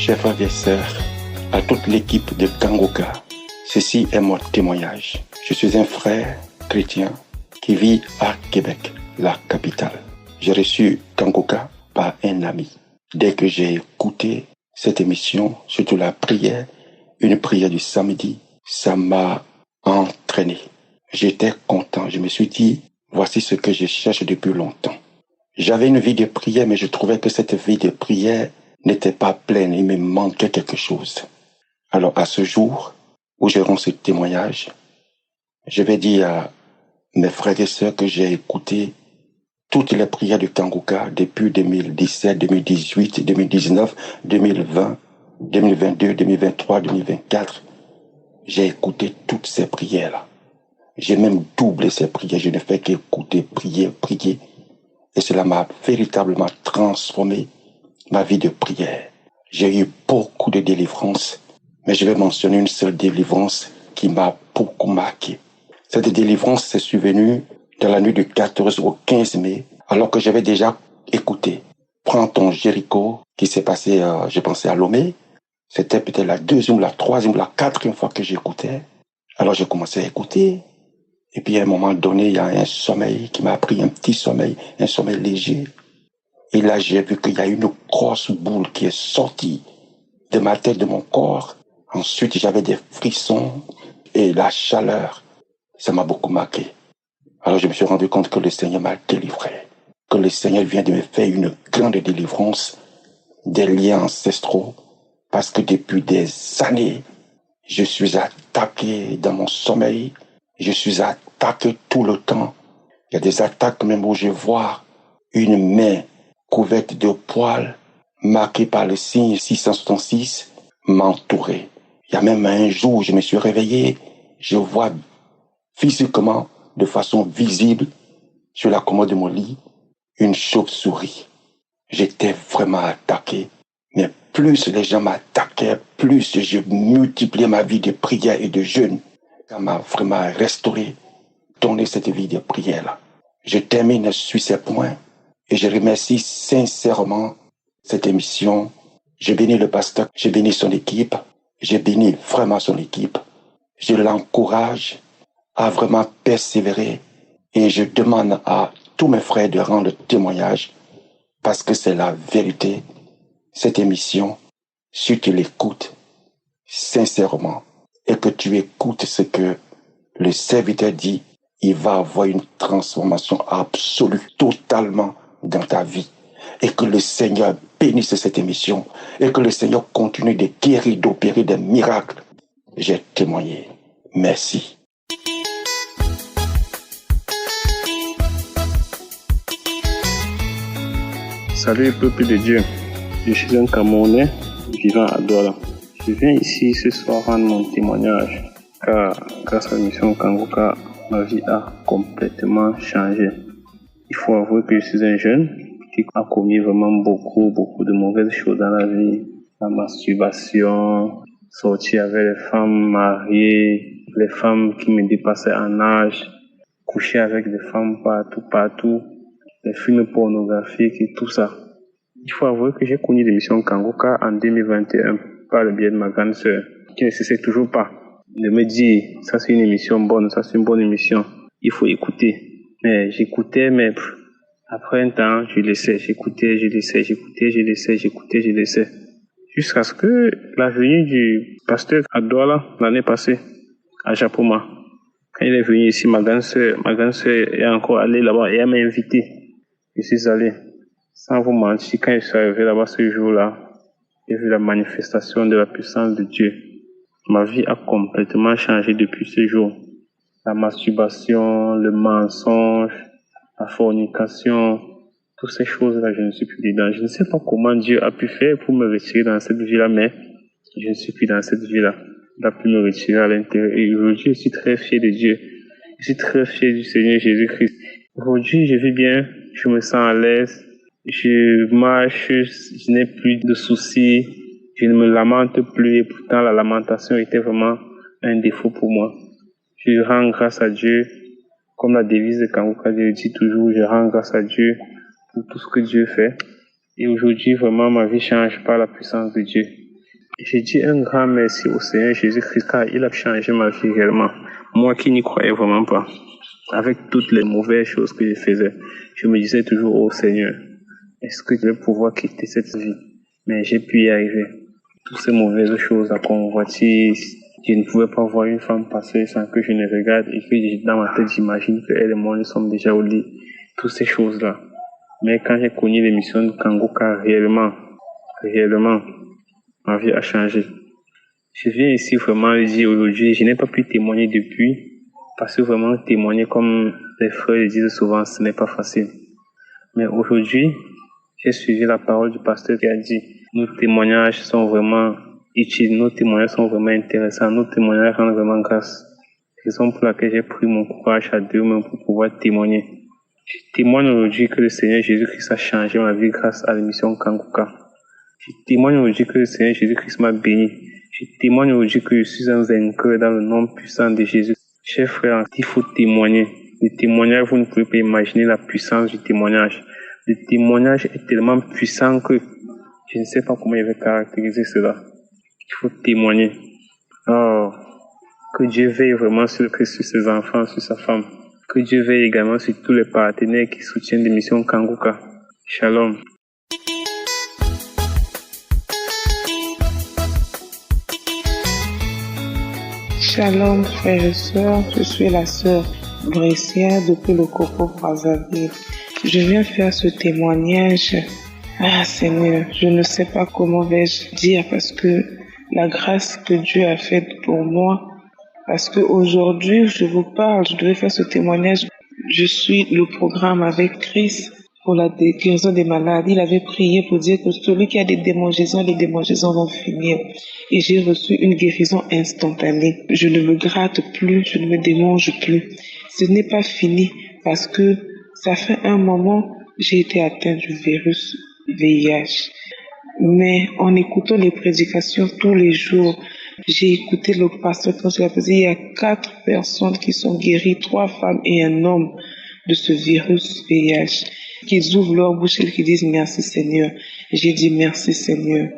chers frères et sœurs, à toute l'équipe de Kangoka, ceci est mon témoignage. Je suis un frère chrétien qui vit à Québec, la capitale. J'ai reçu Kangoka par un ami. Dès que j'ai écouté cette émission, surtout la prière, une prière du samedi, ça m'a entraîné. J'étais content. Je me suis dit, voici ce que je cherche depuis longtemps. J'avais une vie de prière, mais je trouvais que cette vie de prière n'était pas pleine. Il me manquait quelque chose. Alors, à ce jour où je rends ce témoignage, je vais dire à mes frères et sœurs que j'ai écouté toutes les prières du Kangoka depuis 2017, 2018, 2019, 2020, 2022, 2023, 2024. J'ai écouté toutes ces prières-là. J'ai même doublé ces prières. Je ne fais qu'écouter, prier, prier. Et cela m'a véritablement transformé ma vie de prière. J'ai eu beaucoup de délivrances, mais je vais mentionner une seule délivrance qui m'a beaucoup marqué. Cette délivrance s'est survenue dans la nuit du 14 au 15 mai, alors que j'avais déjà écouté Prends ton Jéricho, qui s'est passé, je pensais à Lomé. C'était peut-être la deuxième, la troisième, la quatrième fois que j'écoutais. Alors j'ai commencé à écouter. Et puis à un moment donné, il y a un sommeil qui m'a pris, un petit sommeil, un sommeil léger. Et là, j'ai vu qu'il y a une grosse boule qui est sortie de ma tête, de mon corps. Ensuite, j'avais des frissons et la chaleur. Ça m'a beaucoup marqué. Alors, je me suis rendu compte que le Seigneur m'a délivré. Que le Seigneur vient de me faire une grande délivrance des liens ancestraux. Parce que depuis des années, je suis attaqué dans mon sommeil. Je suis attaqué tout le temps. Il y a des attaques même où je vois une main couverte de poils, marquée par le signe 666, m'entourer. Il y a même un jour où je me suis réveillé, je vois physiquement, de façon visible, sur la commode de mon lit, une chauve-souris. J'étais vraiment attaqué. Mais plus les gens m'attaquaient, plus je multipliais ma vie de prière et de jeûne. Ça m'a vraiment restauré, donné cette vie de prière-là. Je termine sur ces points et je remercie sincèrement cette émission. Je bénis le pasteur, je bénis son équipe, je bénis vraiment son équipe. Je l'encourage à vraiment persévérer et je demande à tous mes frères de rendre témoignage parce que c'est la vérité. Cette émission, si tu l'écoutes sincèrement et que tu écoutes ce que le serviteur dit, il va avoir une transformation absolue, totalement dans ta vie. Et que le Seigneur bénisse cette émission et que le Seigneur continue de guérir, d'opérer des miracles. J'ai témoigné. Merci. Salut peuple de Dieu, je suis un Camerounais vivant à Douala. Je viens ici ce soir rendre mon témoignage car grâce à l'émission Kangoka, ma vie a complètement changé. Il faut avouer que je suis un jeune qui a commis vraiment beaucoup de mauvaises choses dans la vie. La masturbation, sortir avec les femmes mariées, les femmes qui me dépassaient en âge, coucher avec des femmes partout, les films pornographiques et tout ça. Il faut avouer que j'ai connu l'émission Kangoka en 2021 par le biais de ma grande sœur, qui ne cessait toujours pas de me dire ça c'est une émission bonne, ça c'est une bonne émission, il faut écouter. Mais j'écoutais, mais après un temps, je laissais, j'écoutais. Jusqu'à ce que la venue du pasteur à Douala l'année passée, à Japoma, quand il est venu ici, ma grande sœur est encore allée là-bas et elle m'a invité. Je suis allé. Sans vous mentir, quand je suis arrivé là-bas ce jour-là, j'ai vu la manifestation de la puissance de Dieu. Ma vie a complètement changé depuis ce jour. La masturbation, le mensonge, la fornication, toutes ces choses-là, je ne suis plus dedans. Je ne sais pas comment Dieu a pu faire pour me retirer dans cette vie-là, mais je ne suis plus dans cette vie-là. Il a pu me retirer à l'intérieur. Et aujourd'hui, je suis très fier de Dieu. Je suis très fier du Seigneur Jésus-Christ. Aujourd'hui, je vis bien, je me sens à l'aise, je marche, je n'ai plus de soucis, je ne me lamente plus et pourtant la lamentation était vraiment un défaut pour moi. Je rends grâce à Dieu, comme la devise de Kangoka dit toujours, je rends grâce à Dieu pour tout ce que Dieu fait. Et aujourd'hui, vraiment, ma vie change par la puissance de Dieu. J'ai dit un grand merci au Seigneur Jésus-Christ car il a changé ma vie réellement. Moi qui n'y croyais vraiment pas. Avec toutes les mauvaises choses que je faisais, je me disais toujours, oh Seigneur, est-ce que je vais pouvoir quitter cette vie? Mais j'ai pu y arriver. Toutes ces mauvaises choses, la convoitise, je ne pouvais pas voir une femme passer sans que je ne regarde et que dans ma tête, j'imagine qu'elle et moi, nous sommes déjà au lit. Toutes ces choses-là. Mais quand j'ai connu l'émission de Kangoka, réellement, ma vie a changé. Je viens ici vraiment le dire aujourd'hui, je n'ai pas pu témoigner depuis, parce que vraiment témoigner comme les frères le disent souvent, ce n'est pas facile. Mais aujourd'hui, j'ai suivi la parole du pasteur qui a dit, nos témoignages sont vraiment utiles, nos témoignages sont vraiment intéressants, nos témoignages rendent vraiment grâce. Raison pour laquelle j'ai pris mon courage à deux mains pour pouvoir témoigner. Je témoigne aujourd'hui que le Seigneur Jésus-Christ a changé ma vie grâce à l'émission Kangoka. Je témoigne aujourd'hui que le Seigneur Jésus-Christ m'a béni. Je témoigne aujourd'hui que je suis un vainqueur dans le nom puissant de Jésus. Chers frères, il faut témoigner. Le témoignage, vous ne pouvez pas imaginer la puissance du témoignage. Le témoignage est tellement puissant que je ne sais pas comment il va caractériser cela. Il faut témoigner. Oh, que Dieu veille vraiment sur ses enfants, sur sa femme. Que Dieu veille également sur tous les partenaires qui soutiennent l'émission Kangoka. Shalom. Shalom frères et sœurs, je suis la sœur Brescia depuis le Coco Brazzaville. Je viens faire ce témoignage. Ah Seigneur, je ne sais pas comment vais-je dire parce que la grâce que Dieu a faite pour moi, parce qu'aujourd'hui je vous parle, je devais faire ce témoignage. Je suis le programme avec Christ pour la guérison des malades. Il avait prié pour dire que celui qui a des démangeaisons, les démangeaisons vont finir. Et j'ai reçu une guérison instantanée. Je ne me gratte plus, je ne me démange plus. Ce n'est pas fini parce que ça fait un moment, j'ai été atteinte du virus VIH. Mais en écoutant les prédications tous les jours, j'ai écouté le pasteur quand je l'ai posé, il y a 4 personnes qui sont guéries, 3 femmes et un homme de ce virus VIH, qu'ils ouvrent leur bouche et qu'ils disent merci Seigneur. J'ai dit merci Seigneur.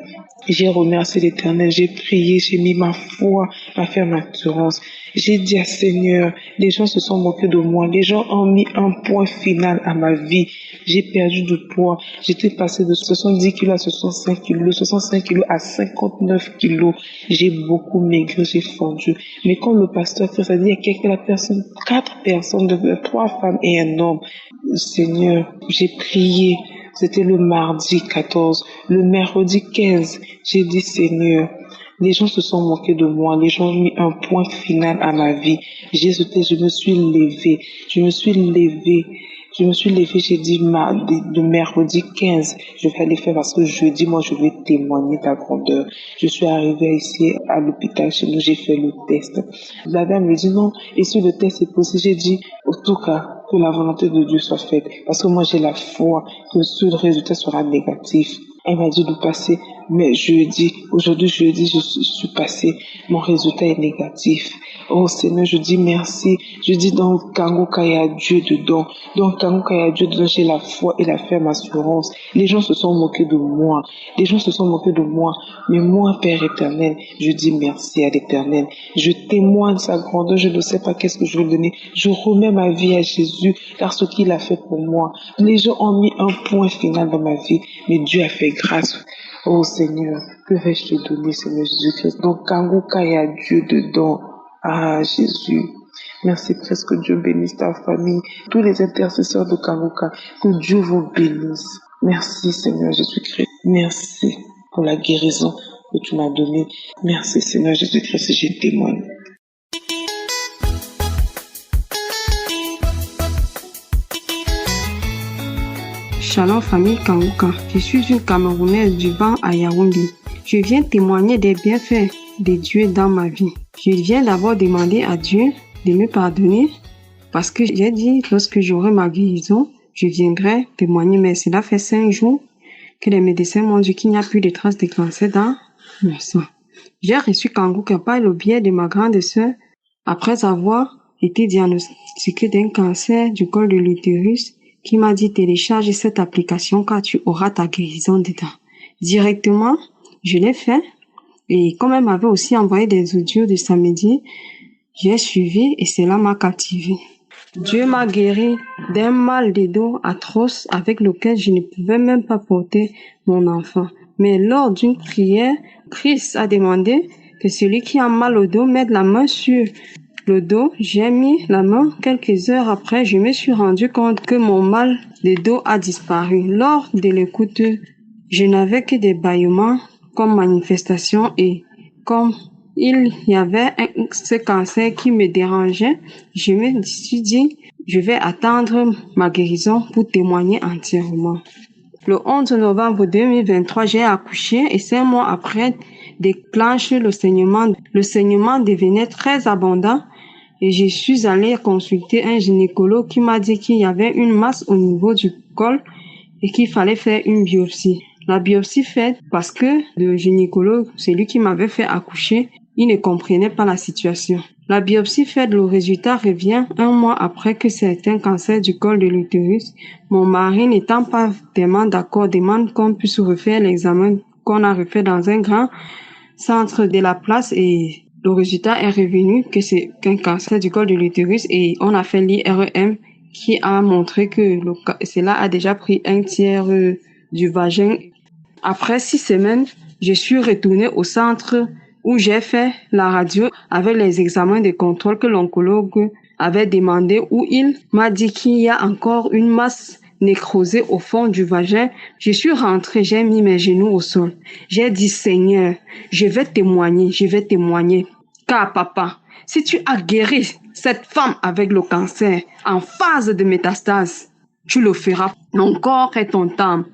J'ai remercié l'Éternel, j'ai prié, j'ai mis ma foi, ma ferme assurance. J'ai dit à Seigneur, les gens se sont moqués de moi, les gens ont mis un point final à ma vie. J'ai perdu du poids, j'étais passé de 70 kilos à 65 kilos, de 65 kilos à 59 kilos. J'ai beaucoup maigri, j'ai fondu. Mais quand le pasteur Christ a dit, il y a 4 personnes, 3 femmes et un homme. Seigneur, j'ai prié. C'était le mardi 14. Le mercredi 15, j'ai dit Seigneur, les gens se sont moqués de moi, les gens ont mis un point final à ma vie. Je me suis levée, j'ai dit le mercredi 15, je vais aller faire parce que jeudi, moi, je vais témoigner ta grandeur. Je suis arrivée ici à l'hôpital chez nous, j'ai fait le test. La dame me dit non, et si le test est possible, j'ai dit, en tout cas, que la volonté de Dieu soit faite. Parce que moi, j'ai la foi que ce résultat sera négatif. Elle m'a dit de passer, mais aujourd'hui jeudi, je suis passée, mon résultat est négatif. Oh Seigneur, je dis merci. Je dis dans Kangoka, il y a Dieu dedans. Dans Kangoka, il y a Dieu dedans, j'ai la foi et la ferme assurance. Les gens se sont moqués de moi. Mais moi, Père éternel, je dis merci à l'Éternel. Je témoigne sa grandeur, je ne sais pas qu'est-ce que je vais donner. Je remets ma vie à Jésus, car ce qu'il a fait pour moi. Les gens ont mis un point final dans ma vie, mais Dieu a fait grâce. Oh Seigneur, que vais-je te donner, Seigneur Jésus-Christ? Donc Kangoka, il y a Dieu dedans. Ah Jésus, merci presque que Dieu bénisse ta famille, tous les intercesseurs de Kangoka, que Dieu vous bénisse. Merci Seigneur Jésus-Christ, merci pour la guérison que tu m'as donnée. Merci Seigneur Jésus-Christ, je témoigne. Shalom famille Kangoka, je suis une Camerounaise du Ban à Yaoundé. Je viens témoigner des bienfaits de Dieu dans ma vie. Je viens d'abord demander à Dieu de me pardonner parce que j'ai dit lorsque j'aurai ma guérison, je viendrai témoigner. Mais cela fait 5 jours que les médecins m'ont dit qu'il n'y a plus de traces de cancer dans mon sang. J'ai reçu Kangoka par le biais de ma grande sœur après avoir été diagnostiquée d'un cancer du col de l'utérus qui m'a dit télécharge cette application car tu auras ta guérison dedans. Directement, je l'ai fait Et comme elle m'avait aussi envoyé des audios de samedi, j'ai suivi et cela m'a captivé. Dieu m'a guéri d'un mal de dos atroce avec lequel je ne pouvais même pas porter mon enfant. Mais lors d'une prière, Christ a demandé que celui qui a mal au dos mette la main sur le dos. J'ai mis la main. Quelques heures après, je me suis rendu compte que mon mal de dos a disparu. Lors de l'écoute, je n'avais que des bâillements comme manifestation et comme il y avait ce cancer qui me dérangeait, je me suis dit, je vais attendre ma guérison pour témoigner entièrement. Le 11 novembre 2023, j'ai accouché et 5 mois après déclenche le saignement. Le saignement devenait très abondant et je suis allée consulter un gynécologue qui m'a dit qu'il y avait une masse au niveau du col et qu'il fallait faire une biopsie. La biopsie faite parce que le gynécologue, celui qui m'avait fait accoucher, il ne comprenait pas la situation. La biopsie faite, le résultat revient 1 mois après que c'est un cancer du col de l'utérus. Mon mari n'étant pas tellement d'accord, demande qu'on puisse refaire l'examen qu'on a refait dans un grand centre de la place et le résultat est revenu que c'est un cancer du col de l'utérus et on a fait l'IRM qui a montré que cela a déjà pris 1/3 du vagin. Après 6 semaines, je suis retournée au centre où j'ai fait la radio avec les examens de contrôle que l'oncologue avait demandé, où il m'a dit qu'il y a encore une masse nécrosée au fond du vagin. Je suis rentrée, j'ai mis mes genoux au sol. J'ai dit, Seigneur, je vais témoigner. Car papa, si tu as guéri cette femme avec le cancer en phase de métastase, tu le feras. Mon corps est ton temple.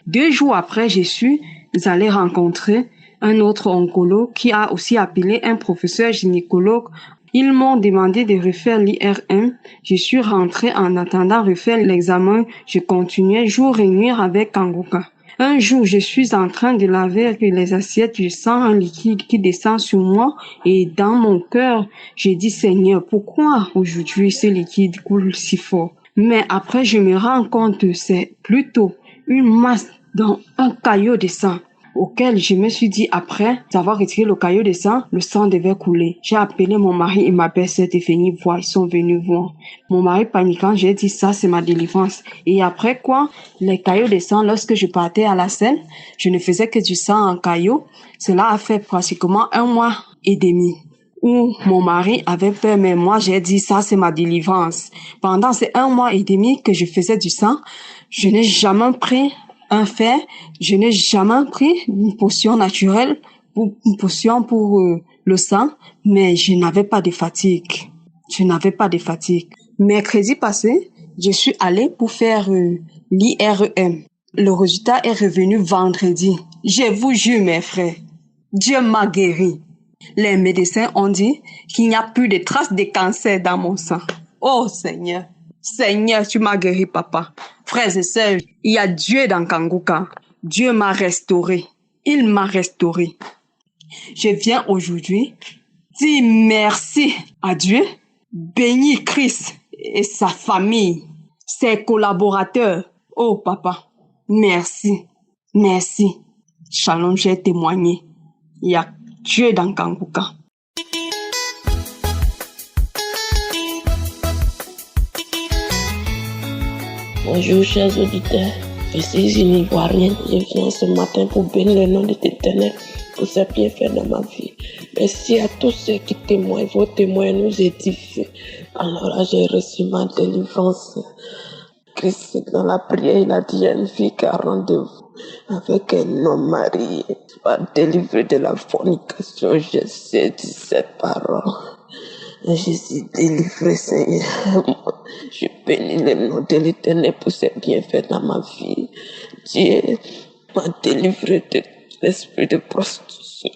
2 jours après, je suis allée rencontrer un autre oncologue qui a aussi appelé un professeur gynécologue. Ils m'ont demandé de refaire l'IRM. Je suis rentrée en attendant refaire l'examen. Je continuais jour et nuit avec Kangoka. Un jour, je suis en train de laver les assiettes. Je sens un liquide qui descend sur moi et dans mon cœur, je dis Seigneur, pourquoi aujourd'hui ce liquide coule si fort? Mais après, je me rends compte que c'est plutôt une masse dans un caillot de sang auquel je me suis dit après avoir retiré le caillot de sang, le sang devait couler. J'ai appelé mon mari et ma belle-sœur de venir voir. Ils sont venus voir. Mon mari paniquant, j'ai dit ça c'est ma délivrance. Et après quoi, les caillots de sang, lorsque je partais à la scène, je ne faisais que du sang en caillot. Cela a fait pratiquement 1 mois et demi. Où mon mari avait peur, mais moi j'ai dit ça c'est ma délivrance. Pendant ces 1 mois et demi que je faisais du sang, je n'ai jamais pris un fer, je n'ai jamais pris une potion naturelle, une potion pour le sang, mais je n'avais pas de fatigue. Mercredi passé, je suis allée pour faire l'IRM. Le résultat est revenu vendredi. Je vous jure mes frères, Dieu m'a guéri. Les médecins ont dit qu'il n'y a plus de traces de cancer dans mon sang. Oh Seigneur, Seigneur, tu m'as guéri papa. Frères et sœurs, il y a Dieu dans Kangoka. Dieu m'a restauré. Il m'a restauré. Je viens aujourd'hui dire merci à Dieu, bénir Christ et sa famille, ses collaborateurs. Oh papa, merci. Shalom, j'ai témoigné. Il y a Dieu dans Kangoka. Bonjour chers auditeurs, je suis une Ivoirienne, je viens ce matin pour bénir le nom de l'Éternel pour ses bienfaits dans ma vie. Merci à tous ceux qui témoignent, vos témoins nous édifient. Alors là, j'ai reçu ma délivrance. Christ, dans la prière, il a dit, une fille qui a rendez-vous avec un homme marié, soit délivré de la fornication. Je sais dit cette parole. Je suis délivré, Seigneur. Je bénis le nom de l'Éternel pour ses bienfaits dans ma vie. Dieu m'a délivré de l'esprit de prostitution,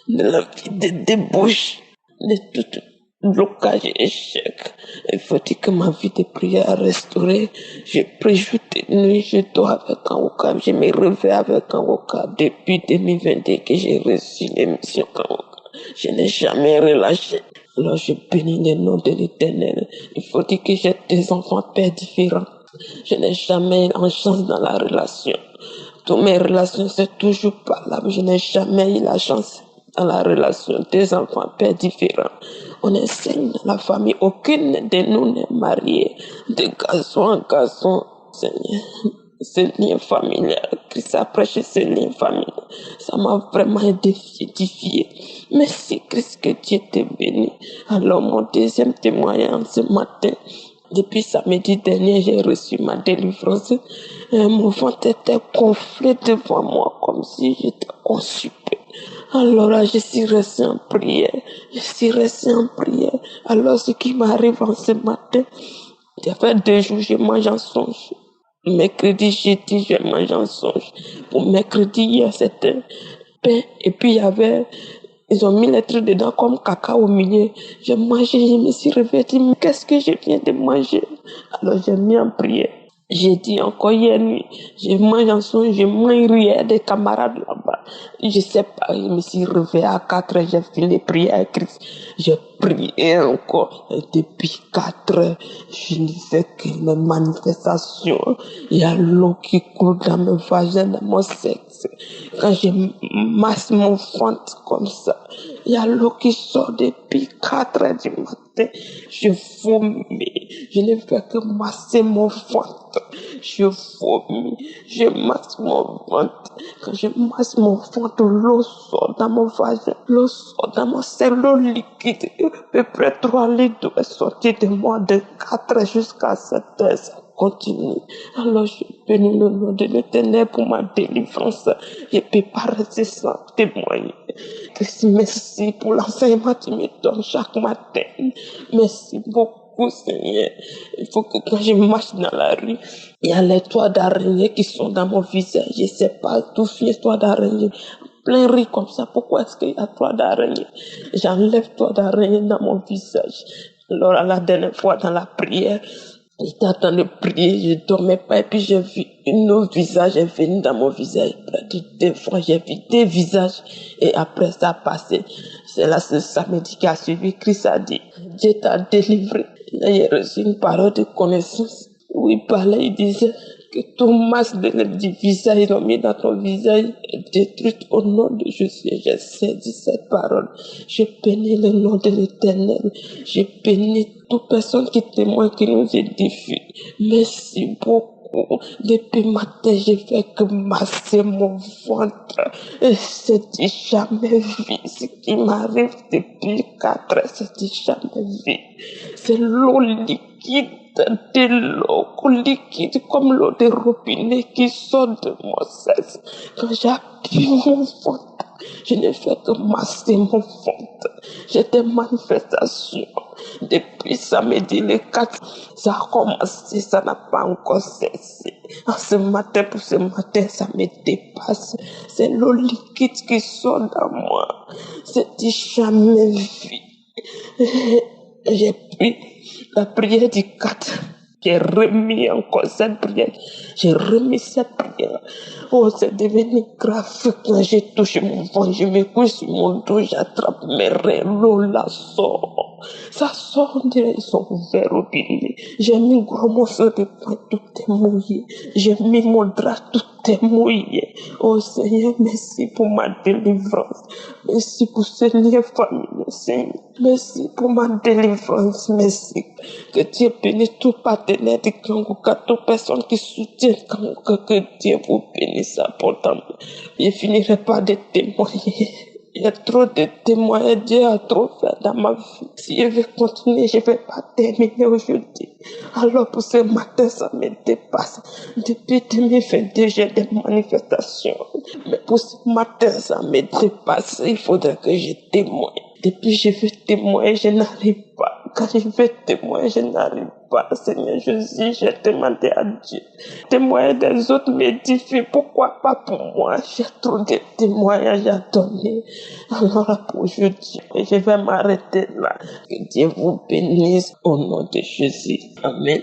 de la vie de débauche, de tout blocage et échec. Il faut dire que ma vie de prière a restauré. Je prie jour et nuit, je dors avec Kangoka. Je me réveille avec Kangoka depuis 2022 que j'ai reçu l'émission Kangoka. Je n'ai jamais relâché. Alors je bénis le nom de l'Éternel. Il faut dire que j'ai des enfants pères différents. Je n'ai jamais eu en chance dans la relation. Toutes mes relations, c'est toujours pas là. Je n'ai jamais eu la chance dans la relation des enfants, pères différents. On est 5 dans la famille, aucune de nous n'est mariée, de garçon en garçon, Seigneur. Ce lien familial, Christ a prêché ce lien familial, ça m'a vraiment édifié. Merci Christ, que Dieu te bénisse. Alors mon deuxième témoignage ce matin, depuis samedi dernier, j'ai reçu ma délivrance. Mon ventre était gonflé devant moi comme si j'étais constipé. Alors là, je suis resté en prière. Alors ce qui m'arrive en ce matin, il y avait 2 jours, je mange en songe. Mercredi, jeudi, je mange en songe. Pour mercredi, hier, c'était pain. Et puis, ils ont mis les trucs dedans comme caca au milieu. J'ai mangé, je me suis réveillée, dit, mais qu'est-ce que je viens de manger? Alors, j'ai mis en prière. J'ai dit encore hier nuit, je mange en songe, je mange rien des camarades là-bas. Je sais pas, je me suis réveillée à 4 heures, j'ai fini prière à Christ. J'ai prié encore. Et depuis 4 heures, je disais que mes manifestations, il y a l'eau qui coule dans mes vagins, dans mon sexe. Quand je masse mon ventre comme ça, il y a l'eau qui sort depuis 4 heures du matin. Je vomis. Je ne fais que masser mon ventre. Je vomis. Je masse mon ventre. Quand je masse mon ventre, l'eau sort dans mon vagin. L'eau sort dans mon cerveau liquide. À peu près 3 litres est sorti de moi de 4 heures jusqu'à 7 heures. Ça continue. Alors je bénis le nom de l'Éternel pour ma délivrance. Je ne peux pas rester sans témoigner. Merci pour l'enseignement que tu me donnes chaque matin. Merci beaucoup, Seigneur. Il faut que quand je marche dans la rue, il y a les toits d'araignée qui sont dans mon visage. Je ne sais pas d'où vient les toits d'araignée. Plein riz comme ça. Pourquoi est-ce qu'il y a toits d'araignée? J'enlève toits d'araignée dans mon visage. Alors, la dernière fois dans la prière, j'étais en train de prier, je dormais pas, et puis j'ai vu un autre visage est venu dans mon visage. Près de 2 fois, j'ai vu 2 visages, et après ça a passé. C'est là, ce samedi qui a suivi, Christ a dit, Dieu t'a délivré. Là, j'ai reçu une parole de connaissance, où il parlait, il disait que tout masse du visage, ils ont mis dans ton visage, est détruite au nom de Jésus. J'ai saisi cette parole. Je bénis le nom de l'Éternel. Je bénis toute personne qui témoigne, qui nous édifie. Merci beaucoup. Depuis matin, j'ai fait que masser mon ventre. Et c'était jamais vu. Ce qui m'arrive depuis 4 heures, c'était jamais vu. C'est l'eau liquide, de l'eau liquide comme l'eau de robinet qui sort de mon sexe. Quand j'appuie mon ventre, je ne fais que masser mon ventre. J'ai des manifestations. Depuis samedi, le 4, ça a commencé, ça n'a pas encore cessé. Pour ce matin, ça me dépasse. C'est l'eau liquide qui sort dans moi. C'était jamais vu. J'ai pris la prière du 4. J'ai remis encore cette prière. J'ai remis cette prière. Oh, c'est devenu grave. Quand j'ai touché mon ventre, je me couche sur mon dos, j'attrape mes reins, l'eau la sort. Ça sort, on dirait, ils sont ouverts au robinet. J'ai mis un gros morceau de pain, tout est mouillé. J'ai mis mon drap, tout est mouillé. Oh Seigneur, merci pour ma délivrance. Merci pour ce lien familial, Seigneur. Merci pour ma délivrance, merci. Que Dieu bénisse tout partenaire de Kangoka, toute personne qui soutient Kangoka, que Dieu vous bénisse abondamment. Je finirai pas de témoigner. Il y a trop de témoignages, Dieu a trop fait dans ma vie. Si je veux continuer, je ne vais pas terminer aujourd'hui. Alors pour ce matin, ça me dépasse. Depuis 2022, j'ai des manifestations. Mais pour ce matin, ça me dépasse. Il faudrait que je témoigne. Depuis que je veux témoigner, je n'arrive pas. Quand je veux témoigner, je n'arrive pas. Seigneur Jésus, j'ai demandé à Dieu. Témoigner des autres m'édifie. Pourquoi pas pour moi? J'ai trop de témoignages à donner. Alors là, pour aujourd'hui, je vais m'arrêter là. Que Dieu vous bénisse au nom de Jésus. Amen.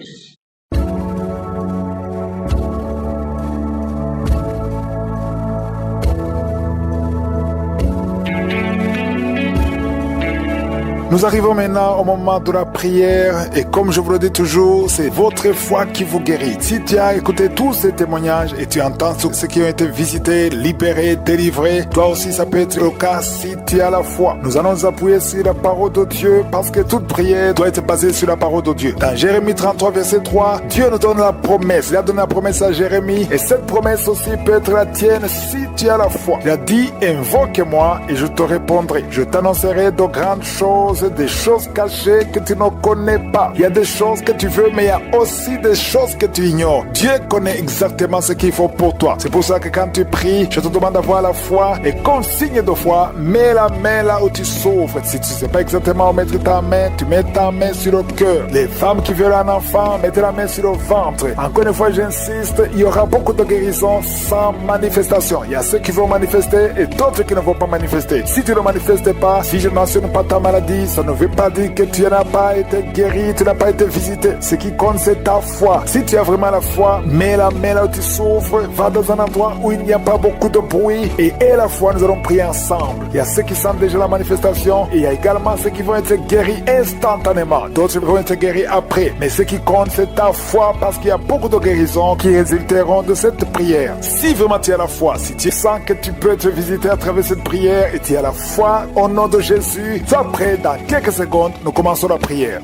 Nous arrivons maintenant au moment de la prière et comme je vous le dis toujours, c'est votre foi qui vous guérit. Si tu as écouté tous ces témoignages et tu entends ceux qui ont été visités, libérés, délivrés, toi aussi ça peut être le cas si tu as la foi. Nous allons nous appuyer sur la parole de Dieu parce que toute prière doit être basée sur la parole de Dieu. Dans Jérémie 33 verset 3, Dieu nous donne la promesse. Il a donné la promesse à Jérémie et cette promesse aussi peut être la tienne si tu as la foi. Il a dit, invoque-moi et je te répondrai. Je t'annoncerai de grandes choses, des choses cachées que tu ne connais pas. Il y a des choses que tu veux, mais il y a aussi des choses que tu ignores. Dieu connaît exactement ce qu'il faut pour toi. C'est pour ça que quand tu pries, je te demande d'avoir la foi et comme signe de foi, mets la main là où tu souffres. Si tu ne sais pas exactement où mettre ta main, tu mets ta main sur le cœur. Les femmes qui veulent un enfant, mettez la main sur le ventre. Encore une fois, j'insiste, il y aura beaucoup de guérisons sans manifestation. Il y a ceux qui vont manifester et d'autres qui ne vont pas manifester. Si tu ne manifestes pas, si je ne mentionne pas ta maladie, ça ne veut pas dire que tu n'as pas été guéri, tu n'as pas été visité. Ce qui compte, c'est ta foi. Si tu as vraiment la foi, mets la main là où tu souffres, va dans un endroit où il n'y a pas beaucoup de bruit et aie la foi, nous allons prier ensemble. Il y a ceux qui sentent déjà la manifestation et il y a également ceux qui vont être guéris instantanément. D'autres vont être guéris après. Mais ce qui compte, c'est ta foi parce qu'il y a beaucoup de guérisons qui résulteront de cette prière. Si vraiment tu as la foi, si tu sens que tu peux être visité à travers cette prière et tu as la foi au nom de Jésus, sois prêt, dans quelques secondes, nous commençons la prière.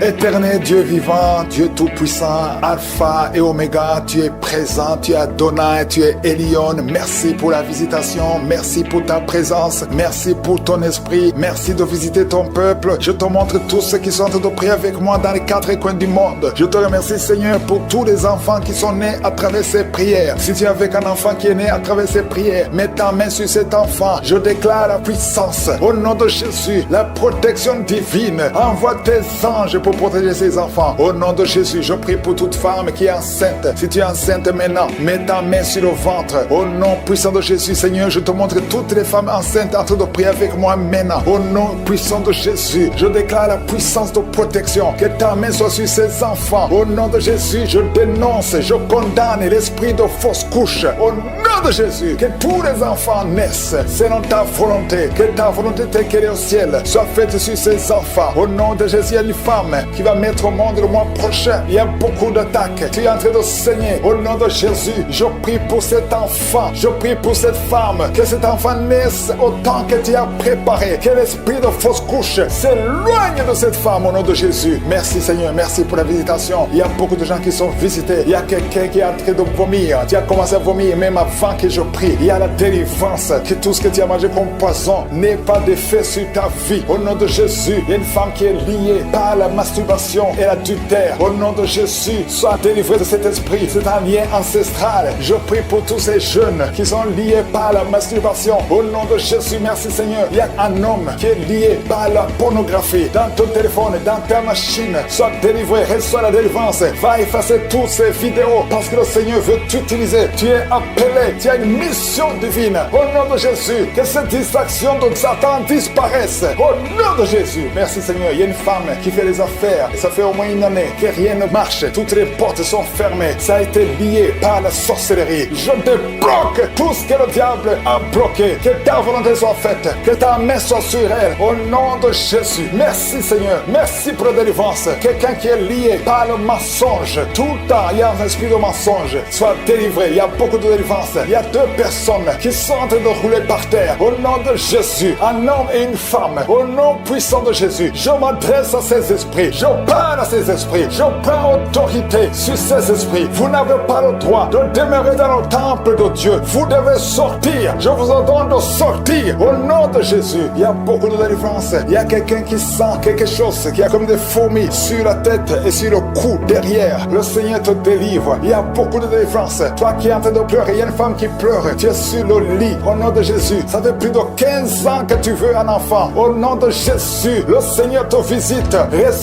Éternel Dieu vivant, Dieu tout-puissant, Alpha et Oméga, tu es présent, tu es Adonai, tu es Elion. Merci pour la visitation, merci pour ta présence, merci pour ton esprit, merci de visiter ton peuple. Je te montre tous ceux qui sont en train de prier avec moi dans les 4 coins du monde. Je te remercie Seigneur pour tous les enfants qui sont nés à travers ces prières. Si tu es avec un enfant qui est né à travers ces prières, mets ta main sur cet enfant. Je déclare la puissance au nom de Jésus, la protection divine. Envoie tes anges pour protéger ses enfants. Au nom de Jésus, je prie pour toute femme qui est enceinte. Si tu es enceinte maintenant, mets ta main sur le ventre. Au nom puissant de Jésus, Seigneur, je te montre toutes les femmes enceintes en train de prier avec moi maintenant. Au nom puissant de Jésus, je déclare la puissance de protection. Que ta main soit sur ces enfants. Au nom de Jésus, je dénonce, je condamne l'esprit de fausse couche. Au nom de Jésus, que tous les enfants naissent selon ta volonté. Que ta volonté telle qu'elle est au ciel soit faite sur ces enfants. Au nom de Jésus, il y a une femme qui va mettre au monde le mois prochain. Il y a beaucoup d'attaques. Tu es en train de saigner. Au nom de Jésus, je prie pour cet enfant. Je prie pour cette femme. Que cet enfant naisse autant que tu as préparé. Que l'esprit de fausse couche s'éloigne de cette femme au nom de Jésus. Merci Seigneur. Merci pour la visitation. Il y a beaucoup de gens qui sont visités. Il y a quelqu'un qui est en train de vomir. Tu as commencé à vomir même avant que je prie. Il y a la délivrance. Que tout ce que tu as mangé comme poison n'ait pas d'effet sur ta vie. Au nom de Jésus, il y a une femme qui est liée par la masturbation et l'adultère. Au nom de Jésus, sois délivré de cet esprit. C'est un lien ancestral. Je prie pour tous ces jeunes qui sont liés par la masturbation. Au nom de Jésus, merci Seigneur. Il y a un homme qui est lié par la pornographie. Dans ton téléphone, dans ta machine, sois délivré, reçois la délivrance. Va effacer toutes ces vidéos parce que le Seigneur veut t'utiliser. Tu es appelé, tu as une mission divine. Au nom de Jésus, que cette distraction de Satan disparaisse. Au nom de Jésus, merci Seigneur. Il y a une femme qui fait les affaires. Ça fait au moins une année que rien ne marche. Toutes les portes sont fermées. Ça a été lié par la sorcellerie. Je débloque tout ce que le diable a bloqué. Que ta volonté soit faite. Que ta main soit sur elle. Au nom de Jésus. Merci Seigneur. Merci pour la délivrance. Quelqu'un qui est lié par le mensonge. Tout le temps, il y a un esprit de mensonge. Soit délivré. Il y a beaucoup de délivrance. Il y a 2 personnes qui sont en train de rouler par terre. Au nom de Jésus. Un homme et une femme. Au nom puissant de Jésus. Je m'adresse à ces esprits. Je parle à ces esprits. Je prends autorité sur ces esprits. Vous n'avez pas le droit de demeurer dans le temple de Dieu. Vous devez sortir. Je vous ordonne de sortir. Au nom de Jésus. Il y a beaucoup de délivrance. Il y a quelqu'un qui sent quelque chose qui a comme des fourmis sur la tête et sur le cou derrière. Le Seigneur te délivre. Il y a beaucoup de délivrance. Toi qui es en train de pleurer, il y a une femme qui pleure. Tu es sur le lit. Au nom de Jésus. Ça fait plus de 15 ans que tu veux un enfant. Au nom de Jésus. Le Seigneur te visite.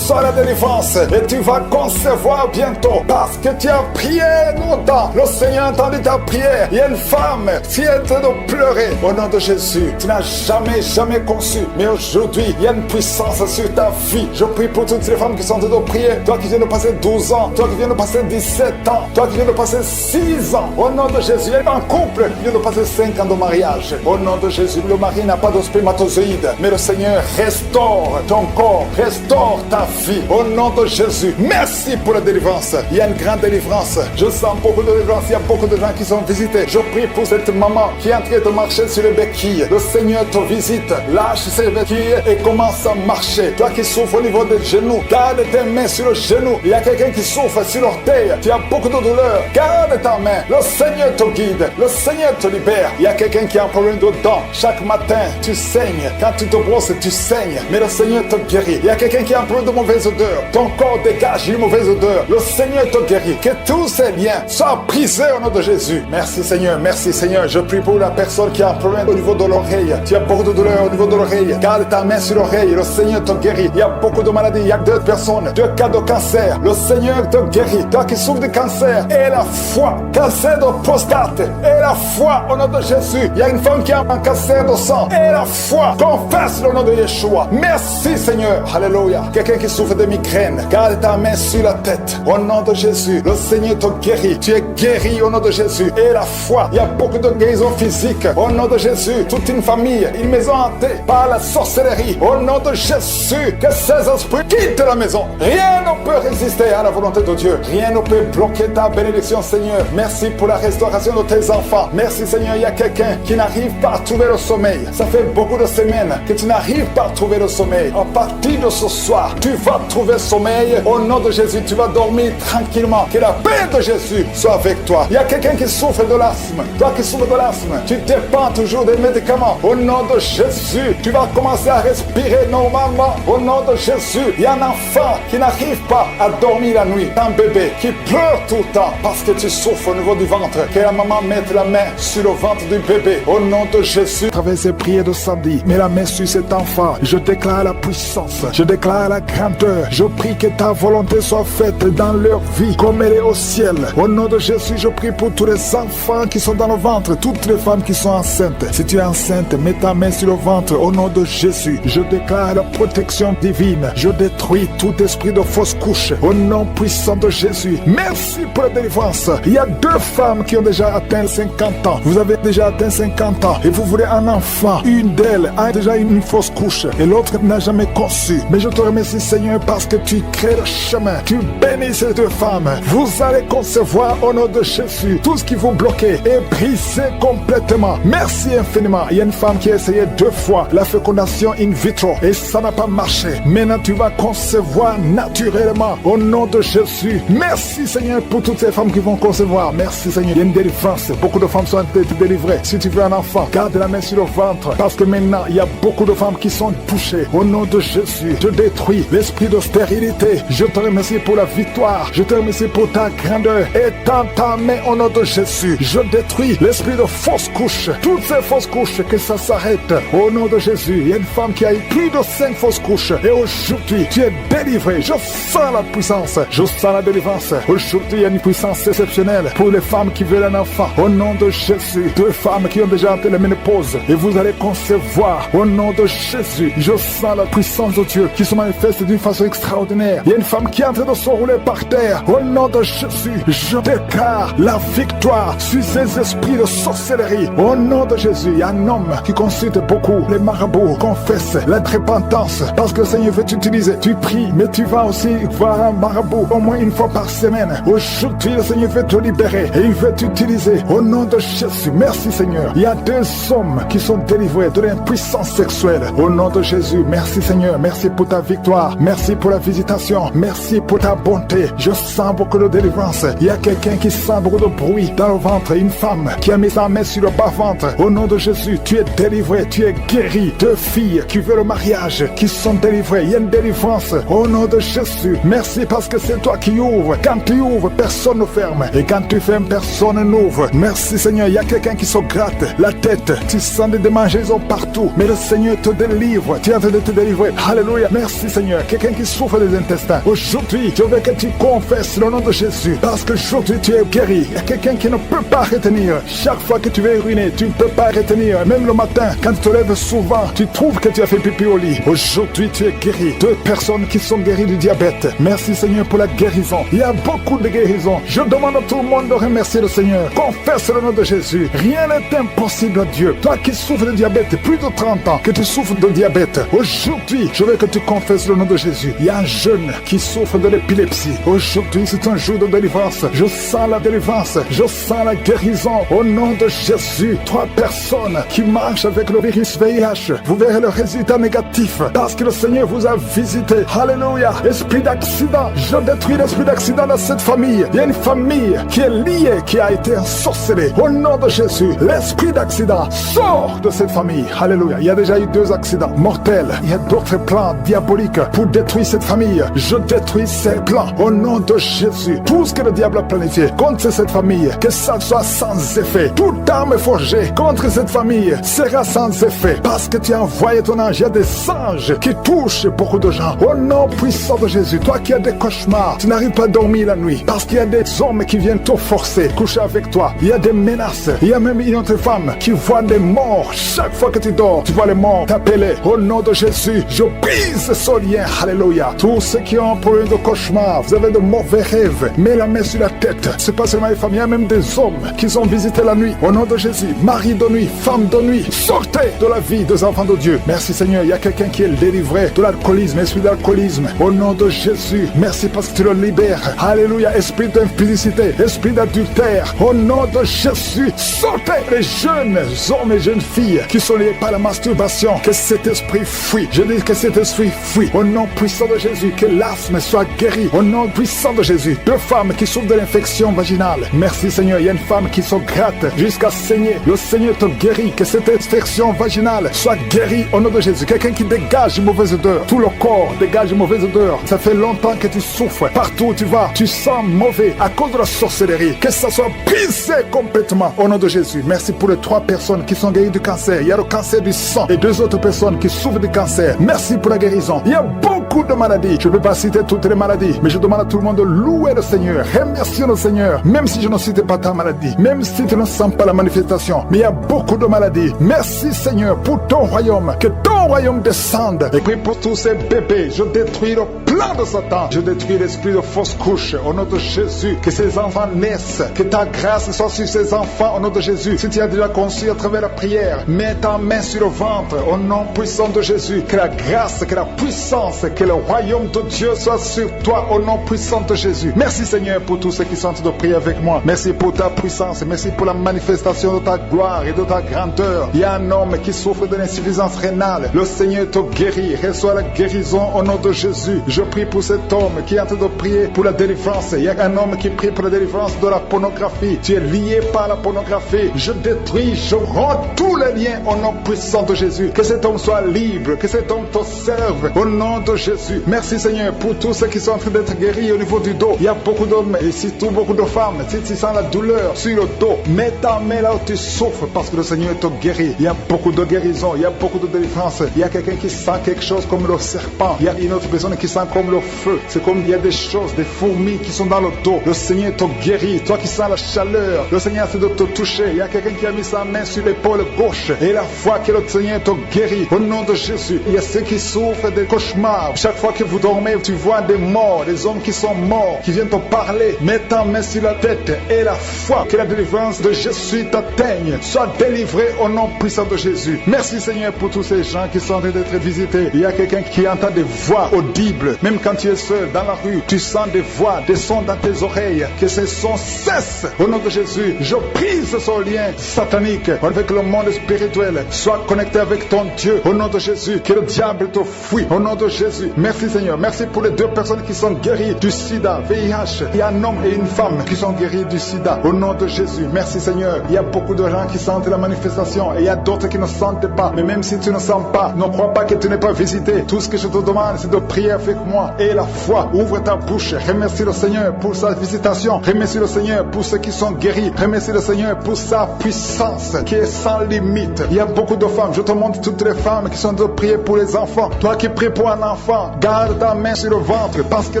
reçois la délivrance et tu vas concevoir bientôt parce que tu as prié longtemps. Le Seigneur a entendu ta prière. Il y a une femme qui est en train de pleurer au nom de Jésus. Tu n'as jamais conçu, mais aujourd'hui, il y a une puissance sur ta vie. Je prie pour toutes les femmes qui sont en train de prier. Toi qui viens de passer 12 ans, toi qui viens de passer 17 ans, toi qui viens de passer 6 ans, au nom de Jésus. Il y a un couple qui vient de passer 5 ans de mariage. Au nom de Jésus, le mari n'a pas de spermatozoïde, mais le Seigneur restaure ton corps, restaure ta vie. Au nom de Jésus, merci pour la délivrance. Il y a une grande délivrance. Je sens beaucoup de délivrance. Il y a beaucoup de gens qui sont visités. Je prie pour cette maman qui est en train de marcher sur les béquilles. Le Seigneur te visite. Lâche ses béquilles et commence à marcher. Toi qui souffres au niveau des genoux, garde tes mains sur le genou. Il y a quelqu'un qui souffre sur l'orteil. Tu as beaucoup de douleur. Garde ta main. Le Seigneur te guide. Le Seigneur te libère. Il y a quelqu'un qui a un problème de dents. Chaque matin, tu saignes. Quand tu te brosses, tu saignes. Mais le Seigneur te guérit. Il y a quelqu'un qui a un problème de mauvaise odeur. Ton corps dégage une mauvaise odeur. Le Seigneur te guérit. Que tous ces liens soient brisés au nom de Jésus. Merci Seigneur. Merci Seigneur. Je prie pour la personne qui a un problème au niveau de l'oreille. Tu as beaucoup de douleur au niveau de l'oreille. Garde ta main sur l'oreille. Le Seigneur te guérit. Il y a beaucoup de maladies. Il y a 2 personnes, 2 cas de cancer. Le Seigneur te guérit. Toi qui souffres de cancer, et la foi. Cancer de prostate, et la foi au nom de Jésus. Il y a une femme qui a un cancer de sang, et la foi. Confesse le nom de Yeshua. Merci Seigneur. Alléluia. Quelqu'un qui souffre de migraine, garde ta main sur la tête. Au nom de Jésus, le Seigneur te guérit. Tu es guéri au nom de Jésus. Et la foi. Il y a beaucoup de guérisons physiques. Au nom de Jésus, toute une famille, une maison hantée par la sorcellerie. Au nom de Jésus, que ces esprits quittent la maison. Rien ne peut résister à la volonté de Dieu. Rien ne peut bloquer ta bénédiction, Seigneur. Merci pour la restauration de tes enfants. Merci, Seigneur. Il y a quelqu'un qui n'arrive pas à trouver le sommeil. Ça fait beaucoup de semaines que tu n'arrives pas à trouver le sommeil. À partir de ce soir, tu vas trouver sommeil. Au nom de Jésus, tu vas dormir tranquillement. Que la paix de Jésus soit avec toi. Il y a quelqu'un qui souffre de l'asthme. Toi qui souffres de l'asthme, tu dépends toujours des médicaments. Au nom de Jésus, tu vas commencer à respirer normalement. Au nom de Jésus, il y a un enfant qui n'arrive pas à dormir la nuit. Un bébé qui pleure tout le temps parce que tu souffres au niveau du ventre. Que la maman mette la main sur le ventre du bébé. Au nom de Jésus. À travers ces prières de samedi, mets la main sur cet enfant. Je déclare la puissance. Je déclare la grandeur. Je prie que ta volonté soit faite dans leur vie comme elle est au ciel. Au nom de Jésus, je prie pour tous les enfants qui sont dans le ventre. Toutes les femmes qui sont enceintes. Si tu es enceinte, mets ta main sur le ventre. Au nom de Jésus, je déclare la protection divine. Je détruis tout esprit de fausse couche. Au nom puissant de Jésus. Merci pour la délivrance. Il y a 2 femmes qui ont déjà atteint 50 ans. Vous avez déjà atteint 50 ans et vous voulez un enfant. Une d'elles a déjà une fausse couche et l'autre n'a jamais conçu. Mais je te remercie, Seigneur, parce que tu crées le chemin. Tu bénis ces 2 femmes. Vous allez concevoir au nom de Jésus. Tout ce qui vous bloquait est brisé complètement. Merci infiniment. Il y a une femme qui a essayé 2 fois la fécondation in vitro et ça n'a pas marché. Maintenant, tu vas concevoir naturellement au nom de Jésus. Merci, Seigneur, pour toutes ces femmes qui vont concevoir. Merci, Seigneur. Il y a une délivrance. Beaucoup de femmes sont en train de te délivrer. Si tu veux un enfant, garde la main sur le ventre parce que maintenant, il y a beaucoup de femmes qui sont touchées. Au nom de Jésus, je détruis l'esprit de stérilité. Je te remercie pour la victoire. Je te remercie pour ta grandeur. Étends ta main au nom de Jésus. Je détruis l'esprit de fausse couche. Toutes ces fausses couches, que ça s'arrête. Au nom de Jésus, il y a une femme qui a eu plus de 5 fausses couches. Et aujourd'hui, tu es délivré. Je sens la puissance. Je sens la délivrance. Aujourd'hui, il y a une puissance exceptionnelle pour les femmes qui veulent un enfant. Au nom de Jésus, 2 femmes qui ont déjà atteint la ménopause. Et vous allez concevoir. Au nom de Jésus, je sens la puissance de Dieu qui se manifeste d'une façon extraordinaire. Il y a une femme qui est en train de se rouler par terre. Au nom de Jésus, je déclare la victoire sur ces esprits de sorcellerie. Au nom de Jésus, il y a un homme qui consulte beaucoup les marabouts, confesse la repentance parce que le Seigneur veut t'utiliser. Tu pries, mais tu vas aussi voir un marabout au moins une fois par semaine. Aujourd'hui, le Seigneur veut te libérer et il veut t'utiliser. Au nom de Jésus, merci Seigneur. Il y a 2 hommes qui sont délivrés de l'impuissance sexuelle. Au nom de Jésus, merci Seigneur. Merci pour ta victoire. Merci pour la visitation. Merci pour ta bonté. Je sens beaucoup de délivrance. Il y a quelqu'un qui sent beaucoup de bruit dans le ventre. Une femme qui a mis sa main sur le bas-ventre. Au nom de Jésus, tu es délivré. Tu es guéri. 2 filles qui veulent le mariage, qui sont délivrées. Il y a une délivrance. Au nom de Jésus, merci parce que c'est toi qui ouvres. Quand tu ouvres, personne ne ferme. Et quand tu fermes, personne n'ouvre. Merci Seigneur. Il y a quelqu'un qui se gratte la tête. Tu sens des démangeaisons partout. Mais le Seigneur te délivre. Tu es en train de te délivrer. Alléluia. Merci Seigneur. quelqu'un qui souffre des intestins. Aujourd'hui, je veux que tu confesses le nom de Jésus. Parce qu'aujourd'hui, tu es guéri. Il y a quelqu'un qui ne peut pas retenir. Chaque fois que tu es ruiné, tu ne peux pas retenir. Même le matin, quand tu te lèves souvent, tu trouves que tu as fait pipi au lit. Aujourd'hui, tu es guéri. 2 personnes qui sont guéries du diabète. Merci Seigneur pour la guérison. Il y a beaucoup de guérisons. Je demande à tout le monde de remercier le Seigneur. Confesse le nom de Jésus. Rien n'est impossible à Dieu. Toi qui souffres de diabète, plus de 30 ans que tu souffres de diabète, aujourd'hui, je veux que tu confesses le nom de Jésus. Il y a un jeune qui souffre de l'épilepsie. Aujourd'hui, c'est un jour de délivrance. Je sens la délivrance. Je sens la guérison. Au nom de Jésus, 3 personnes qui marchent avec le virus VIH, vous verrez le résultat négatif parce que le Seigneur vous a visité. Alléluia. Esprit d'accident, je détruis l'esprit d'accident dans cette famille. Il y a une famille qui est liée, qui a été ensorcelée. Au nom de Jésus, l'esprit d'accident sort de cette famille. Alléluia. Il y a déjà eu 2 accidents mortels. Il y a d'autres plans diaboliques pour détruire cette famille. Je détruis ces plans au nom de Jésus. Tout ce que le diable a planifié contre cette famille, que ça soit sans effet. Toute arme forgée contre cette famille sera sans effet parce que tu as envoyé ton ange. Il y a des anges qui touchent beaucoup de gens. Au nom puissant de Jésus, toi qui as des cauchemars, tu n'arrives pas à dormir la nuit parce qu'il y a des hommes qui viennent te forcer, coucher avec toi. Il y a des menaces. Il y a même une autre femme qui voit des morts. Chaque fois que tu dors, tu vois les morts t'appeler. Au nom de Jésus, je brise ce lien. Alléluia. Tous ceux qui ont un problème de cauchemar, vous avez de mauvais rêves, mets la main sur la tête. C'est pas seulement les femmes, il y a même des hommes qui ont visité la nuit. Au nom de Jésus, mari de nuit, femme de nuit, sortez de la vie des enfants de Dieu. Merci Seigneur, il y a quelqu'un qui est délivré de l'alcoolisme, esprit d'alcoolisme. Au nom de Jésus, merci parce que tu le libères. Alléluia, esprit d'impudicité, esprit d'adultère. Au nom de Jésus, sortez les jeunes hommes et jeunes filles qui sont liés par la masturbation. Que cet esprit fuit. Je dis que cet esprit fuit. Au nom puissant de Jésus, que l'asthme soit guéri. Au nom puissant de Jésus, 2 femmes qui souffrent de l'infection vaginale. Merci Seigneur, il y a une femme qui se gratte jusqu'à saigner. Le Seigneur te guérit. Que cette infection vaginale soit guérie au nom de Jésus. Quelqu'un qui dégage une mauvaise odeur. Tout le corps dégage une mauvaise odeur. Ça fait longtemps que tu souffres. Partout où tu vas, tu sens mauvais à cause de la sorcellerie. Que ça soit brisé complètement au nom de Jésus. Merci pour les 3 personnes qui sont guéries du cancer. Il y a le cancer du sang et 2 autres personnes qui souffrent du cancer. Merci pour la guérison. Il y a beaucoup de maladies. Je ne peux pas citer toutes les maladies, mais je demande à tout le monde de louer le Seigneur. Remercier le Seigneur, même si je ne cite pas ta maladie, même si tu ne sens pas la manifestation. Mais il y a beaucoup de maladies. Merci Seigneur pour ton royaume. Que ton royaume descende. Et puis pour tous ces bébés, je détruis le plan de Satan. Je détruis l'esprit de fausse couche au nom de Jésus. Que ces enfants naissent. Que ta grâce soit sur ces enfants au nom de Jésus. Si tu as déjà conçu à travers la prière, mets ta main sur le ventre au nom puissant de Jésus. Que la grâce, que la puissance, que le royaume de Dieu soit sur toi au nom puissant de Jésus. Merci Seigneur pour tous ceux qui sont de prier avec moi. Merci pour ta puissance. Merci pour la manifestation de ta gloire et de ta grandeur. Il y a un homme qui souffre de l'insuffisance rénale. Le Seigneur te guérit. Reçois la guérison au nom de Jésus. Je prie pour cet homme qui est en train de prier pour la délivrance. Il y a un homme qui prie pour la délivrance de la pornographie. Tu es lié par la pornographie. Je détruis, je rends tous les liens au nom puissant de Jésus. Que cet homme soit libre. Que cet homme te serve au nom de Jésus. Merci Seigneur pour tous ceux qui sont en train d'être guéris au niveau du dos. Il y a beaucoup d'hommes et surtout beaucoup de femmes. Si tu sens la douleur sur le dos, mets ta main là où tu souffres parce que le Seigneur te guérit. Il y a beaucoup de guérison, il y a beaucoup de délivrance. Il y a quelqu'un qui sent quelque chose comme le serpent. Il y a une autre personne qui sent comme le feu. C'est comme il y a des choses, des fourmis qui sont dans le dos. Le Seigneur te guérit. Toi qui sens la chaleur, le Seigneur essaie de te toucher. Il y a quelqu'un qui a mis sa main sur l'épaule gauche et la foi que le Seigneur te guérit. Au nom de Jésus, il y a ceux qui souffrent des cauchemars. Chaque fois que vous dormez, tu vois des morts, des hommes qui sont morts, qui viennent te parler. Mets ta main sur la tête et la foi que la délivrance de Jésus t'atteigne. Sois délivré au nom puissant de Jésus. Merci Seigneur pour tous ces gens qui sont en train d'être visités. Il y a quelqu'un qui entend des voix audibles. Même quand tu es seul dans la rue, tu sens des voix, des sons dans tes oreilles. Que ces sons cessent. Au nom de Jésus, je brise ce lien satanique avec le monde spirituel. Sois connecté avec ton Dieu. Au nom de Jésus, que le diable te fuit. Au nom de Jésus. Merci Seigneur. Merci pour les 2 personnes qui sont guéries du sida, VIH. Il y a un homme et une femme qui sont guéris du sida. Au nom de Jésus. Merci Seigneur. Il y a beaucoup de gens qui sentent la manifestation et il y a d'autres qui ne sentent pas. Mais même si tu ne sens pas, ne crois pas que tu n'es pas visité. Tout ce que je te demande, c'est de prier avec moi. témoin et la foi. Ouvre ta bouche. Remercie le Seigneur pour sa visitation. Remercie le Seigneur pour ceux qui sont guéris. Remercie le Seigneur pour sa puissance qui est sans limite. Il y a beaucoup de femmes. Je te montre toutes les femmes qui sont de prier pour les enfants. Toi qui pries pour un enfant, garde ta main sur le ventre parce que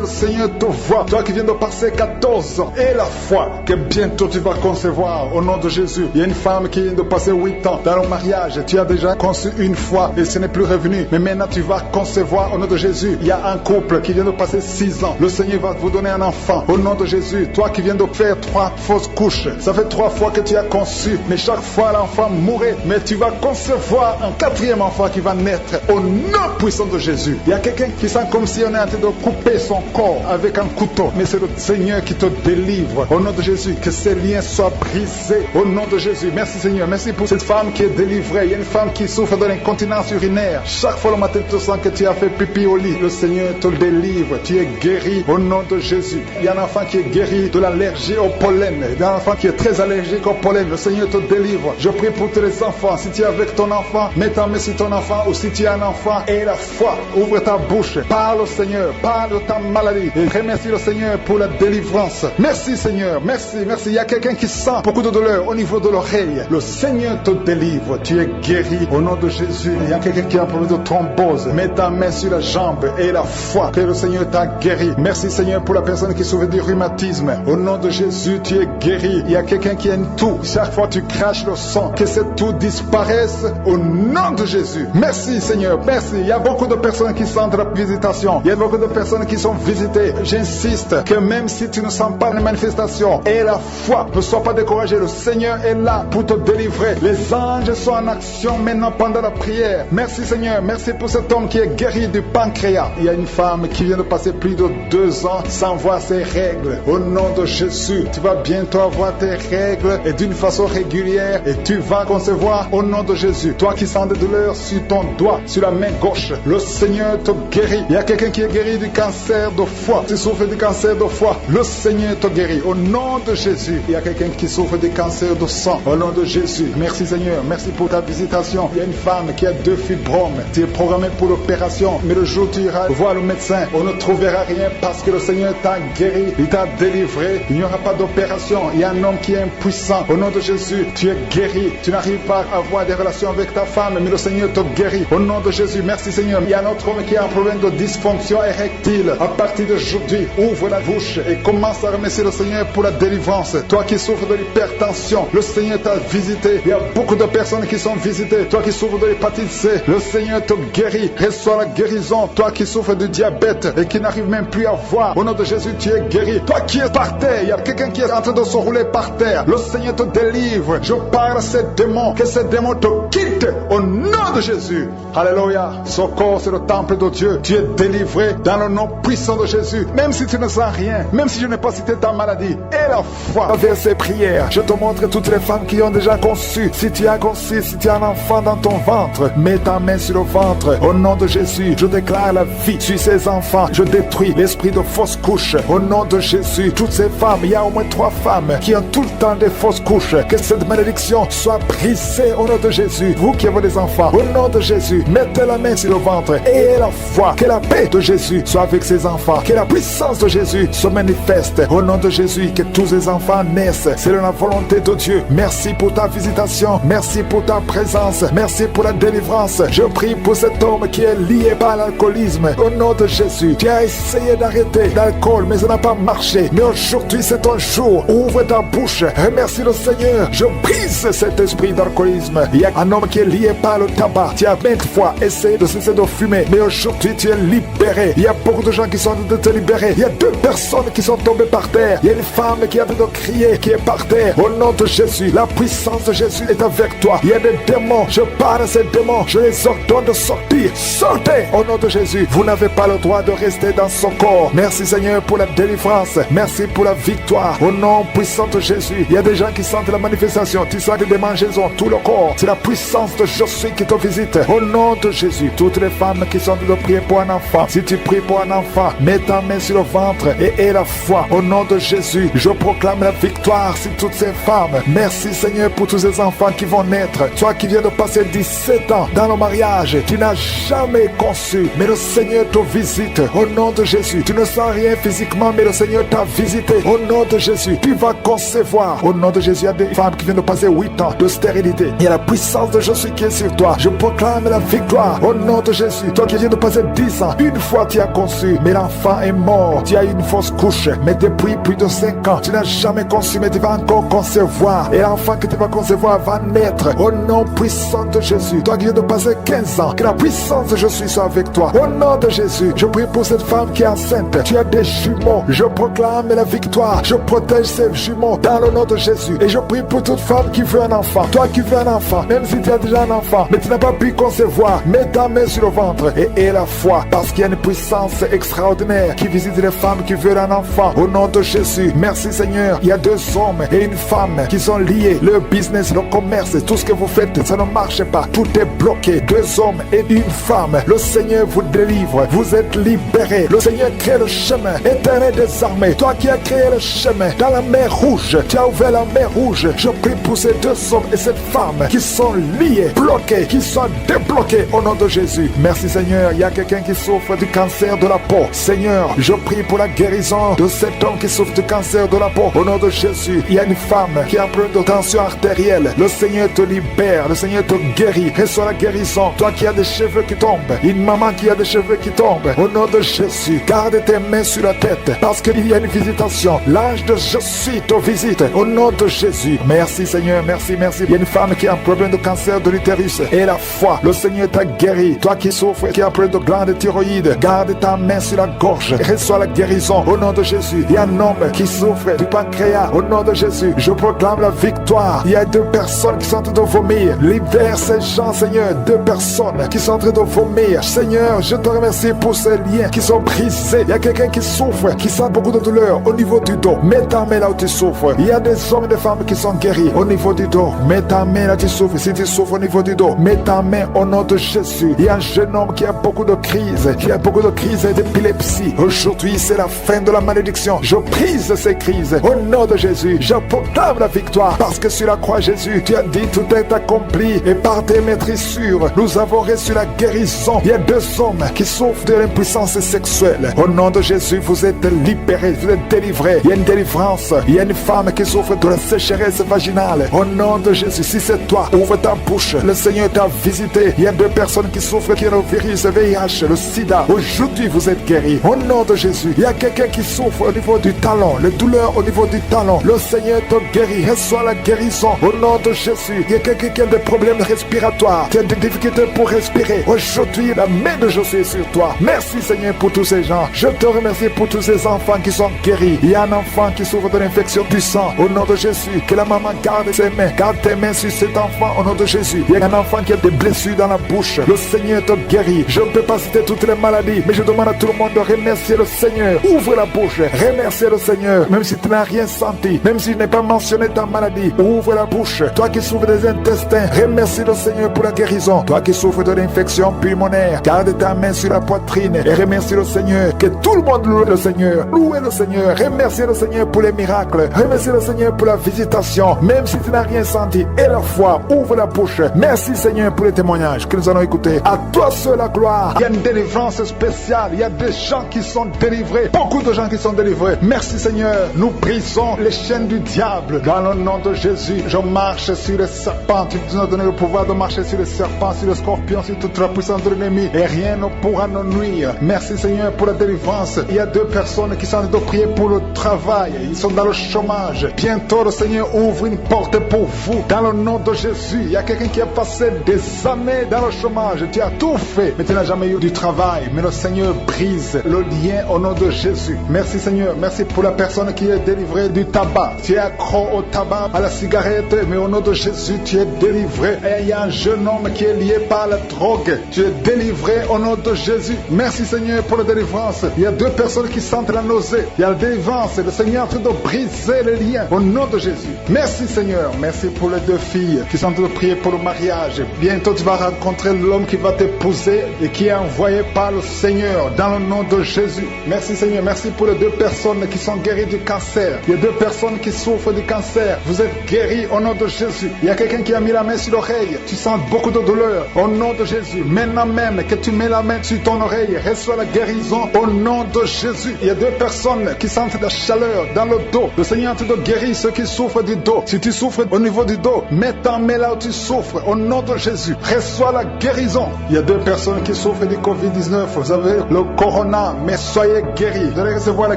le Seigneur te voit. Toi qui viens de passer 14 ans et la foi que bientôt tu vas concevoir au nom de Jésus. Il y a une femme qui vient de passer 8 ans dans le mariage. Tu as déjà conçu une fois et ce n'est plus revenu. Mais maintenant tu vas concevoir au nom de Jésus. Il y a un couple qui vient de passer 6 ans. Le Seigneur va vous donner un enfant au nom de Jésus. Toi qui viens de faire 3 fausses couches. Ça fait 3 fois que tu as conçu. Mais chaque fois l'enfant mourait. Mais tu vas concevoir un 4e enfant qui va naître au nom puissant de Jésus. Il y a quelqu'un qui sent comme si on est en train de couper son corps avec un couteau. Mais c'est le Seigneur qui te délivre au nom de Jésus. Que ces liens soient brisés au nom de Jésus. Merci Seigneur. Merci pour cette femme qui est délivrée. Il y a une femme qui souffre de l'incontinence urinaire. Chaque fois le matin tu sens que tu as fait pipi au lit. Le Seigneur te délivre. Tu es guéri au nom de Jésus. Il y a un enfant qui est guéri de l'allergie au pollen. Il y a un enfant qui est très allergique au pollen. Le Seigneur te délivre. Je prie pour tous les enfants. Si tu es avec ton enfant, mets ta main sur ton enfant. Ou si tu as un enfant et la foi, ouvre ta bouche. Parle au Seigneur. Parle de ta maladie. Et remercie le Seigneur pour la délivrance. Merci Seigneur. Merci. Merci. Il y a quelqu'un qui sent beaucoup de douleur au niveau de l'oreille. Le Seigneur te délivre. Tu es guéri au nom de Jésus. Il y a quelqu'un qui a un problème de thrombose. Mets ta main sur la jambe et la foi que le Seigneur t'a guéri. Merci Seigneur pour la personne qui souffre du rhumatisme. Au nom de Jésus, tu es guéri. Il y a quelqu'un qui a une toux. Chaque fois tu craches le sang, que cette toux disparaisse au nom de Jésus. Merci Seigneur. Merci. Il y a beaucoup de personnes qui sentent la visitation. Il y a beaucoup de personnes qui sont visitées. J'insiste que même si tu ne sens pas les manifestations et la foi, ne sois pas découragé. Le Seigneur est là pour te délivrer. Les anges sont en action maintenant pendant la prière. Merci Seigneur. Merci pour cet homme qui est guéri du pancréas. Il y a une femme qui vient de passer plus de 2 ans sans voir ses règles. Au nom de Jésus, tu vas bientôt avoir tes règles et d'une façon régulière et tu vas concevoir au nom de Jésus. Toi qui sens des douleurs sur ton doigt, sur la main gauche, le Seigneur te guérit. Il y a quelqu'un qui est guéri du cancer de foie. Tu souffres du cancer de foie, le Seigneur te guérit au nom de Jésus. Il y a quelqu'un qui souffre du cancer de sang au nom de Jésus. Merci Seigneur, merci pour ta visitation. Il y a une femme qui a 2 fibromes. Tu es programmé pour l'opération, mais le jour où tu iras voir le médecin, on ne trouvera rien parce que le Seigneur t'a guéri, il t'a délivré. Il n'y aura pas d'opération. Il y a un homme qui est impuissant. Au nom de Jésus, tu es guéri. Tu n'arrives pas à avoir des relations avec ta femme, mais le Seigneur te guérit. Au nom de Jésus, merci Seigneur. Il y a un autre homme qui a un problème de dysfonction érectile. À partir d'aujourd'hui, ouvre la bouche et commence à remercier le Seigneur pour la délivrance. Toi qui souffres de l'hypertension, le Seigneur t'a visité. Il y a beaucoup de personnes qui sont visitées. Toi qui souffres de l'hépatite C, le Seigneur te guérit. Reçois la guérison. Toi qui souffres de diabète et qui n'arrive même plus à voir, au nom de Jésus, tu es guéri. Toi qui es par terre, il y a quelqu'un qui est en train de se rouler par terre. Le Seigneur te délivre. Je parle à ces démons, que ces démons te quittent au nom de Jésus. Alléluia. Ce corps, c'est le temple de Dieu. Tu es délivré dans le nom puissant de Jésus. Même si tu ne sens rien, même si je n'ai pas cité ta maladie, et la foi vers ces prières, je te montre toutes les femmes qui ont déjà conçu. Si tu as conçu, si tu as un enfant dans ton ventre, mets ta main sur le ventre. Au nom de Jésus, je déclare la vie sur ces enfants. Je détruis l'esprit de fausse couche. Au nom de Jésus, toutes ces femmes, il y a au moins 3 femmes qui ont tout le temps des fausses couches. Que cette malédiction soit brisée au nom de Jésus. Vous qui avez des enfants, au nom de Jésus, mettez la main sur le ventre et la foi. Que la paix de Jésus soit avec ces enfants. Que la puissance de Jésus se manifeste au nom de Jésus. Que tous ces enfants naissent selon la volonté de Dieu. Merci pour ta visitation. Merci pour ta présence. Merci pour la délivrance. Je prie pour cet homme qui est lié par l'alcoolisme. Au nom de Jésus, tu as essayé d'arrêter l'alcool, mais ça n'a pas marché. Mais aujourd'hui, c'est ton jour. Ouvre ta bouche. Remercie le Seigneur. Je brise cet esprit d'alcoolisme. Il y a un homme qui est lié par le tabac. Tu as 20 fois essayé de cesser de fumer, mais aujourd'hui, tu es libéré. Il y a beaucoup de gens qui sont en train de te libérer. Il y a 2 personnes qui sont tombées par terre. Il y a une femme qui a envie de crier, qui est par terre. Au nom de Jésus, la puissance de Jésus est avec toi. Il y a des démons. Je parle à ces démons. Je les ordonne de sortir. Sortez au nom de Jésus. Vous n'avez pas le droit de rester dans son corps. Merci Seigneur pour la délivrance. Merci pour la victoire. Au nom puissant de Jésus. Il y a des gens qui sentent la manifestation. Tu sens des démangeaisons tout le corps. C'est la puissance de Jésus qui te visite. Au nom de Jésus. Toutes les femmes qui sont de prier pour un enfant. Si tu pries pour un enfant, mets ta main sur le ventre et aie la foi. Au nom de Jésus, je proclame la victoire sur toutes ces femmes. Merci Seigneur pour tous ces enfants qui vont naître. Toi qui viens de passer 17 ans dans le mariage, tu n'as jamais conçu. Mais le Seigneur te visite visite. Au nom de Jésus, tu ne sens rien physiquement, mais le Seigneur t'a visité. Au nom de Jésus, tu vas concevoir. Au nom de Jésus, il y a des femmes qui viennent de passer 8 ans de stérilité. Il y a la puissance de Jésus qui est sur toi. Je proclame la victoire. Au nom de Jésus, toi qui viens de passer 10 ans, une fois tu as conçu, mais l'enfant est mort. Tu as eu une fausse couche, mais depuis plus de 5 ans, tu n'as jamais conçu, mais tu vas encore concevoir. Et l'enfant que tu vas concevoir va naître. Au nom puissant de Jésus, toi qui viens de passer 15 ans, que la puissance de Jésus soit avec toi. Au nom de Jésus, je prie pour cette femme qui est enceinte. Tu as des jumeaux. Je proclame la victoire. Je protège ces jumeaux dans le nom de Jésus. Et je prie pour toute femme qui veut un enfant. Toi qui veux un enfant, même si tu as déjà un enfant, mais tu n'as pas pu concevoir, mets ta main sur le ventre et aie la foi, parce qu'il y a une puissance extraordinaire qui visite les femmes qui veulent un enfant. Au nom de Jésus, merci Seigneur. Il y a 2 hommes et une femme qui sont liés. Le business, le commerce, tout ce que vous faites, ça ne marche pas. Tout est bloqué. 2 hommes et une femme. Le Seigneur vous délivre. Vous êtes libérés. Le Seigneur crée le chemin. Éternel des armées, toi qui as créé le chemin dans la mer Rouge, tu as ouvert la mer Rouge. Je prie pour ces 2 hommes et cette femme qui sont liés, bloqués, qui sont débloqués au nom de Jésus. Merci Seigneur. Il y a quelqu'un qui souffre du cancer de la peau. Seigneur, je prie pour la guérison de cet homme qui souffre du cancer de la peau. Au nom de Jésus, il y a une femme qui a un problème de tension artérielle. Le Seigneur te libère, le Seigneur te guérit. Reçois la guérison. Toi qui as des cheveux qui tombent, une maman qui a des cheveux qui tombent, au nom de Jésus, garde tes mains sur la tête, parce qu'il y a une visitation. L'ange de Jésus te visite au nom de Jésus. Merci Seigneur, merci, merci. Il y a une femme qui a un problème de cancer de l'utérus et la foi. Le Seigneur t'a guéri. Toi qui souffres, qui a un problème de glande thyroïde, garde ta main sur la gorge. Reçois la guérison au nom de Jésus. Il y a un homme qui souffre du pancréas. Au nom de Jésus, je proclame la victoire. Il y a 2 personnes qui sont en train de vomir. Libère ces gens, Seigneur. 2 personnes qui sont en train de vomir. Seigneur, je te remercie pour ces liens qui sont brisés. Il y a quelqu'un qui souffre, qui sent beaucoup de douleur au niveau du dos. Mets ta main là où tu souffres. Il y a des hommes et des femmes qui sont guéris au niveau du dos. Mets ta main là où tu souffres. Si tu souffres au niveau du dos, mets ta main au nom de Jésus. Il y a un jeune homme qui a beaucoup de crises, qui a beaucoup de crises d'épilepsie. Aujourd'hui, c'est la fin de la malédiction. Je brise ces crises au nom de Jésus. Je proclame la victoire, parce que sur la croix, Jésus, tu as dit tout est accompli, et par tes maîtrissures, nous avons reçu la guérison. Il y a 2 hommes qui souffrent de l'impuissance sexuelle. Au nom de Jésus, vous êtes libérés, vous êtes délivrés. Il y a une délivrance. Il y a une femme qui souffre de la sécheresse vaginale. Au nom de Jésus, si c'est toi, ouvre ta bouche. Le Seigneur t'a visité. Il y a 2 personnes qui souffrent qui ont le virus, le VIH, le sida. Aujourd'hui, vous êtes guéris. Au nom de Jésus, il y a quelqu'un qui souffre au niveau du talon, les douleurs au niveau du talon. Le Seigneur te guérit. Reçois la guérison. Au nom de Jésus, il y a quelqu'un qui a des problèmes respiratoires, qui a des difficultés pour respirer. Aujourd'hui, la main de Jésus est sur toi. Merci Seigneur pour tous ces gens. Je te remercie pour tous ces enfants qui sont guéris. Il y a un enfant qui souffre de l'infection du sang. Au nom de Jésus, que la maman garde ses mains. Garde tes mains sur cet enfant au nom de Jésus. Il y a un enfant qui a des blessures dans la bouche. Le Seigneur te guérit. Je ne peux pas citer toutes les maladies, mais je demande à tout le monde de remercier le Seigneur. Ouvre la bouche. Remercier le Seigneur. Même si tu n'as rien senti, même si je n'ai pas mentionné ta maladie, ouvre la bouche. Toi qui souffres des intestins, remercie le Seigneur pour la guérison. Toi qui souffres de l'infection pulmonaire, garde ta main sur la poitrine et remercie le Seigneur. Que tout le monde loue le Seigneur. Louez le Seigneur. Remerciez le Seigneur pour les miracles. Remerciez le Seigneur pour la visitation. Même si tu n'as rien senti, et la foi, ouvre la bouche. Merci Seigneur pour les témoignages que nous allons écouter. À toi seul la gloire. Il y a une délivrance spéciale. Il y a des gens qui sont délivrés. Beaucoup de gens qui sont délivrés. Merci Seigneur. Nous brisons les chaînes du diable. Dans le nom de Jésus, je marche sur les serpents. Tu nous as donné le pouvoir de marcher sur les serpents, sur les scorpions, sur toute la puissance de l'ennemi. Et rien ne pourra nous nuire. Merci Seigneur pour la délivrance. Il y a 2 personnes qui sont en train de prier pour le travail. Ils sont dans le chômage. Bientôt le Seigneur ouvre une porte pour vous. Dans le nom de Jésus, il y a quelqu'un qui a passé des années dans le chômage. Tu as tout fait, mais tu n'as jamais eu du travail. Mais le Seigneur brise le lien au nom de Jésus. Merci Seigneur. Merci pour la personne qui est délivrée du tabac. Tu es accro au tabac, à la cigarette, mais au nom de Jésus, tu es délivré. Et il y a un jeune homme qui est lié par la drogue. Tu es délivré au nom de Jésus. Merci Seigneur pour la délivrance. Il y a 2 personnes qui sentent la nausée. Il y a la délivrance. Le Seigneur est en train de briser les liens au nom de Jésus. Merci Seigneur. Merci pour les 2 filles qui sont en train de prier pour le mariage. Bientôt tu vas rencontrer l'homme qui va t'épouser et qui est envoyé par le Seigneur dans le nom de Jésus. Merci Seigneur. Merci pour les 2 personnes qui sont guéries du cancer. Il y a 2 personnes qui souffrent du cancer. Vous êtes guéris au nom de Jésus. Il y a quelqu'un qui a mis la main sur l'oreille. Tu sens beaucoup de douleur au nom de Jésus. Maintenant même que tu mets la main sur ton oreille, guérir. Reçois la guérison au nom de Jésus. Il y a 2 personnes qui sentent de la chaleur dans le dos. Le Seigneur est en train de guérir ceux qui souffrent du dos. Si tu souffres au niveau du dos, mets ta main là où tu souffres au nom de Jésus. Reçois la guérison. Il y a 2 personnes qui souffrent du Covid-19. Vous avez le corona, mais soyez guéris. Vous allez recevoir la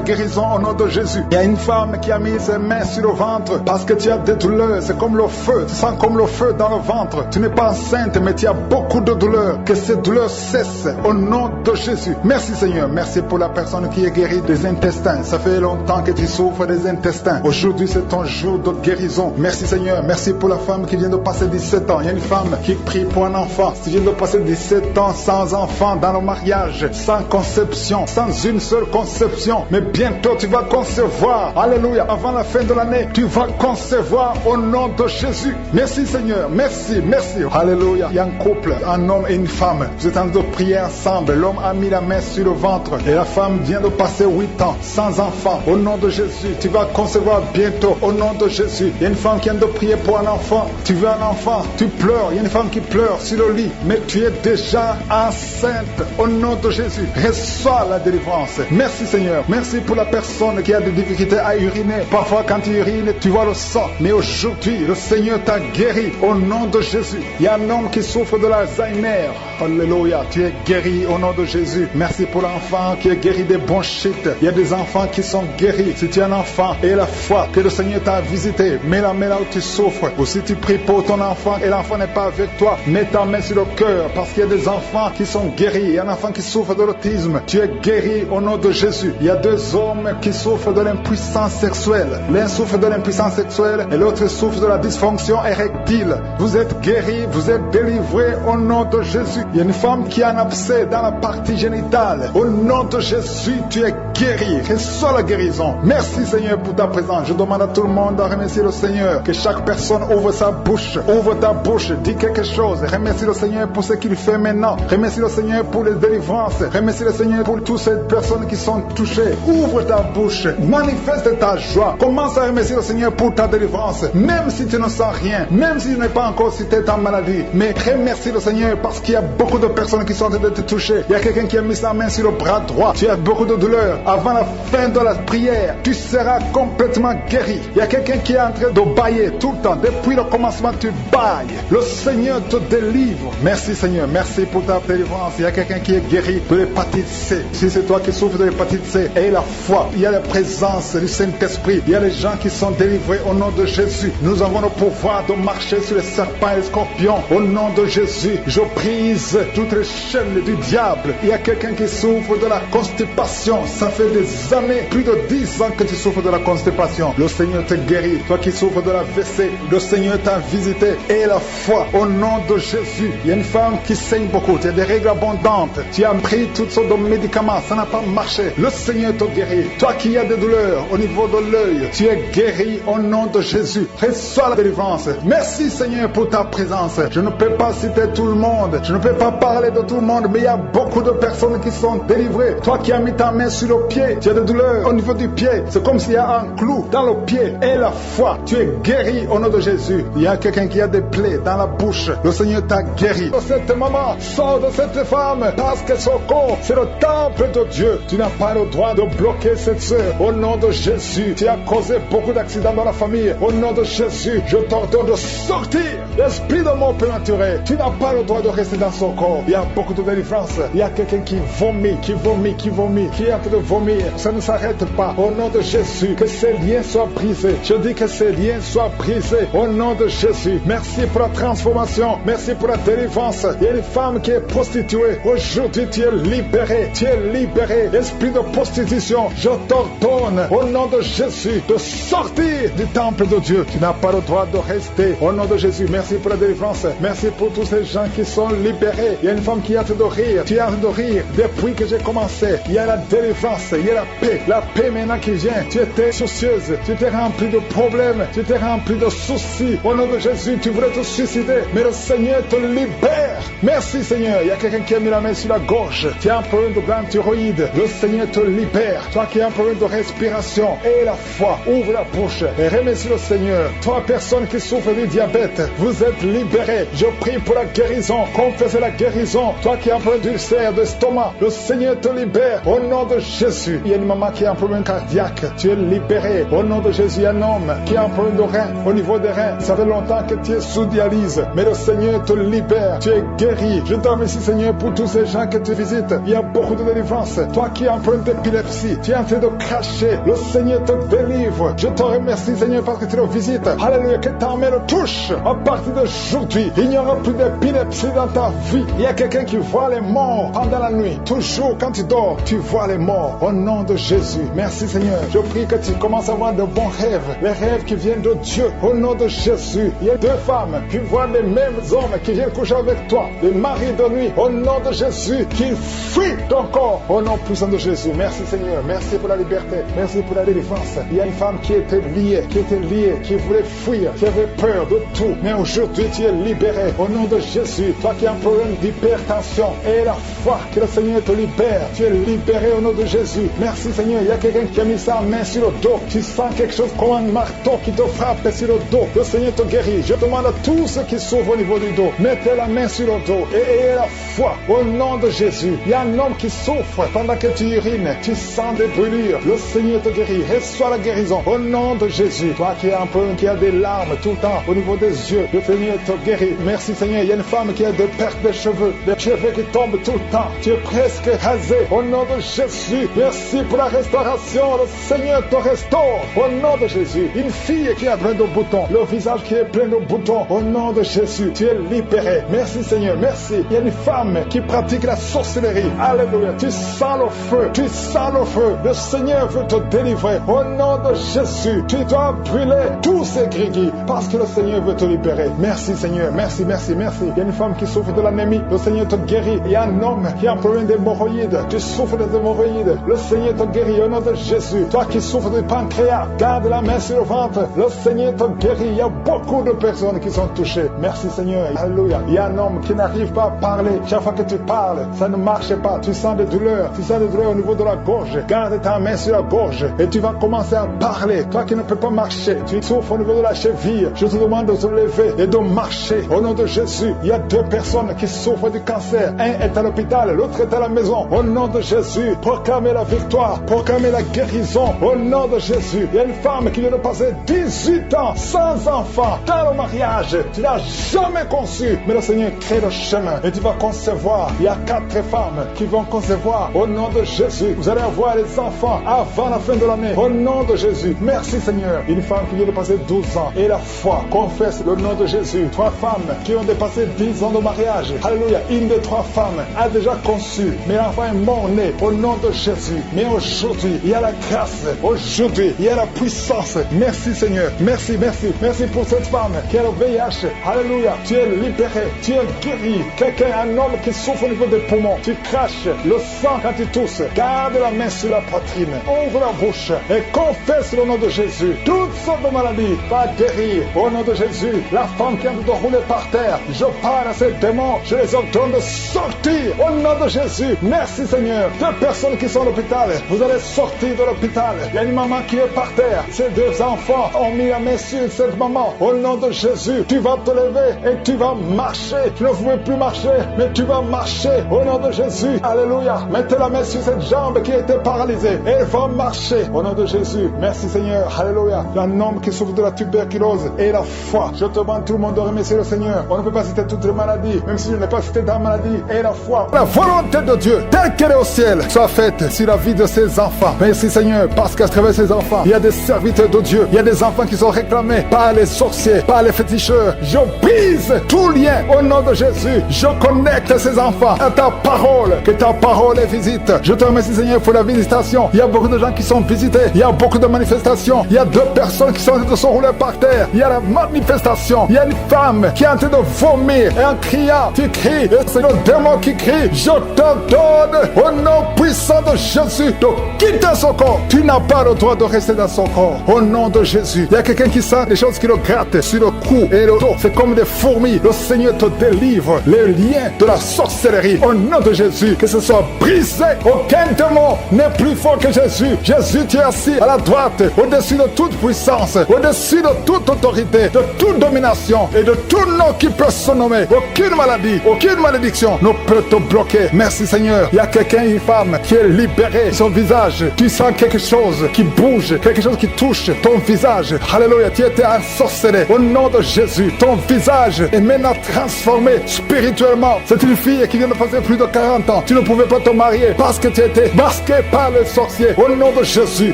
guérison au nom de Jésus. Il y a une femme qui a mis ses mains sur le ventre parce que tu as des douleurs. C'est comme le feu. Tu sens comme le feu dans le ventre. Tu n'es pas enceinte, mais tu as beaucoup de douleurs. Que ces douleurs cessent au nom de Jésus. Merci Seigneur. Merci pour la personne qui est guérie des intestins. Ça fait longtemps que tu souffres des intestins. Aujourd'hui, c'est ton jour de guérison. Merci Seigneur. Merci pour la femme qui vient de passer 17 ans. Il y a une femme qui prie pour un enfant. Tu viens de passer 17 ans sans enfant dans le mariage, sans conception, sans une seule conception. Mais bientôt, tu vas concevoir. Alléluia. Avant la fin de l'année, tu vas concevoir au nom de Jésus. Merci Seigneur. Merci, merci. Alléluia. Il y a un couple, un homme et une femme. Vous êtes en train de prier ensemble. L'homme a mis la main sur le ventre et la femme vient de passer 8 ans sans enfant. Au nom de Jésus, tu vas concevoir bientôt. Au nom de Jésus. Il y a une femme qui vient de prier pour un enfant. Tu veux un enfant, tu pleures. Il y a une femme qui pleure sur le lit, mais tu es déjà enceinte. Au nom de Jésus, reçois la délivrance. Merci Seigneur. Merci pour la personne qui a des difficultés à uriner. Parfois quand tu urines, tu vois le sang. Mais aujourd'hui, le Seigneur t'a guéri. Au nom de Jésus. Il y a un homme qui souffre de l'Alzheimer. Alléluia. Tu es guéri au nom de Jésus. Merci pour l'enfant qui est guéri des bronchites. Il y a des enfants qui sont guéris. Si tu es un enfant et la foi que le Seigneur t'a visité, mets la main là où tu souffres. Ou si tu pries pour ton enfant et l'enfant n'est pas avec toi, mets ta main sur le cœur parce qu'il y a des enfants qui sont guéris. Il y a un enfant qui souffre de l'autisme. Tu es guéri au nom de Jésus. Il y a 2 hommes qui souffrent de l'impuissance sexuelle. L'un souffre de l'impuissance sexuelle et l'autre souffre de la dysfonction érectile. Vous êtes guéris, vous êtes délivrés au nom de Jésus. Il y a une femme qui a un abcès dans la partie génitale. Au nom de Jésus, tu es guéri. Reçois la guérison. Merci Seigneur pour ta présence. Je demande à tout le monde de remercier le Seigneur. Que chaque personne ouvre sa bouche. Ouvre ta bouche. Dis quelque chose. Remercie le Seigneur pour ce qu'il fait maintenant. Remercie le Seigneur pour les délivrances. Remercie le Seigneur pour toutes ces personnes qui sont touchées. Ouvre ta bouche. Manifeste ta joie. Commence à remercier le Seigneur pour ta délivrance. Même si tu ne sens rien. Même si tu n'es pas encore cité ta maladie. Mais remercie le Seigneur parce qu'il y a beaucoup de personnes qui sont en train de te toucher. Il y a quelqu'un qui a mis sa main sur le bras droit. Tu as beaucoup de douleur. Avant la fin de la prière, tu seras complètement guéri. Il y a quelqu'un qui est en train de bailler tout le temps. Depuis le commencement, tu bailles. Le Seigneur te délivre. Merci Seigneur. Merci pour ta délivrance. Il y a quelqu'un qui est guéri de l'hépatite C. Si c'est toi qui souffres de l'hépatite C, aie la foi. Il y a la présence du Saint-Esprit. Il y a les gens qui sont délivrés au nom de Jésus. Nous avons le pouvoir de marcher sur les serpents et les scorpions. Au nom de Jésus, je brise toutes les chaînes du diable. Il y a quelqu'un qui souffre de la constipation. Ça fait des années, plus de 10 ans que tu souffres de la constipation. Le Seigneur te guérit. Toi qui souffres de la WC, le Seigneur t'a visité. Et la foi au nom de Jésus. Il y a une femme qui saigne beaucoup. Tu as des règles abondantes. Tu as pris toutes sortes de médicaments. Ça n'a pas marché. Le Seigneur te guérit. Toi qui as des douleurs au niveau de l'œil, tu es guéri au nom de Jésus. Reçois la délivrance. Merci Seigneur pour ta présence. Je ne peux pas citer tout le monde. Je ne peux pas parler de tout le monde, mais il y a beaucoup de personnes qui sont délivrées. Toi qui as mis ta main sur le pied, tu as des douleurs au niveau du pied. C'est comme s'il y a un clou dans le pied. Et la foi, tu es guéri au nom de Jésus. Il y a quelqu'un qui a des plaies dans la bouche. Le Seigneur t'a guéri. Cette maman, sors de cette femme parce que son corps, c'est le temple de Dieu. Tu n'as pas le droit de bloquer cette sœur. Au nom de Jésus, tu as causé beaucoup d'accidents dans la famille. Au nom de Jésus, je t'ordonne de sortir. L'esprit de mort prématuré, tu n'as pas le droit de rester dans son corps. Il y a beaucoup de délivrance. Il y a quelqu'un qui vomit, qui est en train de vomir. Ça ne s'arrête pas. Au nom de Jésus, que ces liens soient brisés. Je dis que ces liens soient brisés. Au nom de Jésus, merci pour la transformation. Merci pour la délivrance. Il y a une femme qui est prostituée. Aujourd'hui, tu es libéré. Tu es libéré. Esprit de prostitution, je t'ordonne, au nom de Jésus, de sortir du temple de Dieu. Tu n'as pas le droit de rester. Au nom de Jésus, merci pour la délivrance. Merci pour tous ces gens qui sont libérés. Il y a une femme qui est en train de rire. Tu es en train de rire. Depuis que j'ai commencé, il y a la délivrance. Il y a la paix. La paix maintenant qui vient. Tu étais soucieuse. Tu étais rempli de problèmes. Tu étais rempli de soucis. Au nom de Jésus, tu voulais te suicider. Mais le Seigneur te libère. Merci Seigneur. Il y a quelqu'un qui a mis la main sur la gorge. Tu as un problème de glande thyroïde. Le Seigneur te libère. Toi qui as un problème de respiration. Et la foi. Ouvre la bouche. Et remercie le Seigneur. Toi, personne qui souffre du diabète, vous êtes libéré. Je prie pour la guérison. Confessez la guérison. Toi qui as un problème d'ulcère, de l'estomac. Le Seigneur te libère au nom de Jésus. Il y a une maman qui a un problème cardiaque. Tu es libéré au nom de Jésus. Il y a un homme qui a un problème de rein, au niveau des reins. Ça fait longtemps que tu es sous dialyse, mais le Seigneur te libère. Tu es guéri. Je te remercie, Seigneur, pour tous ces gens que tu visites. Il y a beaucoup de délivrance. Toi qui as un problème d'épilepsie, tu es en train de cracher. Le Seigneur te délivre. Je te remercie, Seigneur, parce que tu le visites. Alléluia, que ta main le touche. À partir d'aujourd'hui, il n'y aura plus d'épilepsie dans ta vie. Il y a quelqu'un qui voit les morts pendant la nuit. Toujours quand tu dors, tu vois les morts. Au nom de Jésus. Merci, Seigneur. Je prie que tu commences à avoir de bons rêves. Les rêves qui viennent de Dieu. Au nom de Jésus. Il y a 2 femmes qui voient les mêmes hommes qui viennent coucher avec toi. Les maris de nuit. Au nom de Jésus. Qu'ils fuient ton corps. Au nom puissant de Jésus. Merci, Seigneur. Merci pour la liberté. Merci pour la délivrance. Il y a une femme qui était liée, qui voulait fuir, qui avait peur de tout. Mais aujourd'hui, tu es libéré. Au nom de Jésus. Toi qui as un problème d'hypertension. Et la foi que le Seigneur te libère. Tu es libéré au nom de Jésus. Merci, Seigneur. Il y a quelqu'un qui a mis sa main sur le dos. Tu sens quelque chose comme un marteau qui te frappe sur le dos. Le Seigneur te guérit. Je demande à tous ceux qui souffrent au niveau du dos, mettez la main sur le dos et ayez la foi au nom de Jésus. Il y a un homme qui souffre pendant que tu urines. Tu sens des brûlures. Le Seigneur te guérit. Reçois la guérison au nom de Jésus. Toi qui as un peu, qui a des larmes tout le temps au niveau des yeux, le Seigneur te guérit. Merci, Seigneur. Il y a une femme qui a des pertes de cheveux, des cheveux qui tombent tout le temps. Tu es presque rasé au nom de Jésus. Merci pour la restauration. Le Seigneur te restaure au nom de Jésus. Une fille qui a plein de boutons, le visage qui est plein de boutons, au nom de Jésus, tu es libéré. Merci, Seigneur, merci. Il y a une femme qui pratique la sorcellerie. Alléluia. Tu sens le feu, tu sens le feu. Le Seigneur veut te délivrer au nom de Jésus. Tu dois brûler tous ces gris parce que le Seigneur veut te libérer. Merci, Seigneur, merci, merci, merci. Il y a une femme qui souffre de l'anémie, le Seigneur te guérit. Il y a un homme qui a un problème d'hémorroïdes, tu souffres des hémorroïdes, le Seigneur te guérit au nom de Jésus. Toi qui souffres du pancréas, garde la main sur le ventre, le Seigneur te guérit. Il y a beaucoup de personnes qui sont touchées. Merci, Seigneur. Alléluia. Il y a un homme qui n'arrive pas à parler. Chaque fois que tu parles, ça ne marche pas. Tu sens des douleurs. Tu sens des douleurs au niveau de la gorge. Garde ta main sur la gorge et tu vas commencer à parler. Toi qui ne peux pas marcher, tu souffres au niveau de la cheville. Je te demande de te lever et de marcher. Au nom de Jésus, il y a 2 personnes qui souffrent du cancer. Un est à l'hôpital, l'autre est à la maison. Au nom de Jésus, proclamez la victoire, proclamez la guérison. Au nom de Jésus, il y a une femme qui vient de passer 18 ans sans enfant dans le mariage. Tu n'as jamais conçu, mais le Seigneur crée le chemin et tu vas concevoir. Il y a 4 femmes qui vont concevoir au nom de Jésus. Vous allez avoir les enfants avant la fin de l'année au nom de Jésus. Merci, Seigneur. Une femme qui vient de passer 12 ans et la foi confesse le nom de Jésus. 3 femmes qui ont dépassé 10 ans de mariage. Alléluia. Une des 3 femmes a déjà conçu, mais l'enfant est mort-né au nom de Jésus. Mais aujourd'hui, il y a la grâce. Aujourd'hui, il y a la puissance. Merci, Seigneur. Merci, merci. Merci pour cette femme qui a le VIH. Alléluia. Tu es libéré. Tu es guéri. Quelqu'un, un homme qui souffre au niveau des poumons. Tu craches le sang quand tu tousses. Garde la main sur la poitrine. Ouvre la bouche et confesse le nom de Jésus. Toutes sortes de maladies va guérir au nom de Jésus. La femme qui est en train de rouler par terre. Je parle à ces démons. Je les ordonne de sortir au nom de Jésus. Merci, Seigneur. 2 personnes qui sont à l'hôpital. Vous allez sortir de l'hôpital. Il y a une maman qui est par terre. Ces 2 enfants ont mis la main sur cette maman. Au nom de Jésus, tu vas te lever et tu vas marcher. Tu ne pouvais plus marcher, mais tu vas marcher au nom de Jésus. Alléluia. Mettez la main sur cette jambe qui était paralysée. Elle va marcher au nom de Jésus. Merci, Seigneur. Alléluia. Il y a un homme qui souffre de la tuberculose et la foi. Je te demande tout le monde de remercier le Seigneur. On ne peut pas citer toutes les maladies, même si je n'ai pas cité ta maladie. Et la foi. La volonté de Dieu, telle qu'elle est au ciel, soit faite sur la vie de ses enfants. Merci, Seigneur, parce qu'à travers ses enfants, il y a des serviteurs de Dieu. Il y a des enfants qui sont réclamés par les sorciers, par les féticheurs. Je brise tout lien au nom de Jésus. Je connecte ces enfants à ta parole. Que ta parole les visite. Je te remercie, Seigneur, pour la visitation. Il y a beaucoup de gens qui sont visités. Il y a beaucoup de manifestations. Il y a 2 personnes qui sont en train de se rouler par terre. Il y a la manifestation. Il y a une femme qui est en train de vomir. Et en criant, tu cries. Et c'est le démon qui crie. Je te donne au nom puissant de Jésus de quitter son corps. Tu n'as pas le droit de rester dans son corps. Au nom de Jésus. Il y a quelqu'un qui sent des choses qui le grattent sur le cou et le dos. C'est comme des fourmis. Le Seigneur te délivre les liens de la sorcellerie. Au nom de Jésus, que ce soit brisé. Aucun démon n'est plus fort que Jésus. Jésus, tu es assis à la droite, au-dessus de toute puissance, au-dessus de toute autorité, de toute domination et de tout nom qui peut se nommer. Aucune maladie, aucune malédiction ne peut te bloquer. bloqué. Merci Seigneur. Il y a quelqu'un, une femme qui est libérée. Son visage, tu sens quelque chose qui bouge, quelque chose qui touche ton visage. Alléluia, tu étais ensorcelé. Au nom de Jésus, ton visage est maintenant transformé spirituellement. C'est une fille qui vient de passer plus de 40 ans. Tu ne pouvais pas te marier parce que tu étais masqué par le sorcier. Au nom de Jésus,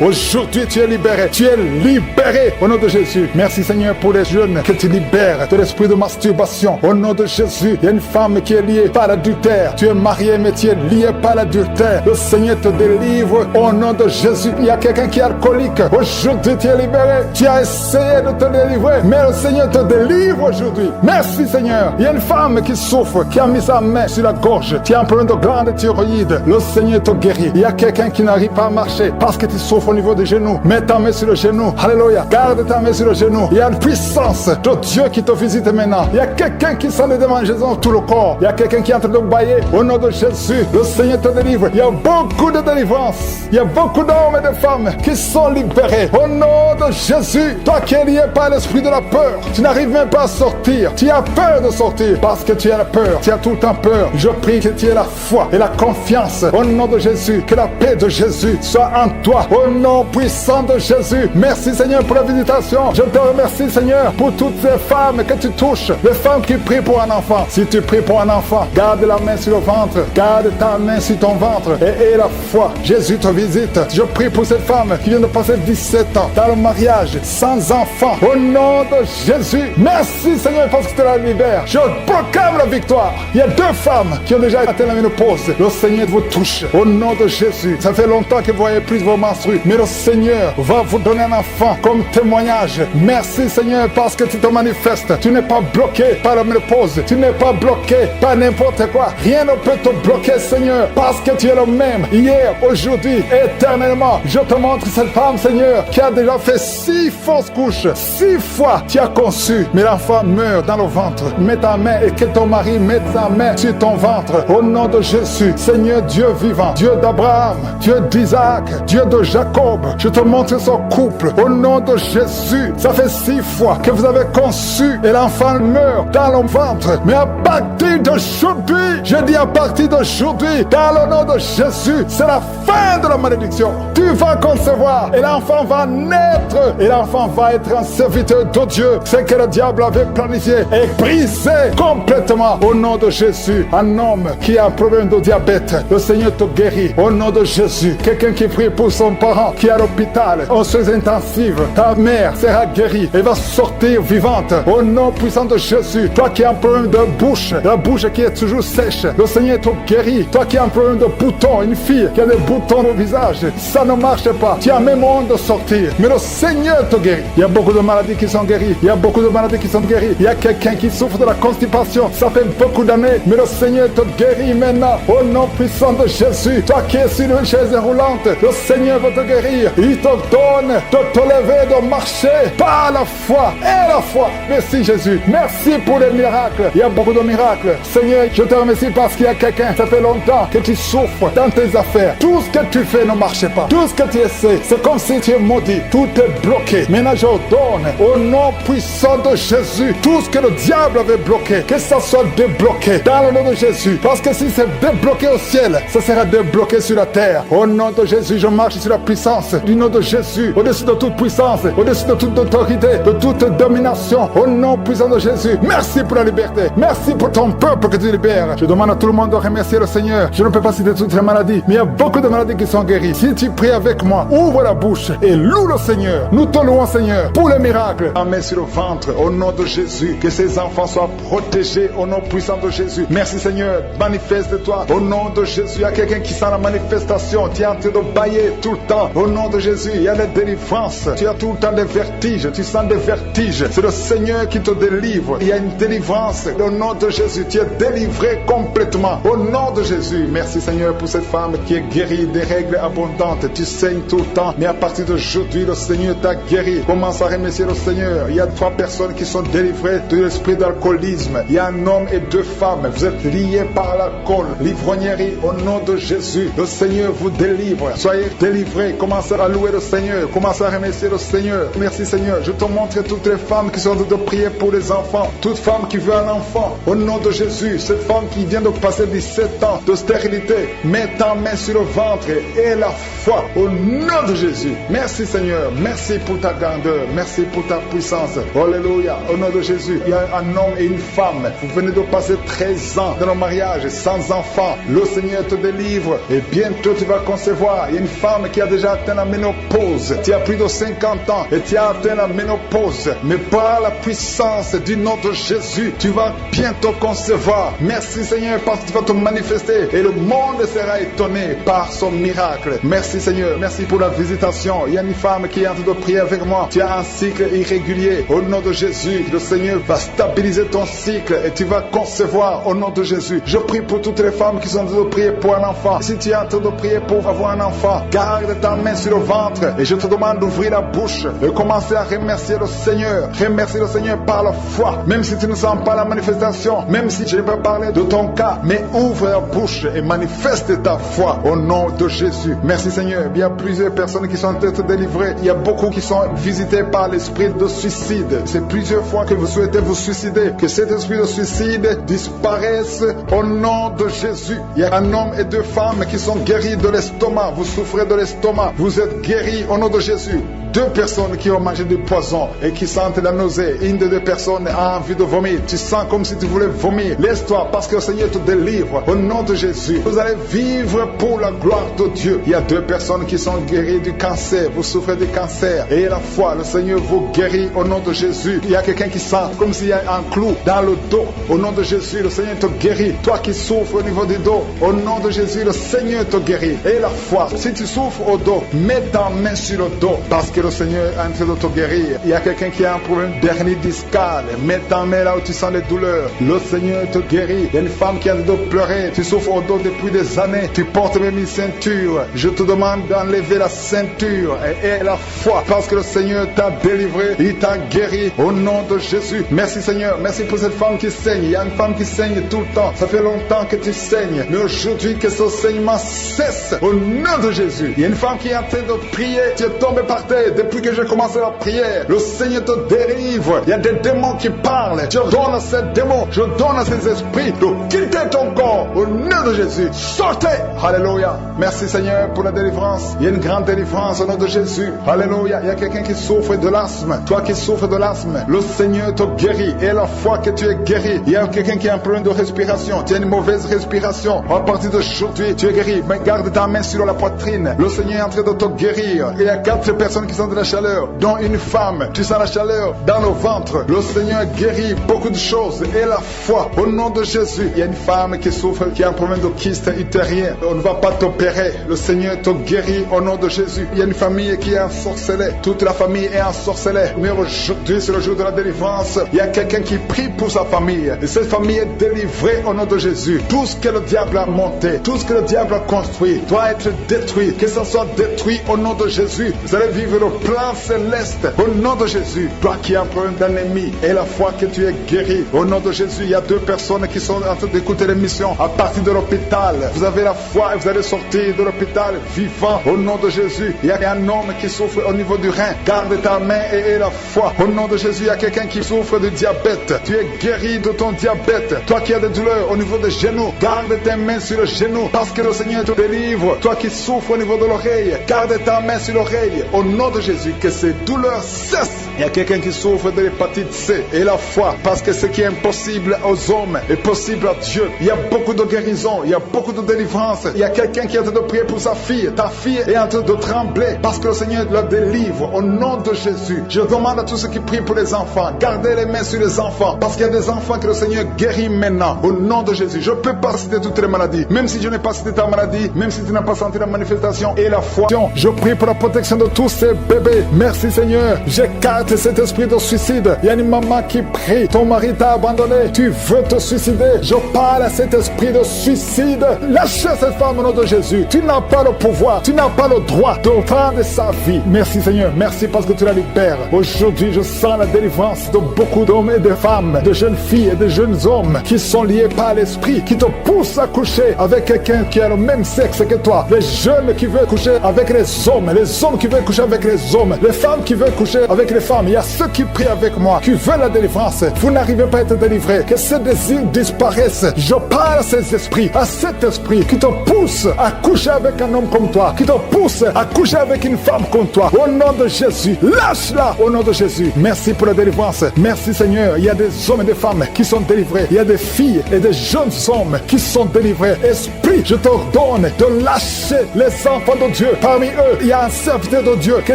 aujourd'hui tu es libéré. Tu es libéré au nom de Jésus. Merci Seigneur pour les jeunes que tu libères de l'esprit de masturbation. Au nom de Jésus, il y a une femme qui est liée par l'adultère. Tu es marié mais tu es lié par l'adultère. Le Seigneur te délivre au nom de Jésus. Il y a quelqu'un qui est alcoolique. Aujourd'hui tu es libéré. Tu as essayé de te délivrer, mais le Seigneur te délivre aujourd'hui. Merci Seigneur. Il y a une femme qui souffre, qui a mis sa main sur la gorge. Tu as un problème de glande thyroïde. Le Seigneur te guérit. Il y a quelqu'un qui n'arrive pas à marcher parce que tu souffres au niveau des genoux. Mets ta main sur le genou. Alléluia. Garde ta main sur le genou. Il y a une puissance de Dieu qui te visite maintenant. Il y a quelqu'un qui sent des démangeaisons dans tout le corps. Il y a quelqu'un qui est en train de bailler. Au nom de Jésus, le Seigneur te délivre. Il y a beaucoup de délivrance. Il y a beaucoup d'hommes et de femmes qui sont libérés. Au nom de Jésus, toi qui es lié par l'esprit de la peur, tu n'arrives même pas à sortir. Tu as peur de sortir parce que tu as la peur. Tu as tout le temps peur. Je prie que tu aies la foi et la confiance. Au nom de Jésus, que la paix de Jésus soit en toi. Au nom puissant de Jésus. Merci Seigneur pour la visitation. Je te remercie Seigneur pour toutes ces femmes que tu touches. Les femmes qui prient pour un enfant. Si tu pries pour un enfant, garde la main sur le ventre. Garde ta main sur ton ventre et aie la foi. Jésus te visite. Je prie pour cette femme qui vient de passer 17 ans dans le mariage, sans enfant. Au nom de Jésus, merci Seigneur parce que tu la libères. Je proclame la victoire. Il y a 2 femmes qui ont déjà atteint la ménopause. Le Seigneur vous touche. Au nom de Jésus, ça fait longtemps que vous voyez plus vos menstrues, mais le Seigneur va vous donner un enfant comme témoignage. Merci Seigneur parce que tu te manifestes. Tu n'es pas bloqué par la ménopause. Tu n'es pas bloqué par n'importe quoi. Rien ne peut te bloquer Seigneur parce que tu es le même hier, aujourd'hui, éternellement. Je te montre cette femme Seigneur qui a déjà fait 6 fausses couches. 6 fois tu as conçu, mais l'enfant meurt dans le ventre. Mets ta main et que ton mari mette sa main sur ton ventre. Au nom de Jésus, Seigneur Dieu vivant, Dieu d'Abraham, Dieu d'Isaac, Dieu de Jacob, je te montre son couple. Au nom de Jésus, ça fait 6 fois que vous avez conçu et l'enfant meurt dans le ventre. Mais à partir d'aujourd'hui, je dis à partir d'aujourd'hui, dans le nom de Jésus, c'est la fin de la malédiction. Tu vas concevoir et l'enfant va naître et l'enfant va être un serviteur de Dieu. Ce que le diable avait planifié est brisé complètement au nom de Jésus. Un homme qui a un problème de diabète, le Seigneur te guérit au nom de Jésus. Quelqu'un qui prie pour son parent qui est à l'hôpital, aux soins intensifs, ta mère sera guérie et va sortir vivante au nom puissant de Jésus. Toi qui as un problème de bouche, la bouche qui est toujours sèche, le Seigneur te guérit. Toi qui as un problème de boutons, une fille qui a des boutons au visage, ça ne marche pas. Tu as même honte de sortir, mais le Seigneur te guérit. Il y a beaucoup de maladies qui sont guéries. Il y a beaucoup de maladies qui sont guéries. Il y a quelqu'un qui souffre de la constipation. Ça fait beaucoup d'années, mais le Seigneur te guérit maintenant au nom puissant de Jésus. Toi qui es sur une chaise roulante, le Seigneur va te guérir. Il te donne de te lever, de marcher par la foi et la foi. Merci Jésus. Merci pour les miracles. Il y a beaucoup de miracles. Seigneur, je te remercie parce qu'il y a quelqu'un, ça fait longtemps que tu souffres dans tes affaires. Tout ce que tu fais ne marche pas. Tout ce que tu essaies, c'est comme si tu es maudit. Tout est bloqué. Maintenant, je ordonne au nom puissant de Jésus, tout ce que le diable avait bloqué, que ça soit débloqué dans le nom de Jésus. Parce que si c'est débloqué au ciel, ça sera débloqué sur la terre. Au nom de Jésus, je marche sur la puissance du nom de Jésus, au-dessus de toute puissance, au-dessus de toute autorité, de toute domination. Au nom puissant de Jésus, merci pour la liberté. Merci pour ton peuple que tu libères. Je demande à tout le monde de remercier le Seigneur. Je ne peux pas citer toutes les maladies, mais il y a beaucoup de maladies qui sont guéries. Si tu pries avec moi, ouvre la bouche et loue le Seigneur. Nous te louons, Seigneur, pour les miracles. Amen sur le ventre, au nom de Jésus. Que ces enfants soient protégés au nom puissant de Jésus. Merci, Seigneur. Manifeste-toi au nom de Jésus. Il y a quelqu'un qui sent la manifestation. Tu es en train de bailler tout le temps. Au nom de Jésus, il y a la délivrance. Tu as tout le temps des vertiges. Tu sens des vertiges. C'est le Seigneur qui te délivre. Il y a une délivrance. Au nom de Jésus, tu es délivré complètement. Au nom de Jésus. Merci, Seigneur, pour cette femme qui est guérie subis des règles abondantes, tu saignes tout le temps, mais à partir d'aujourd'hui, le Seigneur t'a guéri. Commence à remercier le Seigneur. Il y a 3 personnes qui sont délivrées de l'esprit d'alcoolisme. Il y a un homme et 2 femmes. Vous êtes liés par l'alcool, l'ivrognerie, au nom de Jésus. Le Seigneur vous délivre. Soyez délivrés. Commencez à louer le Seigneur. Commencez à remercier le Seigneur. Merci Seigneur. Je te montre toutes les femmes qui sont en train de prier pour les enfants. Toute femme qui veut un enfant, au nom de Jésus. Cette femme qui vient de passer 17 ans de stérilité, mets ta main sur le ventre et la foi au nom de Jésus. Merci Seigneur. Merci pour ta grandeur. Merci pour ta puissance. Alléluia. Au nom de Jésus. Il y a un homme et une femme. Vous venez de passer 13 ans dans le mariage sans enfant. Le Seigneur te délivre et bientôt tu vas concevoir. Il y a une femme qui a déjà atteint la ménopause. Tu as plus de 50 ans et tu as atteint la ménopause. Mais par la puissance du nom de Jésus, tu vas bientôt concevoir. Merci Seigneur parce que tu vas te manifester et le monde sera étonné par son miracle. Merci Seigneur. Merci pour la visitation. Il y a une femme qui est en train de prier avec moi. Tu as un cycle irrégulier. Au nom de Jésus, le Seigneur va stabiliser ton cycle et tu vas concevoir au nom de Jésus. Je prie pour toutes les femmes qui sont en train de prier pour un enfant. Si tu es en train de prier pour avoir un enfant, garde ta main sur le ventre et je te demande d'ouvrir la bouche et commencer à remercier le Seigneur. Remercier le Seigneur par la foi. Même si tu ne sens pas la manifestation, même si je ne vais pas parler de ton cas, mais ouvre la bouche et manifeste ta foi au nom de Jésus. Merci Seigneur. Il y a plusieurs personnes qui sont en train de délivrer. Il y a beaucoup qui sont visités par l'esprit de suicide. C'est plusieurs fois que vous souhaitez vous suicider. Que cet esprit de suicide disparaisse au nom de Jésus. Il y a un homme et 2 femmes qui sont guéris de l'estomac. Vous souffrez de l'estomac. Vous êtes guéris au nom de Jésus. 2 personnes qui ont mangé du poison et qui sentent la nausée. Une des 2 personnes a envie de vomir. Tu sens comme si tu voulais vomir. Laisse-toi parce que le Seigneur te délivre au nom de Jésus. Vous allez vivre pour la gloire de Dieu. Il y a 2 personnes qui sont guéries du cancer. Vous souffrez du cancer. Et la foi, le Seigneur vous guérit au nom de Jésus. Il y a quelqu'un qui sent comme s'il y a un clou dans le dos. Au nom de Jésus, le Seigneur te guérit. Toi qui souffres au niveau du dos, au nom de Jésus, le Seigneur te guérit. Et la foi, si tu souffres au dos, mets ta main sur le dos parce que le Seigneur est en train de te guérir. Il y a quelqu'un qui a un problème d'hernie discale. Mets ta main là où tu sens les douleurs. Le Seigneur te guérit. Il y a une femme qui a de pleurer. Tu souffres au dos depuis des années. Tu portes même une ceinture. Je te demande d'enlever la ceinture et la foi parce que le Seigneur t'a délivré. Il t'a guéri au nom de Jésus. Merci Seigneur. Merci pour cette femme qui saigne. Il y a une femme qui saigne tout le temps. Ça fait longtemps que tu saignes. Mais aujourd'hui que ce saignement cesse au nom de Jésus. Il y a une femme qui est en train de prier. Tu es tombé par terre depuis que j'ai commencé la prière. Le Seigneur te délivre. Il y a des démons qui parlent. Je donne à ces démons, je donne à ces esprits de quitter ton corps au nom de Jésus. Sortez. Alléluia. Merci Seigneur pour la délivrance. Il y a une grande délivrance au nom de Jésus. Alléluia. Il y a quelqu'un qui souffre de l'asthme. Toi qui souffres de l'asthme, le Seigneur te guérit. Et la fois que tu es guéri, il y a quelqu'un qui a un problème de respiration. Tu as une mauvaise respiration. À partir d'aujourd'hui, tu es guéri. Mais garde ta main sur la poitrine. Le Seigneur est en train de te guérir. Il y a 4 personnes qui sont de la chaleur, dont une femme. Tu sens la chaleur dans le ventre. Le Seigneur guérit beaucoup de choses. Et la foi, au nom de Jésus. Il y a une femme qui souffre, qui a un problème de kyste utérien. On ne va pas t'opérer. Le Seigneur te guérit au nom de Jésus. Il y a une famille qui est ensorcelée. Toute la famille est ensorcelée. Mais aujourd'hui, c'est le jour de la délivrance. Il y a quelqu'un qui prie pour sa famille. Et cette famille est délivrée au nom de Jésus. Tout ce que le diable a monté, tout ce que le diable a construit, doit être détruit. Que ça soit détruit au nom de Jésus. Vous allez vivre le plan céleste au nom de Jésus. Toi qui as un problème d'ennemi et la foi que tu es guéri, au nom de Jésus, il y a 2 personnes qui sont en train d'écouter l'émission à partir de l'hôpital. Vous avez la foi et vous allez sortir de l'hôpital vivant au nom de Jésus. Il y a un homme qui souffre au niveau du rein. Garde ta main et la foi. Au nom de Jésus, il y a quelqu'un qui souffre de diabète. Tu es guéri de ton diabète. Toi qui as des douleurs au niveau des genoux, garde tes mains sur le genou parce que le Seigneur te délivre. Toi qui souffres au niveau de l'oreille, garde ta main sur l'oreille. Au nom de Jésus, que ces douleurs cessent. Il y a quelqu'un qui souffre de l'hépatite C et la foi parce que ce qui est impossible aux hommes est possible à Dieu. Il y a beaucoup de guérison, il y a beaucoup de délivrance. Il y a quelqu'un qui est en train de prier pour sa fille. Ta fille est en train de trembler parce que le Seigneur la délivre au nom de Jésus. Je demande à tous ceux qui prient pour les enfants, gardez les mains sur les enfants parce qu'il y a des enfants que le Seigneur guérit maintenant au nom de Jésus. Je ne peux pas citer toutes les maladies, même si je n'ai pas cité ta maladie, même si tu n'as pas senti la manifestation et la foi. Je prie pour la protection de tous ces bébés. Merci Seigneur. J'écarte cet esprit de suicide. Il y a une maman qui prie. Ton mari t'a abandonné. Tu veux te suicider. Je parle à cet esprit de suicide. Lâchez cette femme au nom de Jésus. Jésus, tu n'as pas le pouvoir, tu n'as pas le droit de prendre sa vie. Merci Seigneur, merci parce que tu la libères. Aujourd'hui, je sens la délivrance de beaucoup d'hommes et de femmes, de jeunes filles et de jeunes hommes qui sont liés par l'esprit, qui te poussent à coucher avec quelqu'un qui a le même sexe que toi. Les jeunes qui veulent coucher avec les hommes qui veulent coucher avec les hommes, les femmes qui veulent coucher avec les femmes. Il y a ceux qui prient avec moi, qui veulent la délivrance. Vous n'arrivez pas à être délivré. Que ces désirs disparaissent. Je parle à ces esprits, à cet esprit qui te pousse à coucher avec un homme comme toi, qui te pousse à coucher avec une femme comme toi. Au nom de Jésus, lâche-la au nom de Jésus. Merci pour la délivrance. Merci Seigneur. Il y a des hommes et des femmes qui sont délivrés. Il y a des filles et des jeunes hommes qui sont délivrés. Esprit, je t'ordonne de lâcher les enfants de Dieu. Parmi eux, il y a un serviteur de Dieu que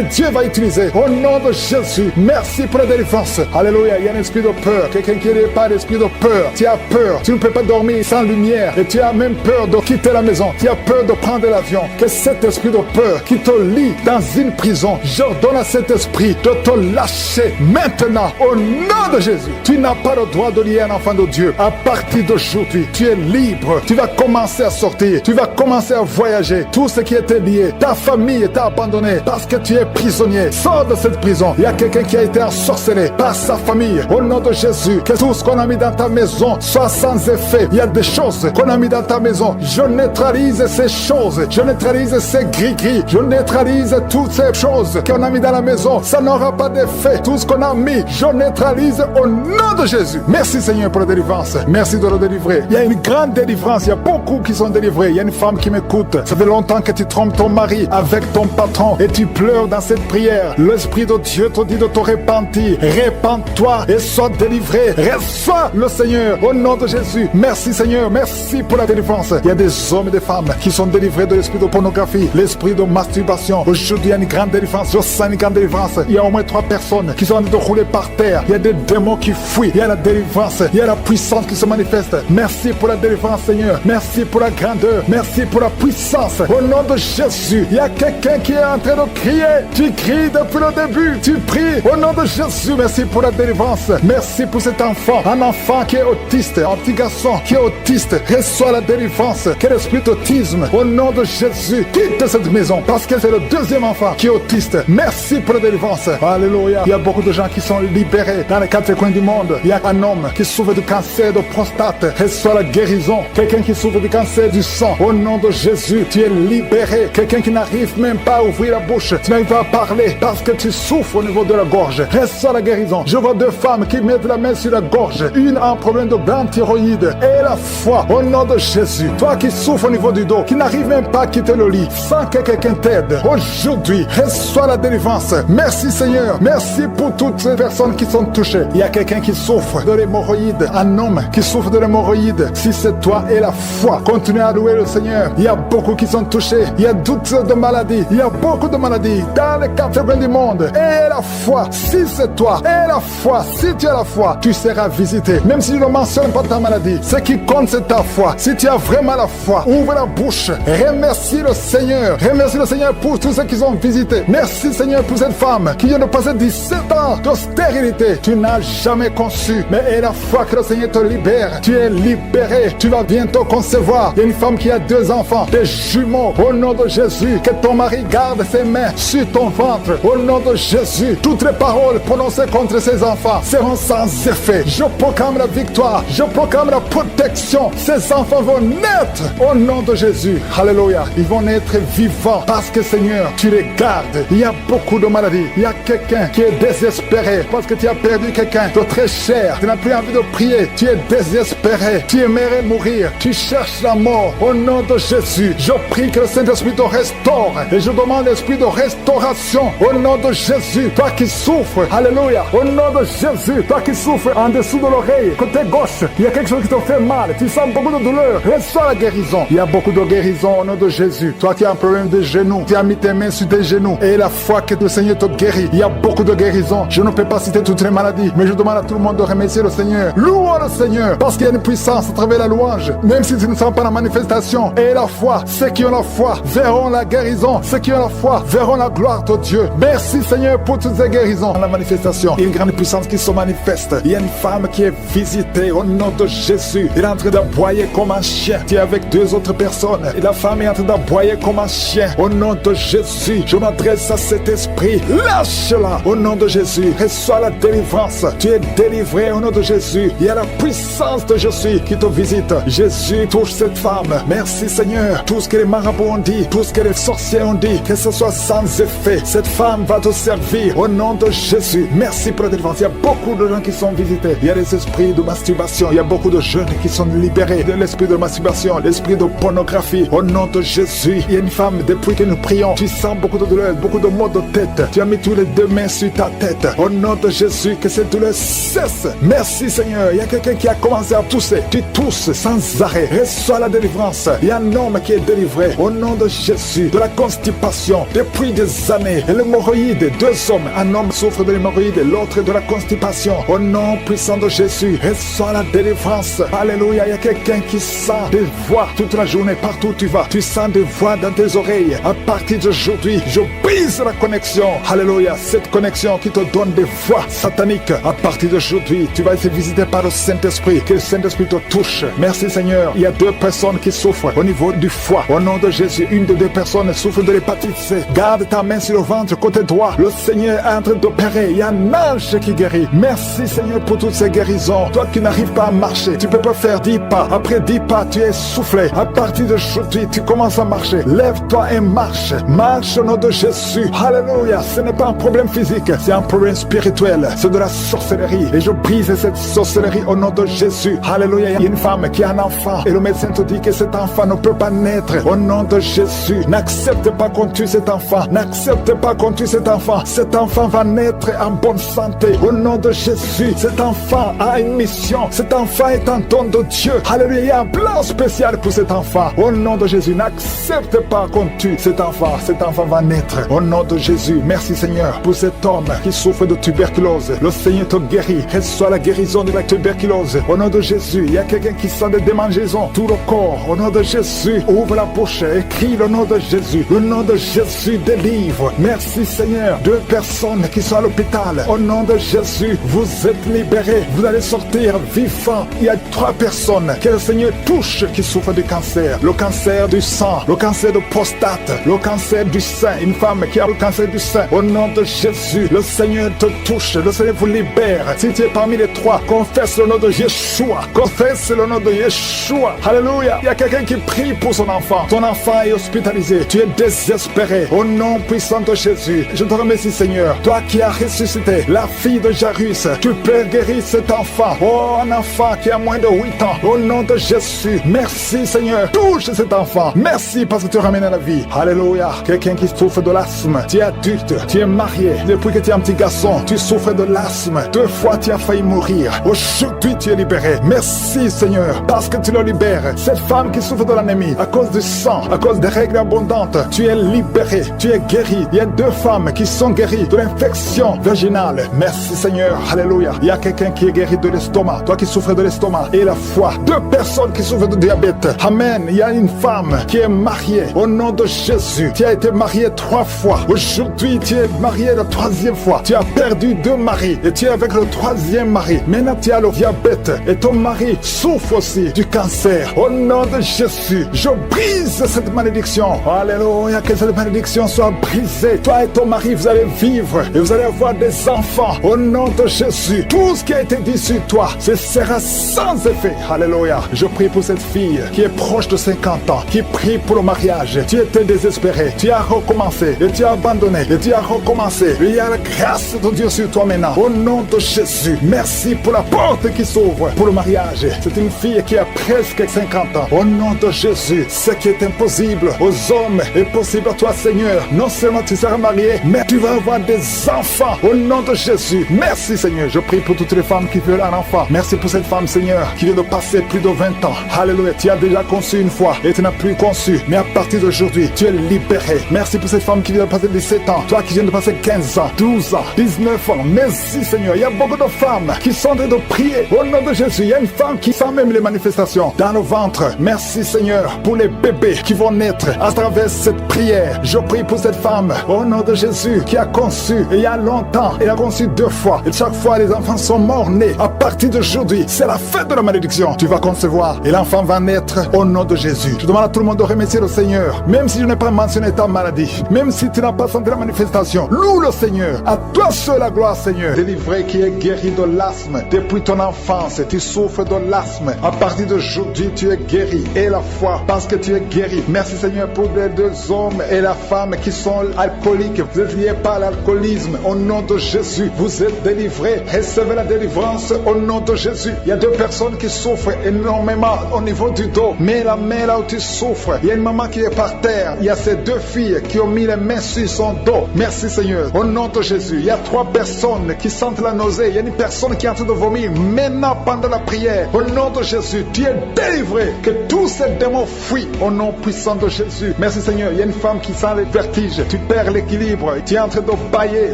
Dieu va utiliser. Au nom de Jésus, merci pour la délivrance. Alléluia. Il y a un esprit de peur. Quelqu'un qui n'est pas d'esprit de peur. Tu as peur. Tu ne peux pas dormir sans lumière. Et tu as même peur de quitter la maison. Tu as peur de prendre l'avion. Que cet esprit de peur qui te lie dans une prison, j'ordonne à cet esprit de te lâcher maintenant. Au nom de Jésus. Tu n'as pas le droit de lier un enfant de Dieu. À partir d'aujourd'hui, tu es libre. Tu vas commencer à sortir. Tu vas commencer à voyager. Tout ce qui était lié, ta famille t'a abandonné parce que tu es prisonnier. Sors de cette prison. Il y a quelqu'un qui a été ensorcelé par sa famille. Au nom de Jésus, que tout ce qu'on a mis dans ta maison soit sans effet. Il y a des choses qu'on a mis dans ta maison. Je neutralise ces choses. Je neutralise ces gris-gris. Je neutralise toutes ces choses qu'on a mis dans la maison. Ça n'aura pas d'effet. Tout ce qu'on a mis, je neutralise au nom de Jésus. Merci Seigneur pour la délivrance. Merci de le délivrer. Il y a une grande délivrance. Il y a beaucoup qui sont délivrés. Il y a une femme qui m'écoute. Ça fait longtemps que tu trompes ton mari avec ton patron et tu pleures dans cette prière. L'Esprit de Dieu te dit de te repentir. Répands-toi et sois délivré. Reçois le Seigneur au nom de Jésus. Merci Seigneur. Merci pour la délivrance. Il y a des hommes et des femmes qui sont délivrés de l'esprit de pornographie, l'esprit de masturbation. Aujourd'hui, il y a une grande délivrance. Je sens une grande délivrance. Il y a au moins 3 personnes qui sont en train de rouler par terre. Il y a des démons qui fuient. Il y a la délivrance. Il y a la puissance qui se manifeste. Merci pour la délivrance Seigneur. Merci pour la grandeur. Merci pour la puissance. Au nom de Jésus, il y a quelqu'un qui est en train de crier. Tu cries depuis le début. Tu pries au nom de Jésus. Merci pour la délivrance. Merci pour cet enfant. Un enfant qui est autiste. Un petit garçon qui est autiste. Reçois la délivrance. Quel esprit d'autisme. Au nom de Jésus, quitte cette maison parce que c'est le deuxième enfant qui est autiste. Merci pour la délivrance. Alléluia. Il y a beaucoup de gens qui sont libérés dans les 4 coins du monde. Il y a un homme qui souffre du cancer de prostate. Reçois la guérison. Quelqu'un qui souffre du cancer du sang. Au nom de Jésus, tu es libéré. Quelqu'un qui n'arrive même pas à ouvrir la bouche. Tu n'arrives pas à parler parce que tu souffres au niveau de la gorge. Reçois la guérison. Je vois 2 femmes qui mettent la main sur la gorge. Une a un problème de glande thyroïde et la foi. Au nom de Jésus. Toi qui souffres au niveau du dos, qui n'arrive même pas à quitter le lit, sans que quelqu'un t'aide. Aujourd'hui, reçois la délivrance. Merci Seigneur. Merci pour toutes ces personnes qui sont touchées. Il y a quelqu'un qui souffre de l'hémorroïde. Un homme qui souffre de l'hémorroïde. Si c'est toi et la foi, continue à louer le Seigneur. Il y a beaucoup qui sont touchés. Il y a toutes de maladies. Il y a beaucoup de maladies dans les 4 coins du monde. Et la foi, si c'est toi et la foi, si tu as la foi, tu seras visité. Même si je ne mentionne pas ta maladie, ce qui compte c'est ta foi. Si tu as vraiment la foi, ouvre la bouche. Remercie le Seigneur. Remercie le Seigneur pour tous ceux qui ont visité. Merci Seigneur pour cette femme qui vient de passer 17 ans de stérilité. Tu n'as jamais conçu. Mais et la foi que le Seigneur te libère. Tu es libéré. Tu vas bientôt concevoir. Il y a une femme qui a 2 enfants, des jumeaux. Au nom de Jésus, que ton mari garde ses mains sur ton ventre. Au nom de Jésus, toutes les paroles prononcées contre ses enfants seront sans effet. Je proclame la victoire. Je proclame la protection. Ces enfants vont naître au nom de Jésus. Alléluia. Ils vont naître vivants parce que Seigneur, tu les gardes. Il y a beaucoup de maladies. Il y a quelqu'un qui est désespéré parce que tu as perdu quelqu'un de très cher. Tu n'as plus envie de prier. Tu es désespéré. Tu aimerais mourir. Tu cherches la mort. Au nom de Jésus, je prie que le Saint-Esprit te restaure. Et je demande l'esprit de restauration. Au nom de Jésus, toi qui souffres. Alléluia. Au nom de Jésus, toi qui souffres en dessous de l'oreille, côté gauche, il y a quelque chose qui te fait mal. Tu sens beaucoup de douleur. Reçois la guérison. Il y a beaucoup de guérison au nom de Jésus. Toi qui as un problème de genoux, tu as mis tes mains sur tes genoux. Et la foi que le Seigneur te guérit. Il y a beaucoup de guérison. Je ne peux pas citer toutes les maladies, mais je demande à tout le monde de remercier le Seigneur. Louons le Seigneur, parce qu'il y a une puissance à travers la louange. Même si tu ne sens pas la manifestation. Et la foi, ceux qui ont la foi verront la guérison. Ceux qui ont la foi verront la gloire de Dieu. Merci Seigneur pour toutes ces guérisons. Dans la manifestation, il y a une grande puissance qui se manifeste. Il y a une femme qui est visitée au nom de Jésus. Elle est en train d'aboyer comme un chien. Tu es avec 2 autres personnes. Et la La femme est en train d'aboyer comme un chien. Au nom de Jésus, je m'adresse à cet esprit. Lâche-la. Au nom de Jésus, reçois la délivrance. Tu es délivré au nom de Jésus. Il y a la puissance de Jésus qui te visite. Jésus touche cette femme. Merci Seigneur. Tout ce que les marabouts ont dit, tout ce que les sorciers ont dit, que ce soit sans effet. Cette femme va te servir au nom de Jésus. Merci pour la délivrance. Il y a beaucoup de gens qui sont visités. Il y a des esprits de masturbation. Il y a beaucoup de jeunes qui sont libérés de l'esprit de masturbation, l'esprit de pornographie. Au nom de Jésus, il y a une femme, depuis que nous prions, tu sens beaucoup de douleur, beaucoup de maux de tête. Tu as mis tous les deux mains sur ta tête. Au nom de Jésus, que cette douleur cesse. Merci Seigneur. Il y a quelqu'un qui a commencé à tousser. Tu tousses sans arrêt. Reçois la délivrance. Il y a un homme qui est délivré. Au nom de Jésus, de la constipation depuis des années. Et l'hémorroïde, deux hommes. Un homme souffre de l'hémorroïde, l'autre de la constipation. Au nom puissant de Jésus, reçois la délivrance. Alléluia. Il y a quelqu'un qui sent des voix toute la journée, partout où tu vas. Tu sens des voix dans tes oreilles. À partir d'aujourd'hui, je brise la connexion. Alléluia. Cette connexion qui te donne des voix sataniques. À partir d'aujourd'hui, tu vas être visité par le Saint-Esprit. Que le Saint-Esprit te touche. Merci Seigneur. Il y a deux personnes qui souffrent au niveau du foie. Au nom de Jésus, une de deux personnes souffre de l'hépatite C. Garde ta main sur le ventre, côté droit. Le Seigneur est en train d'opérer. Il y a un ange qui guérit. Merci Seigneur pour toutes ces guérisons. Toi qui n'arrives pas à marcher, tu peux pas faire 10 pas. Après 10 pas, tu es soufflé. À partir d'aujourd'hui, tu commences à marcher. Lève-toi et marche. Marche au nom de Jésus. Alléluia. Ce n'est pas un problème physique, c'est un problème spirituel. C'est de la sorcellerie. Et je brise cette sorcellerie au nom de Jésus. Alléluia. Il y a une femme qui a un enfant. Et le médecin te dit que cet enfant ne peut pas naître. Au nom de Jésus. N'accepte pas qu'on tue cet enfant. N'accepte pas qu'on tue cet enfant. Cet enfant va naître en bonne santé. Au nom de Jésus. Cet enfant a une mission. Cet enfant est un don de Dieu. Alléluia. Il y a un plan spécial pour cet enfant. Au nom de Jésus. N'accepte pas qu'on tue cet enfant. Cet enfant va naître. Au nom de Jésus. Merci Seigneur pour cet homme qui souffre de tuberculose. Le Seigneur te guérit. Reçois la guérison de la tuberculose. Au nom de Jésus. Il y a quelqu'un qui sent des démangeaisons. Tout le corps. Au nom de Jésus. Ouvre la bouche. Écris le nom de Jésus. Le nom de Jésus délivre. Merci Seigneur. Deux personnes qui sont à l'hôpital. Au nom de Jésus. Vous êtes libérés. Vous allez sortir vivants. Il y a 3 personnes que le Seigneur touche qui souffrent du cancer. Le cancer du sang. Le cancer de prostate. Le cancer du sein. Une femme qui a le cancer du sein. Au nom de Jésus. Le Seigneur te touche. Le Seigneur vous libère. Si tu es parmi les 3, confesse le nom de Yeshua. Confesse le nom de Yeshua. Alléluia. Il y a quelqu'un qui prie pour son enfant. Ton enfant est hospitalisé. Tu es désespéré. Au nom puissant de Jésus. Je te remercie Seigneur. Toi qui as ressuscité la fille de Jairus. Tu peux guérir cet enfant. Oh, un enfant qui a moins de 8 ans. Au nom de Jésus. Merci Seigneur. Touche cet enfant. Merci parce que tu ramènes à la vie. Alléluia. Quelqu'un qui souffre de l'asthme. Tu es adulte. Tu es marié. Depuis que tu es un petit garçon, tu souffres de l'asthme. 2 fois tu as failli mourir. Aujourd'hui tu es libéré. Merci Seigneur parce que tu le libères. Cette femme qui souffre de l'anémie à cause du sang, à cause des règles abondantes, tu es libéré. Tu es guéri. Il y a 2 femmes qui sont guéries de l'infection vaginale. Merci Seigneur. Alléluia. Il y a quelqu'un qui est guéri de l'estomac. Toi qui souffres de l'estomac et la foie. 2 personnes qui souffrent de diabète. Amen. Il y a une femme qui est mariée. Au nom de Jésus. Tu as été mariée 3 fois. Aujourd'hui tu es mariée la 3e fois. Tu as perdu 2 maris et tu es avec le 3e mari. Maintenant tu as le diabète et ton mari souffre aussi du cancer. Au nom de Jésus, je brise cette malédiction. Alléluia, que cette malédiction soit brisée. Toi et ton mari, vous allez vivre et vous allez avoir des enfants. Au nom de Jésus, tout ce qui a été dit sur toi, ce sera sans effet. Alléluia. Je prie pour cette fille qui est proche de 50 ans, qui prie pour le mariage. Tu étais désespéré, tu as recommencé et tu as abandonné et tu as recommencé. Il y a la grâce de Dieu sur toi maintenant. Au nom de Jésus, merci pour la porte qui s'ouvre pour le mariage. C'est une fille qui a presque 50 ans. Au nom de Jésus, ce qui est impossible aux hommes est possible à toi, Seigneur. Non seulement tu seras marié, mais tu vas avoir des enfants. Au nom de Jésus, merci Seigneur. Je prie pour toutes les femmes qui veulent un enfant. Merci pour cette femme, Seigneur, qui vient de passer plus de 20 ans. Alléluia. Tu as déjà conçu une fois et tu n'as plus conçu. Mais à partir d'aujourd'hui, tu es libéré. Merci pour cette femme qui vient de passer 17 ans. Toi qui viens de passer 15 ans, 12 ans, 19 ans. Merci Seigneur. Il y a beaucoup de femmes qui sont en train de prier. Au nom de Jésus, il y a une femme qui sent même les manifestations dans le ventre. Merci Seigneur pour les bébés qui vont naître à travers cette prière. Je prie pour cette femme au nom de Jésus qui a conçu il y a longtemps. Elle a conçu 2 fois et chaque fois les enfants sont morts-nés. À partir d'aujourd'hui, c'est la fête de la malédiction. Tu vas concevoir et l'enfant va naître au nom de Jésus. Je demande demande à tout le monde de remercier le Seigneur. Même si je n'ai pas mentionné ta maladie, même si tu n'as pas senti la manifestation, loue le Seigneur. À toi seul la gloire, Seigneur. Délivré qui est guéri de l'asthme. Depuis ton enfance, tu souffres de l'asthme. À partir d'aujourd'hui, tu es guéri. Et la foi, parce que tu es guéri. Merci Seigneur pour les deux hommes et la femme qui sont alcooliques. Vous êtes liés par l'alcoolisme. Au nom de Jésus, vous êtes délivrés. Recevez la délivrance au nom de Jésus. Il y a deux personnes qui souffrent énormément au niveau du dos. Mais la main là où tu souffres, il y a une maman qui est par terre. Il y a ces deux filles qui ont mis les mains sur son dos. Merci Seigneur. Au nom de Jésus, il y a trois personnes qui sentent la nausée. Il y a une personne qui est en train de vomir maintenant pendant la prière. Au nom de Jésus, tu es délivré. Que tous ces démons fuient au nom puissant de Jésus. Merci Seigneur. Il y a une femme qui sent les vertiges. Tu perds l'équilibre. Tu es en train de bailler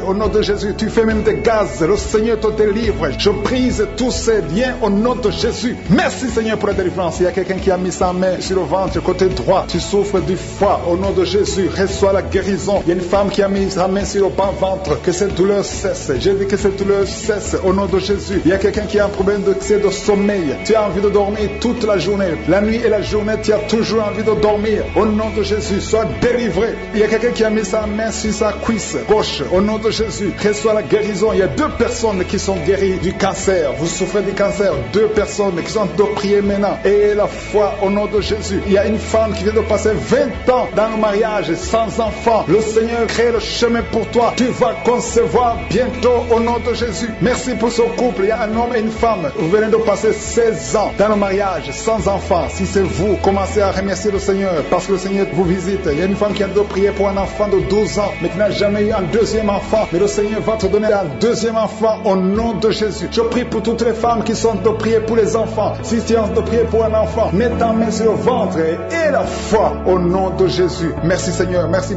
au nom de Jésus. Tu fais même des gaz. Le Seigneur te délivre. Je brise tous ces liens au nom de Jésus. Merci Seigneur pour la délivrance. Il y a quelqu'un qui a mis sa main sur le ventre, côté droit. Tu souffres du foie. Au nom de Jésus, reçois la guérison. Il y a une femme qui a mis sa main sur le bas-ventre. Que cette douleur cesse. J'ai dit que cette douleur cesse au nom de Jésus. Il y a quelqu'un qui a un problème de sommeil. Tu as envie de dormir toute la journée. La nuit et la journée, tu as toujours envie de dormir. Au nom de Jésus, sois délivré. Il y a quelqu'un qui a mis sa main sur sa cuisse gauche. Au nom de Jésus, reçois la guérison. Il y a deux personnes qui sont guéries du cancer. Vous souffrez du cancer. Deux personnes qui sont de prier maintenant. Et la foi au nom de Jésus. Il y a une femme qui vient de passer 20 ans dans le mariage sans enfant. Le Seigneur crée le chemin pour toi. Tu vas concevoir bientôt au nom de Jésus. Merci pour ce couple. Il y a un homme et une femme. Vous venez de passer 16 ans dans le mariage sans enfant. Si c'est vous, commencez à remercier le Seigneur parce que le Seigneur vous visite. Il y a une femme qui a de prier pour un enfant de 12 ans mais qui n'a jamais eu un deuxième enfant. Mais le Seigneur va te donner un deuxième enfant au nom de Jésus. Je prie pour toutes les femmes qui sont de prier pour les enfants. Si tu es de prier pour un enfant, mets ta main sur le ventre et la foi au nom de Jésus. Merci Seigneur. Merci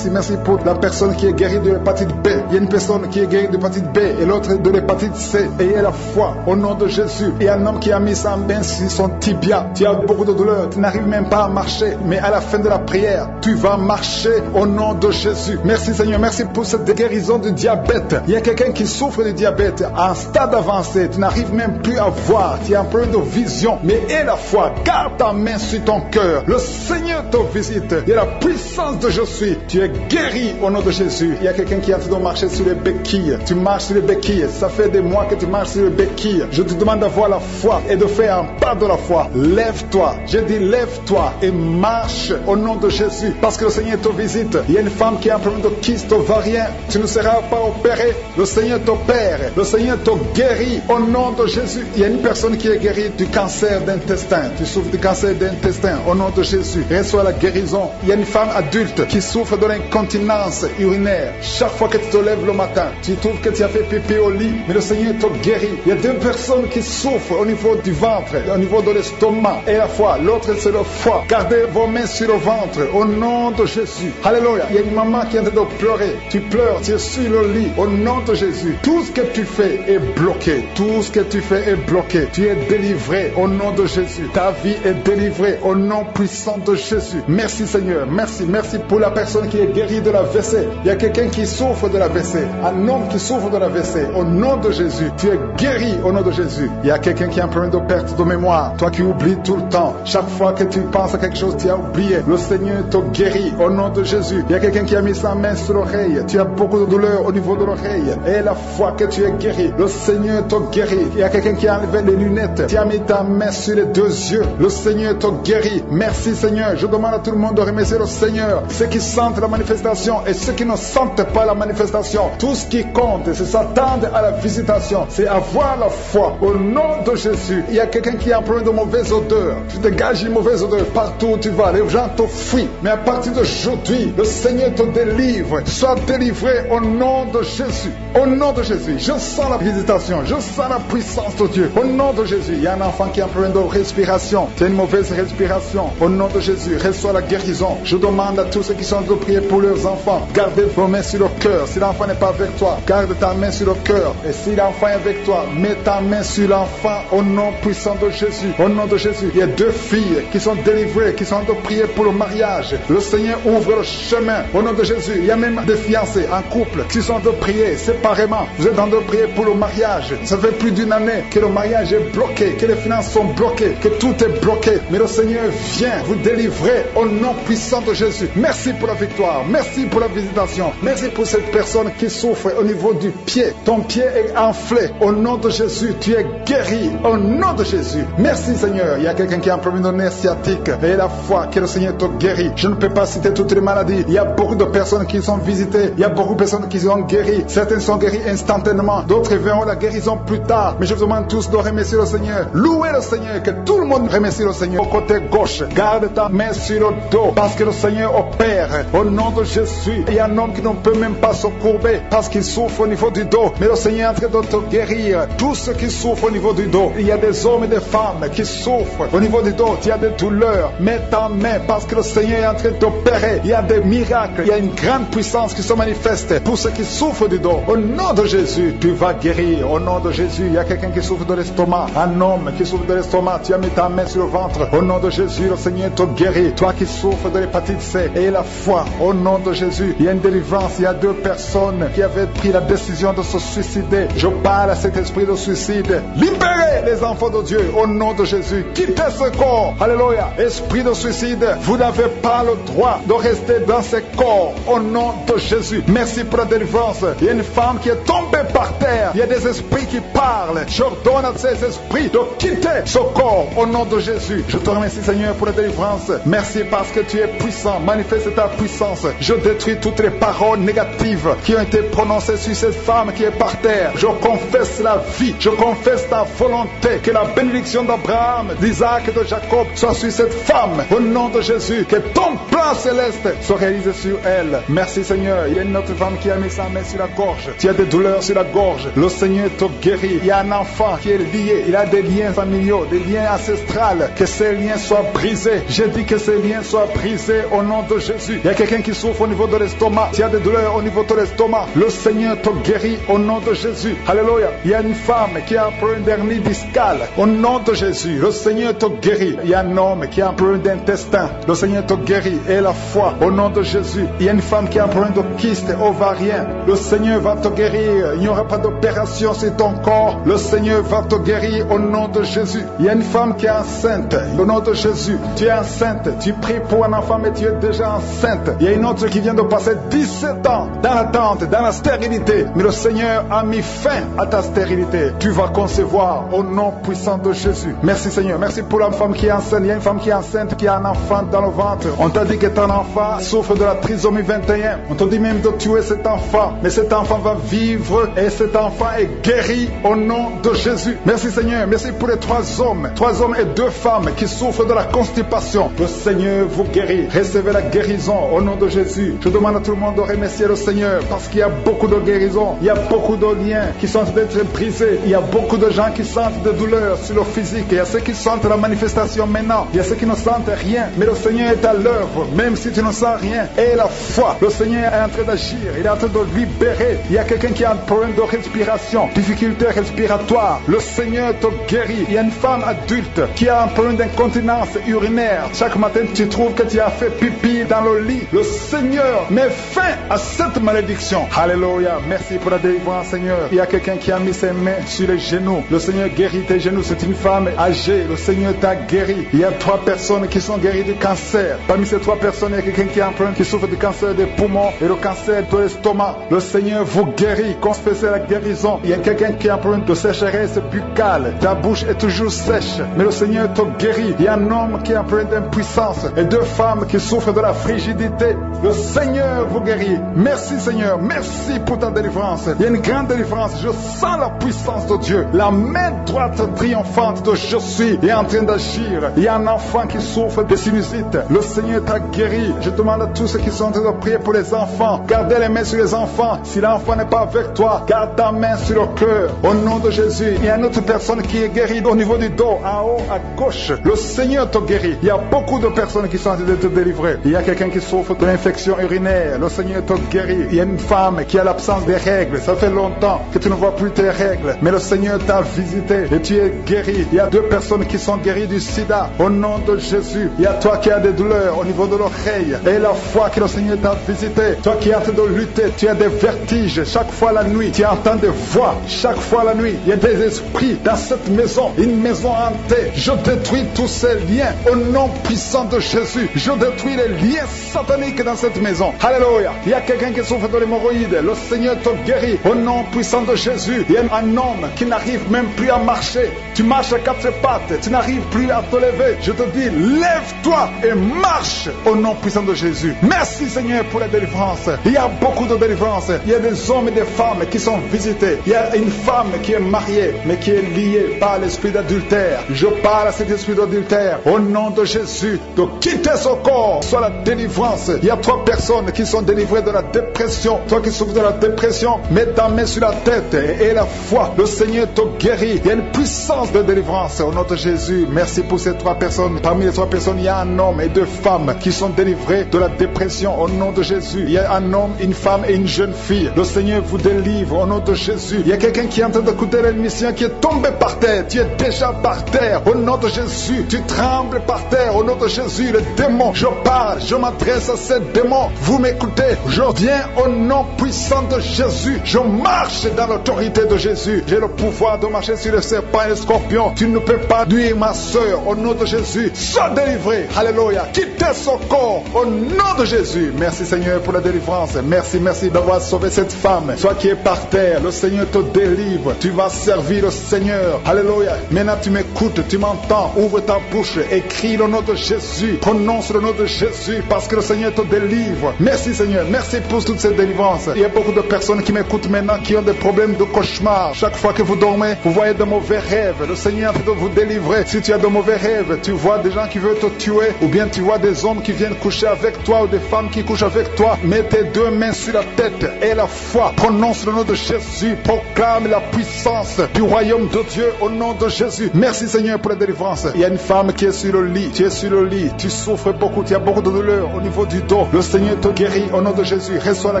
pour la personne qui est guérie de l'hépatite B. Il y a une personne qui est guérie de l'hépatite B et l'autre de l'hépatite C. Ayez la foi au nom de Jésus. Il y a un homme qui a mis sa main sur son tibia. Tu as beaucoup de douleur. Tu n'arrives même pas à marcher. Mais à la fin de la prière, tu vas marcher au nom de Jésus. Merci Seigneur. Merci pour cette guérison du diabète. Il y a quelqu'un qui souffre du diabète à un stade avancé. Tu n'arrives même plus à voir. Tu as un problème de vision. Mais aie la foi. Garde ta main sur ton cœur. Le Seigneur te visite. Il y a la puissance de je suis. Tu es guéri au nom de Jésus. Il y a quelqu'un qui est en train de marcher sur les béquilles. Tu marches sur les béquilles. Ça fait des mois que tu marches sur les béquilles. Je te demande d'avoir la foi et de faire un pas de la foi. Lève-toi. J'ai dit lève-toi et marche au nom de Jésus. Parce que le Seigneur te visite. Il y a une femme qui a un problème de kyste ovarien. Tu ne seras pas opéré. Le Seigneur t'opère. Le Seigneur te guérit au nom de Jésus. Il y a une personne qui est guérie du cancer d'intestin. Tu souffres du cancer d'intestin au nom de Jésus. Reçois la guérison. Il y a une femme adulte qui souffre de l'incontinence urinaire. Chaque fois que tu te lèves le matin, tu trouves que tu as fait pipi au lit, mais le Seigneur te guérit. Il y a deux personnes qui souffrent au niveau du ventre, au niveau de l'estomac et la foi. L'autre c'est le foie. Gardez vos mains sur le ventre au nom de Jésus. Alléluia. Il y a une maman qui est en train de pleurer. Tu pleures, tu es sur le lit au nom de Jésus. Tout ce que tu fais est bloqué. Tout ce que tu fais est bloqué. Tu es délivré au nom de Jésus. Ta vie est délivrée au nom puissant de Jésus. Merci Seigneur. Merci pour la personne qui est guérie de la WC. Il y a quelqu'un qui souffre de la WC. Un homme qui souffre de la WC. Au nom de Jésus, tu es guéri au nom de Jésus. Il y a quelqu'un qui a un problème de perte de mémoire. Toi qui oublies tout le temps. Chaque fois que tu penses à quelque chose, tu as oublié. Le Seigneur te guérit au nom de Jésus. Il y a quelqu'un qui a mis sa main sur l'oreille. Tu as beaucoup de douleur au niveau de l'oreille. Et la fois que tu es guéri, le Seigneur te guérit. Il y a quelqu'un qui a enlevé les lunettes. Tu as mis ta main sur les deux yeux. Le Seigneur te guérit. Merci Seigneur. Je demande à tout le monde de remercier le Seigneur. Ceux qui sentent la manifestation et ceux qui ne sentent pas la manifestation. Tout ce qui compte, c'est s'attendre à la visitation. C'est avoir la foi au nom de Jésus. Il y a quelqu'un qui a un problème de mauvaise odeur. Tu dégages une mauvaise odeur partout où tu vas. Les gens te fuient. Mais à partir d'aujourd'hui, le Seigneur te délivre. Sois délivré au nom de Jésus. Au nom de Jésus. Je sens la visitation. Je sens la puissance de Dieu. Au nom de Jésus. Il y a un enfant qui a un problème de respiration. C'est une mauvaise respiration. Au nom de Jésus, reçois la guérison. Je demande à tous ceux qui sont de prier pour leurs enfants. Gardez vos mains sur le cœur. Si l'enfant n'est pas avec toi, garde ta main sur le cœur. Et si l'enfant est avec toi, mets ta main sur l'enfant au nom puissant de Jésus. Au nom de Jésus, il y a 2 filles qui sont délivrées, qui sont en train de prier pour le mariage. Le Seigneur ouvre le chemin. Au nom de Jésus, il y a même des fiancés en couple qui sont en train de prier séparément. Vous êtes en train de prier pour le mariage. Ça fait plus d'1 année que le mariage est bloqué, que les finances sont bloquées, que tout est bloqué. Mais le Seigneur vient vous délivrer au nom puissant de Jésus. Merci pour la victoire. Merci pour la visitation. Merci pour cette personne qui souffre au niveau du pied. Ton pied est enflé. Au nom de Jésus, tu es guéri. Au nom de Jésus. Merci Seigneur. Il y a quelqu'un qui a un problème de nerf sciatique. Et la foi que le Seigneur te guérit. Je ne peux pas citer toutes les maladies. Il y a beaucoup de personnes qui sont visitées. Il y a beaucoup de personnes qui sont guéries. Certaines sont guéries instantanément. D'autres verront la guérison plus tard. Mais je vous demande tous de remercier le Seigneur. Louez le Seigneur. Que tout le monde remercie le Seigneur. Au côté gauche, garde ta main sur le dos. Parce que le Seigneur opère. Au nom de Jésus. Il y a un homme qui ne peut même pas se courber parce qu'il souffre au niveau du dos. Mais le Seigneur est en train de te guérir. Tous ceux qui souffrent au niveau du dos. Il y a des hommes et des femmes qui souffrent au niveau du dos. Il y a des douleurs. Mets ta main parce que le Seigneur est en train d'opérer. Il y a des miracles. Il y a une grande puissance qui se manifeste pour ceux qui souffrent du dos. Au nom de Jésus, tu vas guérir. Au nom de Jésus, il y a quelqu'un qui souffre de l'estomac. Un homme qui souffre de l'estomac. Tu as mis ta main sur le ventre. Au nom de Jésus, le Seigneur te guérit. Toi qui souffres de l'hépatite C et la foi. Au nom de Jésus, il y a une délivrance. Il y a 2 personnes qui avaient pris la décision de se suicider. Je parle à cet esprit de suicide. Libérez les enfants de Dieu au nom de Jésus. Quittez ce corps. Alléluia. Esprit de suicide, vous n'avez pas le droit de rester dans ce corps au nom de Jésus. Merci pour la délivrance. Il y a une femme qui est tombée par terre. Il y a des esprits qui parlent. J'ordonne à ces esprits de quitter ce corps au nom de Jésus. Je te remercie Seigneur pour la délivrance. Merci parce que tu es puissant. Manifeste ta puissance. Je détruis toutes les paroles négatives qui ont été prononcées sur cette femme qui est par terre. Je confesse la vie. Je confesse ta volonté. Que la bénédiction d'Abraham, d'Isaac et de Jacob soit sur cette femme au nom de Jésus. Que ton plan céleste soit réalisé sur elle. Merci Seigneur. Il y a une autre femme qui a mis sa main sur la gorge. Tu as des douleurs sur la gorge. Le Seigneur te guérit. Il y a un enfant qui est lié. Il a des liens familiaux, des liens ancestrales. Que ces liens soient brisés. Je dis que ces liens soient brisés au nom de Jésus. Il y a quelqu'un qui souffre au niveau de l'estomac. Tu as des douleurs au niveau de l'estomac. Le Seigneur te guérit au nom de Jésus. Alléluia. Il y a une femme qui a un problème d'hernie discale. Au nom de Jésus, le Seigneur te guérit. Il y a un homme qui a un problème d'intestin. Le Seigneur te guérit. Et la foi au nom de Jésus. Il y a une femme qui a un problème de kyste ovarien. Le Seigneur va te guérir. Il n'y aura pas d'opération sur ton corps. Le Seigneur va te guérir au nom de Jésus. Il y a une femme qui est enceinte. Au nom de Jésus, tu es enceinte. Tu pries pour un enfant, mais tu es déjà enceinte. Il y a une autre qui vient de passer 17 ans dans l'attente, dans la stérilité. Mais le Seigneur a mis fin à ta stérilité. Tu vas concevoir au nom puissant de Jésus. Merci Seigneur. Merci pour la femme qui est enceinte. Il y a une femme qui est enceinte, qui a un enfant dans le ventre. On t'a dit que ton enfant souffre de la trisomie 21. On t'a dit même de tuer cet enfant. Mais cet enfant va vivre et cet enfant est guéri au nom de Jésus. Merci Seigneur. Merci pour les 3 hommes. 3 hommes et 2 femmes qui souffrent de la constipation. Le Seigneur vous guérit. Recevez la guérison au nom de Jésus. Je demande à tout le monde de remercier le Seigneur parce qu'il y a beaucoup de guérisons. Il y a beaucoup de liens qui sont d'être brisés. Il y a beaucoup de gens qui sentent des douleurs sur le physique. Il y a ceux qui sentent la manifestation maintenant. Il y a ceux qui ne sentent rien. Mais le Seigneur est à l'œuvre, même si tu ne sens rien. Et la foi, le Seigneur est en train d'agir. Il est en train de libérer. Il y a quelqu'un qui a un problème de respiration, difficulté respiratoire. Le Seigneur te guérit. Il y a une femme adulte qui a un problème d'incontinence urinaire. Chaque matin, tu trouves que tu as fait pipi dans le lit. Le Seigneur met fin à cette malédiction. Alléluia. Merci pour la délivrance, Seigneur. Il y a quelqu'un qui a mis ses mains sur les genoux. Le Seigneur guérit tes genoux. C'est une femme âgée. Le Seigneur t'a guéri. Il y a 3 personnes qui sont guéries du cancer. Parmi ces 3 personnes, il y a quelqu'un qui a un problème, qui souffre du cancer des poumons et le cancer de l'estomac. Le Seigneur vous guérit. Confessez la guérison. Il y a quelqu'un qui a un problème de sécheresse buccale. Ta bouche est toujours sèche. Mais le Seigneur te guérit. Il y a un homme qui a un problème d'impuissance et 2 femmes qui souffrent de la frigidité. Le Seigneur vous guérit. Merci Seigneur. Merci pour ta délivrance. Il y a une grande délivrance. Je sens la puissance de Dieu. La main droite triomphante de je suis est en train d'agir. Il y a un enfant qui souffre de sinusite. Le Seigneur t'a guéri. Je demande à tous ceux qui sont en train de prier pour les enfants. Gardez les mains sur les enfants. Si l'enfant n'est pas avec toi, garde ta main sur le cœur. Au nom de Jésus. Il y a une autre personne qui est guérie au niveau du dos, en haut, à gauche. Le Seigneur te guérit. Il y a beaucoup de personnes qui sont en train de te délivrer. Il y a quelqu'un qui souffre de l'infection urinaire. Le Seigneur te guérit. guéri. Il y a une femme qui a l'absence des règles. Ça fait longtemps que tu ne vois plus tes règles. Mais le Seigneur t'a visité et tu es guéri. Il y a 2 personnes qui sont guéries du sida. Au nom de Jésus. Il y a toi qui as des douleurs au niveau de l'oreille. Et la foi que le Seigneur t'a visité. Toi qui es en train de lutter, tu as des vertiges. Chaque fois la nuit, tu entends des voix. Chaque fois la nuit, il y a des esprits dans cette maison. Une maison hantée. Je détruis tous ces liens. Au nom puissant de Jésus. Je détruis les liens sataniques dans cette maison. Alléluia. Il y a quelqu'un qui souffre de l'hémorroïde. Le Seigneur te guérit. Au nom puissant de Jésus. Il y a un homme qui n'arrive même plus à marcher. Tu marches à 4 pattes. Tu n'arrives plus à te lever. Je te dis, lève-toi et marche. Au nom puissant de Jésus. Merci Seigneur pour la délivrance. Il y a beaucoup de délivrance. Il y a des hommes et des femmes qui sont visités. Il y a une femme qui est mariée, mais qui est liée par l'esprit d'adultère. Je parle à cet esprit d'adultère. Au nom de Jésus, de quitter son corps. Soit la délivrance. Il y a 3 personnes qui sont délivrées de la dépression. Toi qui souffres de la dépression, mets ta main sur la tête et la foi. Le Seigneur te guérit. Il y a une puissance de délivrance. Au nom de Jésus, merci pour ces 3 personnes. Parmi les 3 personnes, il y a un homme et 2 femmes qui sont délivrés de la dépression. Au nom de Jésus, il y a un homme, une femme et une jeune fille. Le Seigneur vous délivre au nom de Jésus. Il y a quelqu'un qui est en train d'écouter l'émission qui est tombé par terre. Tu es déjà par terre. Au nom de Jésus, tu trembles par terre. Au nom de Jésus, le démon, je parle, je m'adresse à ces démons. Vous m'écoutez, je viens au nom puissant de Jésus. Je marche dans l'autorité de Jésus. J'ai le pouvoir de marcher sur les serpents et les scorpions. Tu ne peux pas nuire ma soeur. Au nom de Jésus, sois délivré. Alléluia. Quittez son corps. Au nom de Jésus. Merci Seigneur pour la délivrance. Merci d'avoir sauvé cette femme. Toi qui es par terre, le Seigneur te délivre. Tu vas servir le Seigneur. Alléluia. Maintenant tu m'écoutes, tu m'entends. Ouvre ta bouche, écris le nom de Jésus. Prononce le nom de Jésus parce que le Seigneur te délivre. Merci Seigneur. Merci pour toute cette délivrance. Il y a beaucoup de personnes qui m'écoutent maintenant qui ont des problèmes de cauchemar. Chaque fois que vous dormez, vous voyez de mauvais rêves. Le Seigneur est en train de vous délivrer. Si tu as de mauvais rêves, tu vois des gens qui veulent te tuer ou bien tu vois des hommes qui viennent coucher avec toi ou des femmes qui couchent avec toi. Mets tes 2 mains sur la tête et la foi. Prononce le nom de Jésus. Proclame la puissance du royaume de Dieu au nom de Jésus. Merci Seigneur pour la délivrance. Il y a une femme qui est sur le lit. Tu es sur le lit. Tu souffres beaucoup. Tu as beaucoup de douleur au niveau du dos. Le Seigneur te guérit au nom de Jésus. Reçois la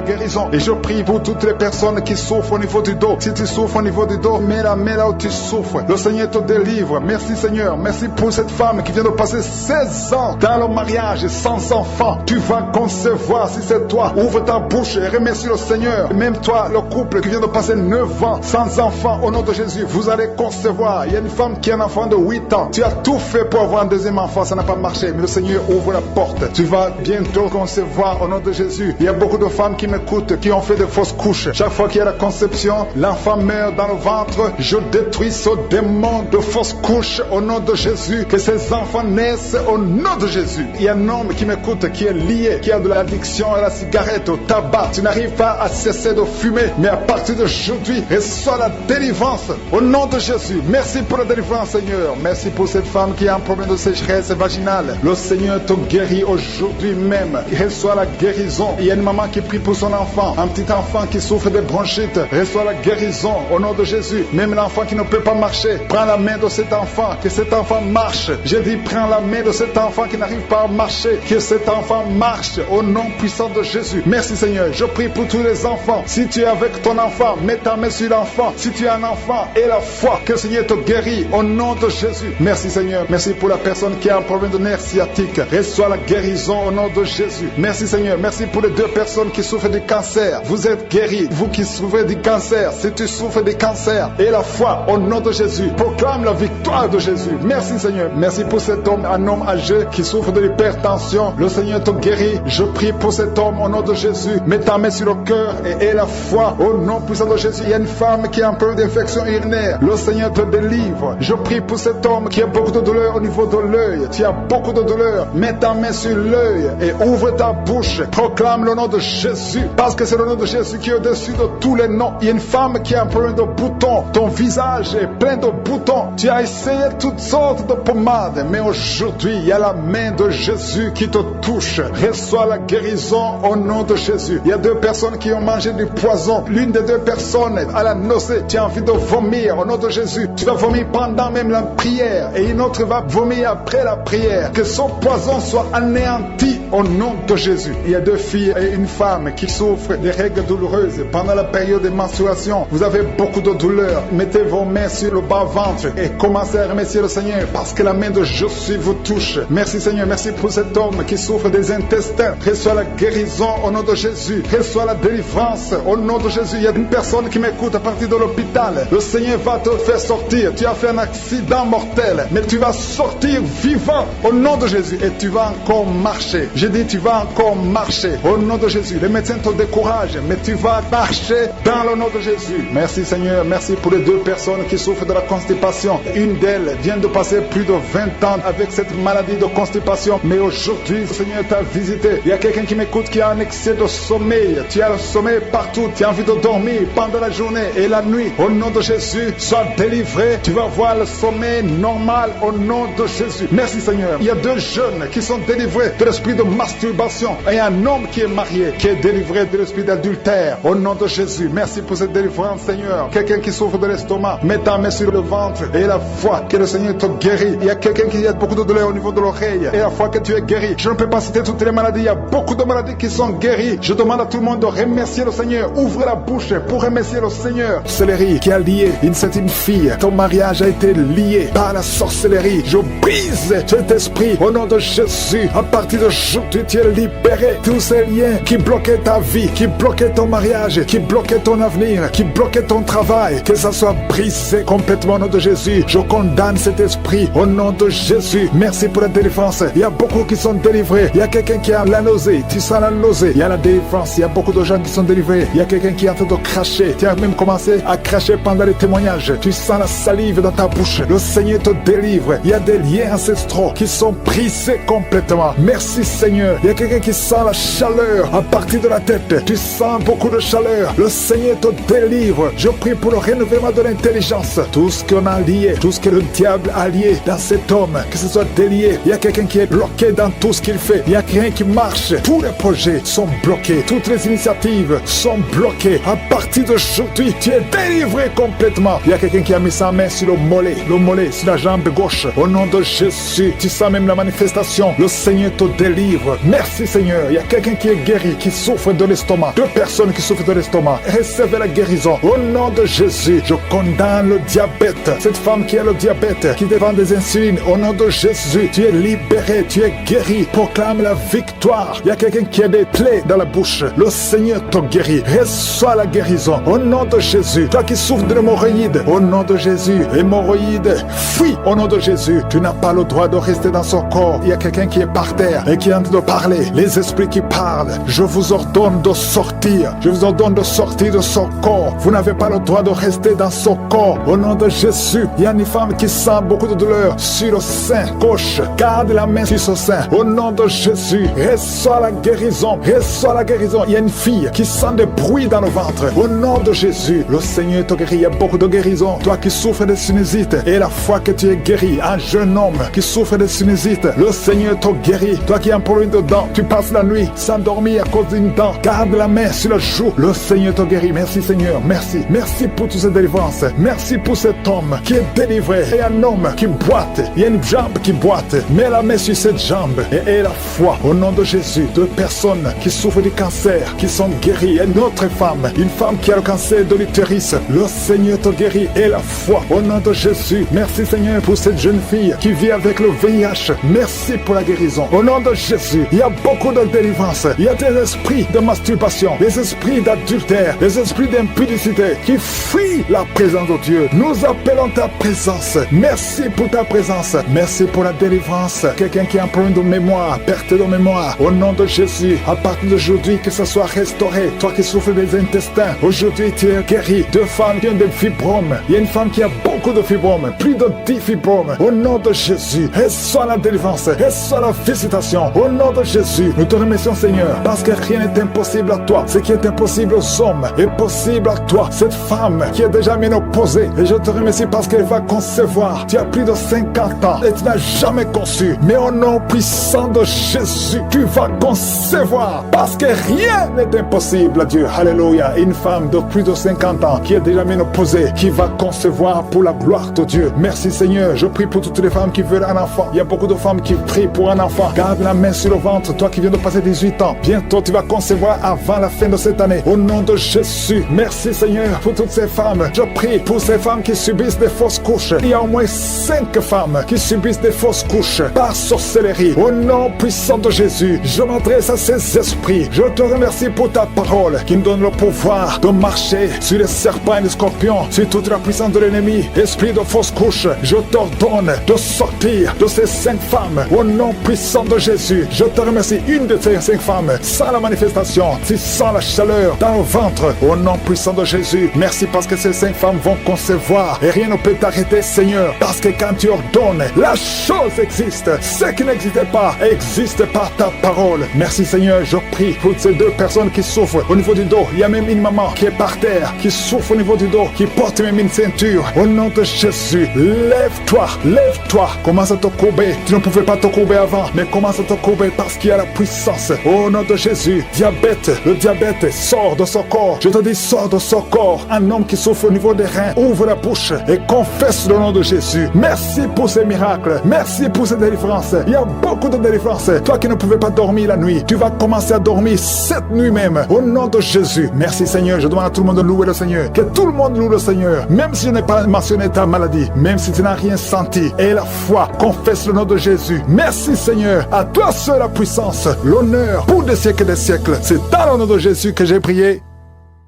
guérison. Et je prie pour toutes les personnes qui souffrent au niveau du dos. Si tu souffres au niveau du dos, mets la main là où tu souffres. Le Seigneur te délivre. Merci Seigneur. Merci pour cette femme qui vient de passer 16 ans dans le mariage sans enfant. Tu vas concevoir si c'est toi. Ouvre ta bouche et remercie le Seigneur. Même toi, le couple qui vient de passer 9 ans sans enfant, au nom de Jésus, vous allez concevoir. Il y a une femme qui a un enfant de 8 ans. Tu as tout fait pour avoir un deuxième enfant, ça n'a pas marché. Mais le Seigneur ouvre la porte. Tu vas bientôt concevoir au nom de Jésus. Il y a beaucoup de femmes qui m'écoutent, qui ont fait de fausses couches. Chaque fois qu'il y a la conception, l'enfant meurt dans le ventre. Je détruis ce démon de fausses couches au nom de Jésus. Que ces enfants naissent au nom de Jésus. Il y a un homme qui m'écoute, qui est lié, qui a de l'addiction à la cigarette, au tabac. Tu n'arrives pas à cesser de fumer. Mais à partir d'aujourd'hui, reçois la délivrance au nom de Jésus. Merci pour la délivrance, Seigneur. Merci pour cette femme qui a un problème de sécheresse vaginale. Le Seigneur te guérit aujourd'hui même. Reçois la guérison. Il y a une maman qui prie pour son enfant. Un petit enfant qui souffre de bronchite. Reçois la guérison au nom de Jésus. Même l'enfant qui ne peut pas marcher. Prends la main de cet enfant. Que cet enfant marche. Je dis, prends la main de cet enfant qui n'arrive pas à marcher. Que cet enfant marche au nom puissant de Jésus. Merci Seigneur. Je prie pour tous les enfants. Si tu es avec ton enfant, mets ta main sur l'enfant. Si tu es un enfant, et la foi que le Seigneur te guérit au nom de Jésus. Merci Seigneur. Merci pour la personne qui a un problème de nerf sciatique. Reçois la guérison au nom de Jésus. Merci Seigneur. Merci pour les 2 personnes qui souffrent du cancer. Vous êtes guéris. Vous qui souffrez du cancer, si tu souffres du cancer, et la foi au nom de Jésus. Proclame la victoire de Jésus. Merci Seigneur. Merci pour cet homme, un homme âgé qui souffre de l'hypertension. Le Seigneur te guérit. Je prie pour cet homme au nom de Jésus. Mets ta main sur le cœur et la foi au nom puissant de Jésus. Il y a une femme qui a un peu d'infection urinaire. Le Seigneur te délivre. Je prie pour cet homme qui a beaucoup de douleur au niveau de l'œil. Tu as beaucoup de douleur. Mets ta main sur l'œil et ouvre ta bouche. Proclame le nom de Jésus. Parce que c'est le nom de Jésus qui est au-dessus de tous les noms. Il y a une femme qui a un problème de boutons. Ton visage est plein de boutons. Tu as essayé toutes sortes de pommades. Mais aujourd'hui, il y a la main de Jésus qui te touche. Reçois la guérison au nom de Jésus. Il y a 2 personnes qui ont mangé du poison. L'une des 2 personnes à la nausée. Tu as envie de vomir au nom de Jésus. Tu vas vomir pendant même la prière. Et une autre va vomir après la prière. Que son poison soit anéanti au nom de Jésus. Il y a 2 filles et une femme femmes qui souffrent des règles douloureuses pendant la période de menstruation. Vous avez beaucoup de douleurs. Mettez vos mains sur le bas-ventre et commencez à remercier le Seigneur parce que la main de Jésus vous touche. Merci Seigneur, merci pour cet homme qui souffre des intestins. Reçois la guérison au nom de Jésus. Reçois la délivrance au nom de Jésus. Il y a une personne qui m'écoute à partir de l'hôpital. Le Seigneur va te faire sortir. Tu as fait un accident mortel, mais tu vas sortir vivant au nom de Jésus et tu vas encore marcher. J'ai dit tu vas encore marcher au nom de Jésus. Les médecins te découragent, mais tu vas marcher dans le nom de Jésus. Merci Seigneur, merci pour les 2 personnes qui souffrent de la constipation. Une d'elles vient de passer plus de 20 ans avec cette maladie de constipation, mais aujourd'hui le Seigneur t'a visité. Il y a quelqu'un qui m'écoute qui a un excès de sommeil. Tu as le sommeil partout, tu as envie de dormir pendant la journée et la nuit. Au nom de Jésus, sois délivré. Tu vas voir le sommeil normal au nom de Jésus. Merci Seigneur. Il y a 2 jeunes qui sont délivrés de l'esprit de masturbation et un homme qui est marié qui est délivré de l'esprit d'adultère au nom de Jésus. Merci pour cette délivrance Seigneur. Quelqu'un qui souffre de l'estomac, mets ta main sur le ventre et la foi que le Seigneur te guérit. Il y a quelqu'un qui a beaucoup de douleur au niveau de l'oreille et la foi que tu es guéri. Je ne peux pas citer toutes les maladies. Il y a beaucoup de maladies qui sont guéries. Je demande à tout le monde de remercier le Seigneur. Ouvre la bouche pour remercier le Seigneur. Sorcellerie qui a lié une fille. Ton mariage a été lié par la sorcellerie. Je brise cet esprit au nom de Jésus. À partir d'aujourd'hui, tu es libéré. Tous ces liens qui bloquaient ta vie, qui bloquaient ton mariage, qui bloquaient ton avenir, qui bloquaient ton travail, que ça soit brisé complètement au nom de Jésus. Je condamne cet esprit au nom de Jésus. Merci pour la délivrance. Il y a beaucoup qui sont délivrés. Il y a quelqu'un qui a la nausée. Tu sens la nausée. Il y a la délivrance. Il y a beaucoup de gens qui sont délivrés. Il y a quelqu'un qui est en train de cracher. Tu as même commencé à cracher pendant les témoignages. Tu sens la salive dans ta bouche. Le Seigneur te délivre. Il y a des liens ancestraux qui sont brisés complètement. Merci Seigneur. Il y a quelqu'un qui sent la chaleur à partir de la tête. Tu sens beaucoup de chaleur. Le Seigneur te délivre. Je prie pour le renouvellement de l'intelligence. Tout ce qu'on a lié, tout ce que le diable a lié dans cet homme, que ce soit délié. Il y a quelqu'un qui est bloqué dans tout ce qu'il fait. Il y a rien qui marche. Tous les projets sont bloqués. Toutes les initiatives sont bloquées. À partir d'aujourd'hui, tu es délivré complètement. Il y a quelqu'un qui a mis sa main sur le mollet sur la jambe gauche. Au nom de Jésus, tu sens même la manifestation. Le Seigneur te délivre. Merci Seigneur. Il y a quelqu'un qui est guéri, qui souffre de l'estomac. 2 personnes qui souffrent de l'estomac. Recevez la guérison. Au nom de Jésus, je condamne le diabète. Cette femme qui a le diabète, qui dépend des insulines. Au nom de Jésus, tu es libéré, tu es guéri. Proclame la victoire. Il y a quelqu'un qui a des plaies dans la bouche. Le Seigneur te guérit. Reçois la guérison. Au nom de Jésus. Toi qui souffres de l'hémorroïde, au nom de Jésus. Hémorroïde, fuis au nom de Jésus. Tu n'as pas le droit de rester dans son corps. Il y a quelqu'un qui est par terre et qui est en train de parler. Les esprits qui parlent. Je vous ordonne de sortir. Je vous ordonne de sortir de son corps. Vous n'avez pas le droit de rester dans son corps. Au nom de Jésus. Il y a une femme qui sent beaucoup de douleur sur le sein gauche. Garde la main sur ce sein. Au nom de Jésus. Reçois la guérison. Reçois la guérison. Il y a une fille qui sent des bruits dans le ventre. Au nom de Jésus. Le Seigneur te guérit. Il y a beaucoup de guérison. Toi qui souffres de sinusite et la foi que tu es guéri. Un jeune homme qui souffre de sinusite. Le Seigneur te guérit. Toi qui as un problème de dents. Tu passes la nuit sans dormir à cause d'une dent. Garde la main sur le joue. Le Seigneur te guérit. Merci Seigneur. Merci. Merci pour toutes ces délivrances. Merci pour cet homme qui est délivré. Et un homme qui boite. Il y a une jambe qui boite. Mets la main sur cette jambe et aie la foi. Au nom de Jésus. 2 personnes qui souffrent du cancer, qui sont guéries. Et une autre femme. Une femme qui a le cancer de l'utérus. Le Seigneur te guérit. Et la foi. Au nom de Jésus. Merci Seigneur pour cette jeune fille qui vit avec le VIH. Merci pour la guérison. Au nom de Jésus. Il y a beaucoup de délivrance. Il y a des esprits de masturbation, des esprits d'adultère, des esprits d'impudicité qui fuient la présence de Dieu. Nous appelons ta présence. Merci pour ta présence. Merci pour la délivrance. Quelqu'un qui a un problème de mémoire, perte de mémoire. Au nom de Jésus. À partir d'aujourd'hui, que ça soit restauré. Toi qui souffres des intestins, aujourd'hui tu es guéri. 2 femmes qui ont des fibromes. Il y a une femme qui a beaucoup de fibromes. Plus de 10 fibromes. Au nom de Jésus. Reçois la délivrance. Reçois la visitation. Au nom de Jésus. Nous te remercions Seigneur. Parce que rien n'est impossible à toi. Ce qui est impossible aux hommes est possible à toi. Cette femme qui est déjà ménopausée. Et je te remercie parce qu'elle va concevoir. Tu as plus de 50 ans et tu n'as jamais conçu. Mais au nom puissant de Jésus, tu vas concevoir. Parce que rien n'est impossible à Dieu. Alléluia. Une femme de plus de 50 ans qui est déjà ménopausée, qui va concevoir pour la gloire de Dieu. Merci Seigneur. Je prie pour toutes les femmes qui veulent un enfant. Il y a beaucoup de femmes qui prient pour un enfant. Garde la main sur le ventre. Toi qui viens de passer 18 ans. Bientôt tu vas concevoir avant la fin de cette année. Au nom de Jésus, merci Seigneur pour toutes ces femmes. Je prie pour ces femmes qui subissent des fausses couches. Il y a au moins 5 femmes qui subissent des fausses couches par sorcellerie. Au nom puissant de Jésus, je m'adresse à ces esprits. Je te remercie pour ta parole qui nous donne le pouvoir de marcher sur les serpents et les scorpions, sur toute la puissance de l'ennemi. Esprit de fausse couche, je t'ordonne de sortir de ces 5 femmes. Au nom puissant de Jésus, je te remercie. Une de ces 5 femmes, sans la manifestation, si sans la chaleur dans le ventre. Au nom puissant de Jésus, merci parce que ces 5 femmes vont concevoir et rien ne peut t'arrêter, Seigneur. Parce que quand tu ordonnes, la chose existe. Ce qui n'existait pas existe par ta parole. Merci Seigneur, je prie pour ces 2 personnes qui souffrent au niveau du dos. Il y a même une maman qui est par terre, qui souffre au niveau du dos, qui porte même une ceinture. Au nom de Jésus, lève-toi, lève-toi. Commence à te courber. Tu ne pouvais pas te courber avant, mais commence à te courber parce qu'il y a la puissance. Au nom de Jésus, diabète, le diabète sort de son corps. Je te dis, sors de son corps. Un homme qui souffre au niveau des reins, ouvre la bouche et confesse le nom de Jésus. Merci pour ces miracles. Merci pour ces délivrances. Il y a beaucoup de délivrances. Toi qui ne pouvais pas dormir la nuit, tu vas commencer à dormir cette nuit même. Au nom de Jésus. Merci Seigneur. Je demande à tout le monde de louer le Seigneur. Que tout le monde loue le Seigneur. Même si je n'ai pas mentionné ta maladie, même si tu n'as rien senti. Et la foi, confesse le nom de Jésus. Merci Seigneur. À toi seul la puissance, l'honneur pour des siècles et des siècles. C'est dans le nom de Jésus que j'ai prié.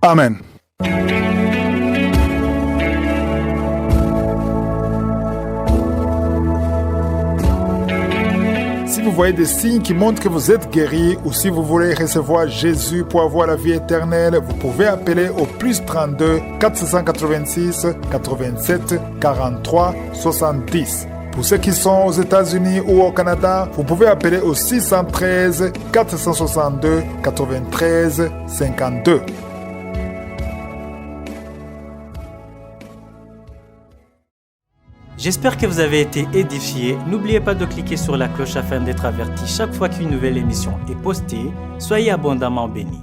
Amen. Si vous voyez des signes qui montrent que vous êtes guéri ou si vous voulez recevoir Jésus pour avoir la vie éternelle, vous pouvez appeler au plus 32 486 87 43 70. Pour ceux qui sont aux États-Unis ou au Canada, vous pouvez appeler au 613 462 93 52. J'espère que vous avez été édifiés. N'oubliez pas de cliquer sur la cloche afin d'être averti chaque fois qu'une nouvelle émission est postée. Soyez abondamment bénis.